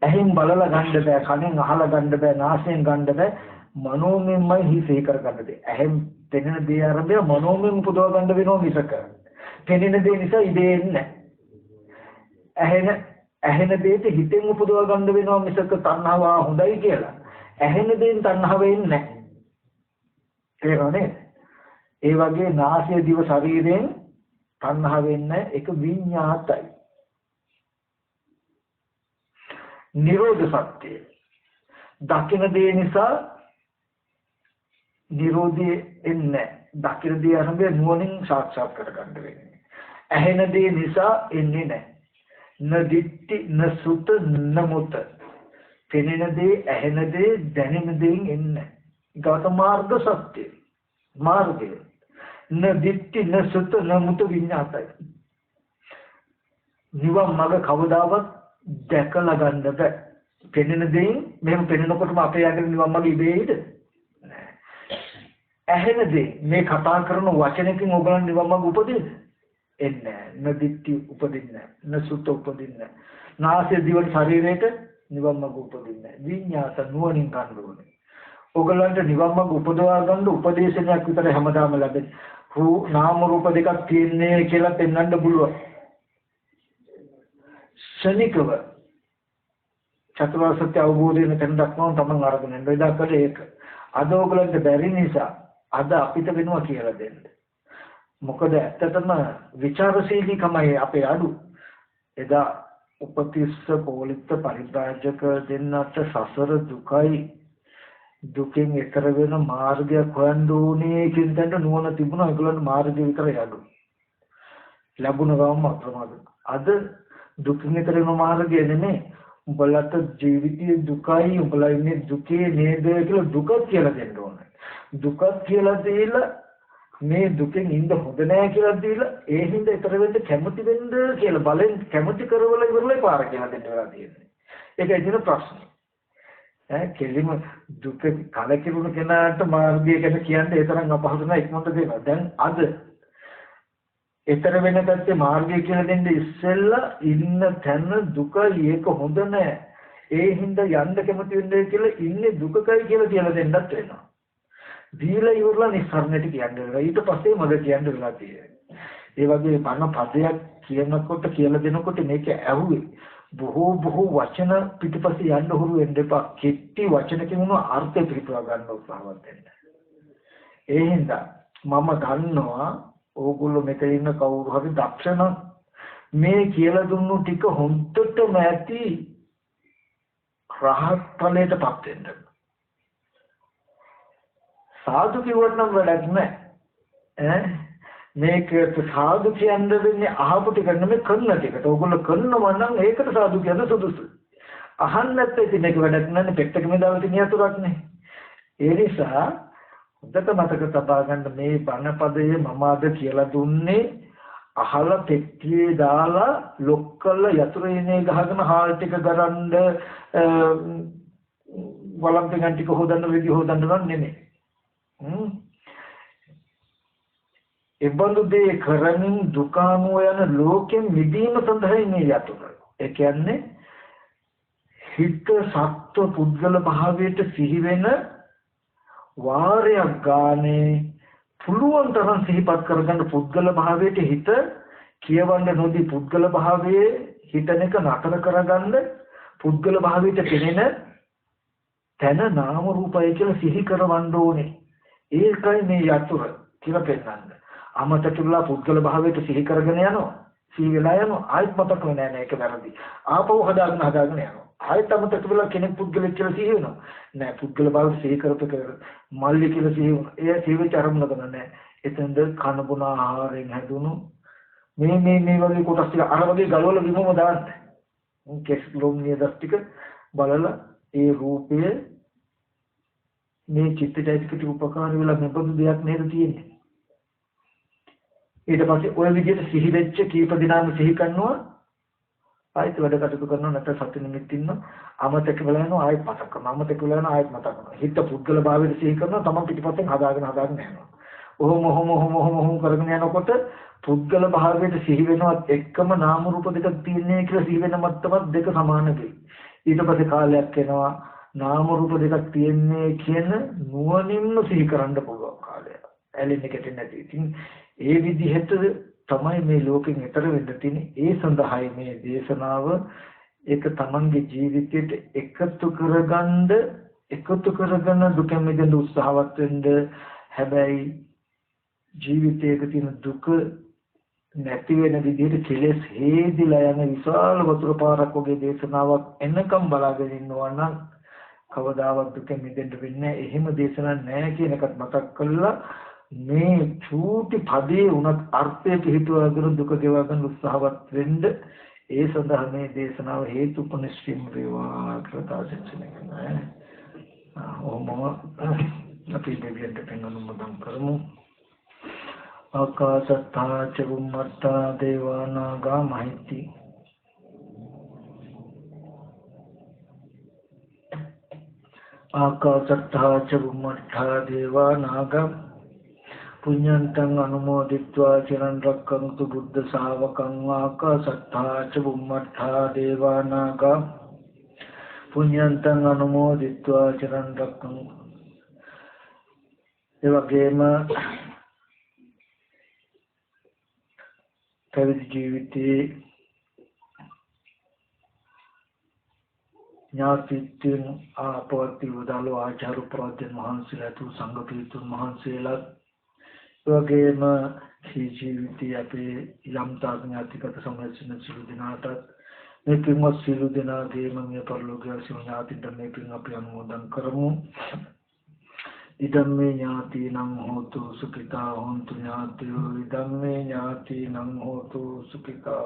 ඇහෙන් බලලා ගන්න බෑ, කනෙන් අහලා ගන්න බෑ, නාසයෙන් ගන්න බෑ, මනෝමයමයි හිතේ කරගන්න දෙය. ඇහෙන් පෙනෙන දේ ආරම්භය මනෝමයෙන් උපදව ගන්න වෙනවා මිසක. පෙනෙන දේ නිසා ඉබේ එන්නේ නැහැ. ඇහෙන දේට හිතෙන් උපදව ගන්න වෙනවා මිසක තණ්හාව හොඳයි කියලා. ඇහෙන දේෙන් තණ්හාව එන්නේ නැහැ. තේරෙනවද? ඒ වගේ නාසය දිව ශරීරයෙන් තණ්හාව වෙන්නේ ඒක විඤ්ඤාතයි. නිරෝධ සත්‍යය. දකින දේ නිසා නිරෝධය එන්නේ. දකින දේ අරඹය නුවණින් සාක්ෂාත් කරගන්න වෙන්නේ. ඇහෙන දේ නිසා එන්නේ නැහැ. න දිට්ඨි න සුත න මුත. පෙනෙන දේ, ඇහෙන දේ, දැනෙන දේෙන් එන්නේ. ගත මාර්ග සත්‍ය. මාර්ගය. න දිට්ඨි න සුත න මුත විඤ්ඤාතයි. නිවන් මඟ කවදාවත් දැකලා ගන්න බෑ. පෙනෙන දේෙන් මෙහෙම පෙනෙනකොටම අපේ යගෙන නිවන් මඟ ඉබේයිද? ඇහෙන දේ මේ කතා කරන වචනකින් ඔයගලන් නිවන් මඟ උපදිනද? එන්නේ නැහැ. න දිට්ඨි උපදින්නේ නැහැ. න සුත උපදින්නේ නැහැ. නාසය දිවට ශරීරයට නිවන් මඟ උපදින්නේ නැහැ. විඤ්ඤාත නුවණින් ගන්න ඕනේ. ඔයගලන්ට නිවන් මඟ උපදවා ගන්න උපදේශනයක් විතර හැමදාම ලැබෙන්නේ. නාම රූප දෙකක් තියෙන්නේ කියලා පෙන්වන්න පුළුවන්. ශනිකව චතුරාර්ය සත්‍ය අවබෝධ වෙන තැන දක්වන තමන් අරගෙන යනවා. එදා කළේ ඒක. අද ඔයගලන්ට බැරි නිසා අද අපිට වෙනවා කියලා දෙන්න. මොකද ඇත්තටම විචාරශීලීකමයි අපේ අඩු. එදා උපතිස්ස පොලිත්ත පරිබ්‍රාජක දෙන්නට සසර දුකයි දුකෙන් ඈතර වෙන මාර්ගයක් හොයන්න ඕනේ කියන තැනට නුවණ තිබුණා. ඒගොල්ලන්ට මාර්ගය විතරයි අඩු. ලැබුණ ගමන් අප්‍රමාද. අද දුකින් ඈතර වෙන මාර්ගය නෙමෙයි. උඹලට ජීවිතයේ දුකයි, උඹලා ඉන්නේ දුකේ නේද කියලා දුක කියලා දෙන්න ඕනේ. දුක කියලා දීලා මේ දුකෙන් ඉඳ හොඳ නෑ කියලා දීලා ඒ හින්දා ඈතර වෙන්න කැමති වෙන්න කියලා බලෙන් කැමති කරවල ඉවරලයි පාර කියලා දෙන්න වෙලා තියෙන්නේ. ඒකයි තියෙන ප්‍රශ්නේ. කෙලිම දුක කලකිරුණු කෙනාට මාර්ගය ගැන කියන්නේ ඒ තරම් අපහසු නෑ ඉක්මනට දෙනවා. දැන් අද ඊතර වෙන පැත්තේ මාර්ගය කියලා දෙන්නේ ඉස්සෙල්ලා ඉන්න තැන දුකයි ඒක හොඳ නෑ. ඒ හින්දා යන්න කැමති වෙන්නේ කියලා ඉන්නේ දුකකයි කියලා දෙන්නත් වෙනවා. දීලා ඉවරලා නිස්සරණට කියන්නේ වෙනවා. ඊට පස්සේ මම කියන්න වෙලා තියෙනවා. ඒ වගේ බණ පදයක් කියනකොට කියලා දෙනකොට මේක ඇහුවේ බොහෝ වචන පිටිපස්සේ යන්න හුරු වෙන්න එපා. කෙටි වචනකින් උන අර්ථය පිටවා ගන්න උත්සාහවත් වෙන්න. ඒ හින්දා මම ගන්නවා ඕගොල්ලෝ මෙතන ඉන්න කවුරු හරි දක්ෂණ මේ කියලා දුන්නු ටික හොන්දටම ඇති රහත් ඵලයටපත් වෙන්න. සාදු කිව්වට නම් වැඩක් නැහැ. මේක සාදු කියන්නේ දෙන්නේ අහපු ටික නෙමෙයි කරන ටිකට. ඕගොල්ලෝ කරනවා නම් ඒකට සාදු කියන සුදුසු. අහන්න නැත්නම් ඉතින් මේක වැඩක් නැහැ. පෙට්ටක මෙදාව තියෙන යතුරක් නේ. ඒ නිසා හොඳට මතක තබා ගන්න මේ බණපදයේ මම අද කියලා දුන්නේ අහලා පෙට්ටියේ දාලා ලොක් කරලා යතුරේනේ ගහගෙන හාල් ටික ගරන්න වලම්පින් ටික හොදන්න විදි හොදන්න නම් නෙමෙයි. එබඳු දේ කරමින් දුකාමෝ යන ලෝකෙන් මිදීම සඳහා මේ යතුර. ඒ කියන්නේ හිත සත්ව පුද්ගල භාවයට සිහි වෙන වාරයක් ගානේ පුළුවන් තරම් සිහිපත් කරගන්න පුද්ගල භාවයට හිත කියවන්න නොදී පුද්ගල භාවයේ හිතන එක නතර කරගන්න පුද්ගල භාවයට පෙනෙන තන නාම රූපය කියලා සිහි කරවන්න ඕනේ. ඒකයි මේ යතුර කියලා පෙන්නන්නේ. අමතකලා පුද්ගල භාවයට සිහි කරගෙන යනවා. සිහි වෙලා යනවා. ආයෙත් මතක වෙන්නේ නැහැ ඒක වැරදි. ආපහු හදාගෙන යනවා. ආයෙත් අමතක වෙලා කෙනෙක් පුද්ගලෙක් කියලා සිහි වෙනවා. නෑ පුද්ගල භාවයට සිහි කරපේක මල්ලි කියලා සිහි වෙනවා. ඒ සිහි වෙච්ච අරමුණ ගන්න නෑ. එතෙන්ද කන බොන ආහාරයෙන් හැදුණු මේ වගේ කොටස් ටික අර වගේ ගලවලා බිමම දාන්න. කෙස් ලොම් නියදස් ටික බලලා ඒ රූපය මේ චිත්තචෛතසික උපකාර වෙලා මෙබඳු දෙයක් නේද තියෙන්නේ. ඊට පස්සේ ඔය විදිහට සිහි වෙච්ච කීප දිනාම සිහි කරනවා ආයෙත් වැඩ කටයුතු කරනවා නැත්නම් සත්‍ය නිමිති ඉන්න අමතක වෙලා යනවා ආයෙත් මතක කරනවා අමතක වෙලා යනවා ආයෙත් මතක කරනවා හිත පුද්ගල භාවයට සිහි කරනවා තමන් පිටිපස්සෙන් හදාගෙන යනවා ඔහොම කරගෙන යනකොට පුද්ගල භාවයට සිහි වෙනවත් එක්කම නාම රූප දෙකක් තියෙන්නේ කියලා සිහි වෙන මත්තමත් දෙක සමාන වෙයි ඊට පස්සේ කාලයක් එනවා නාම රූප දෙකක් තියෙන්නේ කියන නුවණින්ම සිහි කරන්න පුළුවන් කාලය ඇලෙන්නේ කෙටෙන්නේ නැති ඉතින් ඒ විදිහට තමයි මේ ලෝකෙන් ඈතර වෙන්න තියෙන්නේ ඒ සඳහායි මේ දේශනාව ඒක තමන්ගේ ජීවිතයට එකතු කරගෙන දුක මිදෙන්න උත්සාහවත් වෙන්න හැබැයි ජීවිතයේ තියෙන දුක නැති වෙන විදිහට කෙලෙස් හේදිලා යන විශාල වතුර පාරක් වගේ දේශනාවක් එන්නකම් බලාගෙන ඉන්නවා නම් කවදාවත් දුක මිදෙන්න වෙන්නේ නැහැ එහෙම දේශනාවක් නැහැ කියන එකත් මතක් කළා මේ චූටි පදේ උනත් අර්ථය පිළිතුරගෙන දුක ගෙවා ගන්න උත්සාහවත් වෙන්න ඒ සඳහා මේ දේශනාව හේතුපනිශ්චිම වේවා කියලා ආශිර්වාද කරනවා. අපි දෙවියන්ට පින්නුම්මදම් කරමු. ආකාශත්තා ච බුම්මත්තා දේවානාගා මහිත්‍ති ආකාශත්තා ච බුම්මත්තා දේවානාගා පුඤ්ඤන්තං අනුමෝදිत्वा චිරන් රැක්කන්තු බුද්ධ ශාවකං ආකාශත්තා ච බුම්මත්තා දේවානාගා පුඤ්ඤන්තං අනුමෝදිत्वा චිරන් රැක්කන්තු එවැගේම පැවිදි ජීවිතයේ ඥාතිත්වයෙන් ආපවති උදාලෝ ආචාර්ය ප්‍රවෘත්ති මහන්සියලා තු සංඝ පිරිතුන් මහන්සියලා වගේම ජීවිතයේ අපේ යම් තාඥාතිකත සම්මේලන සිළු දිනාට මේ පින්වත් සිළු දිනාගේම මේ පරිලෝකීය සිළු ඥාතින්ට මේ පින් අපි අනුමෝදන් කරමු. ඉදම්මේ ඥාතිනං හෝතු සුඛිතා හොන්තු ඥාතියෝ ඉදම්මේ ඥාතිනං හෝතු සුඛිතා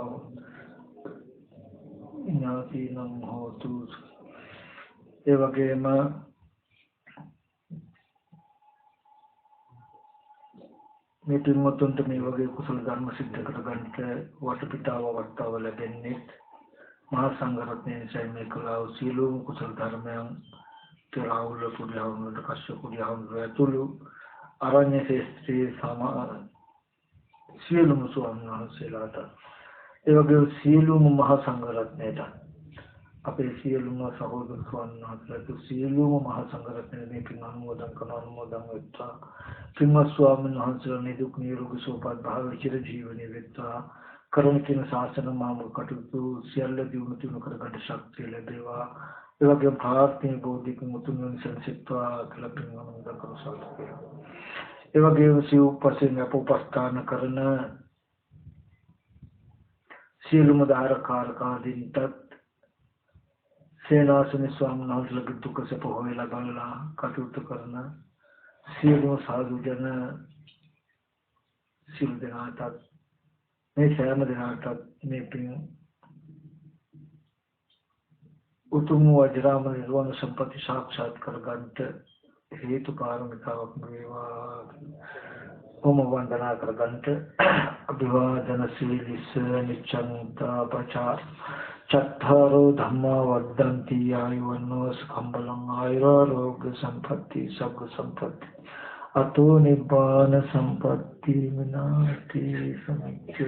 ඥාතිනං හෝතු ඒ වගේම මේ පින්වතුන්ට මේ වගේ කුසල ධර්ම සිද්ධ කරගන්නට වටපිටාව වර්තාව ලැබෙන්නේ මහා සංඝරත්නයේ නිසා මේ කලාව සීලෝම කුසල ධර්මයන් තෙරාවුල පුරියවුනට කශ්‍යප පුරියවුනට ඇතුළු අරණ්‍ය ශේත්‍රයේ සියලුම ස්වාමීන් වහන්සේලාට ඒ වගේම සියලුම මහා සංඝරත්නයට අපේ සියලුම සහෝදර ස්වාමීන් වහන්සේලාට සියලුම මහා සංඝරත්නයේ මේ පින් අනුමෝදන් වෙත්වා පින්වත් ස්වාමීන් වහන්සේලා නිදුක් නිරෝගී සුවපත් භාවයේ චිර ජීවනයේ වෙත්වා කරුණ කින ශාසන මාම කටයුතු සියල්ල දියුණු තුන කරගන්න ශක්තිය ලැබේවා ඒ වගේම ප්‍රාර්ථනා බෝධික මුතුන් සංසිත්වා කියලා පින් අනුමෝදන් කරසල්ලා ඒ වගේම සිව්පසෙන් අපෝපස්ථාන කරන සියලුම ධාරකාරකාදීන්ට සේනාසන ස්වාමීන් වහන්සේලාගේ දුක සප හොයලා බලලා කටයුතු කරන සියලුම සාදු ජන සිල් දනාතත් මේ සෑම දිනකටත් මේ පින් උතුම් වජිරාම නිර්වාණ සම්පatti සාක්ෂාත් කරගන්නට හේතු කාරණාවක් වේවා. ඕම වන්දනා කරගන්නට අභිවාදන සීලිස නිච්ඡන්තා පචා චත්තාරෝ ධම්මා වද්දන්ති ආයුවන්නෝ සම්බලං ආයුරෝග්‍ය සම්පatti සග්ග සම්පatti අතෝ නිබ්බාන සම්පatti විනාති සමිච්ඡ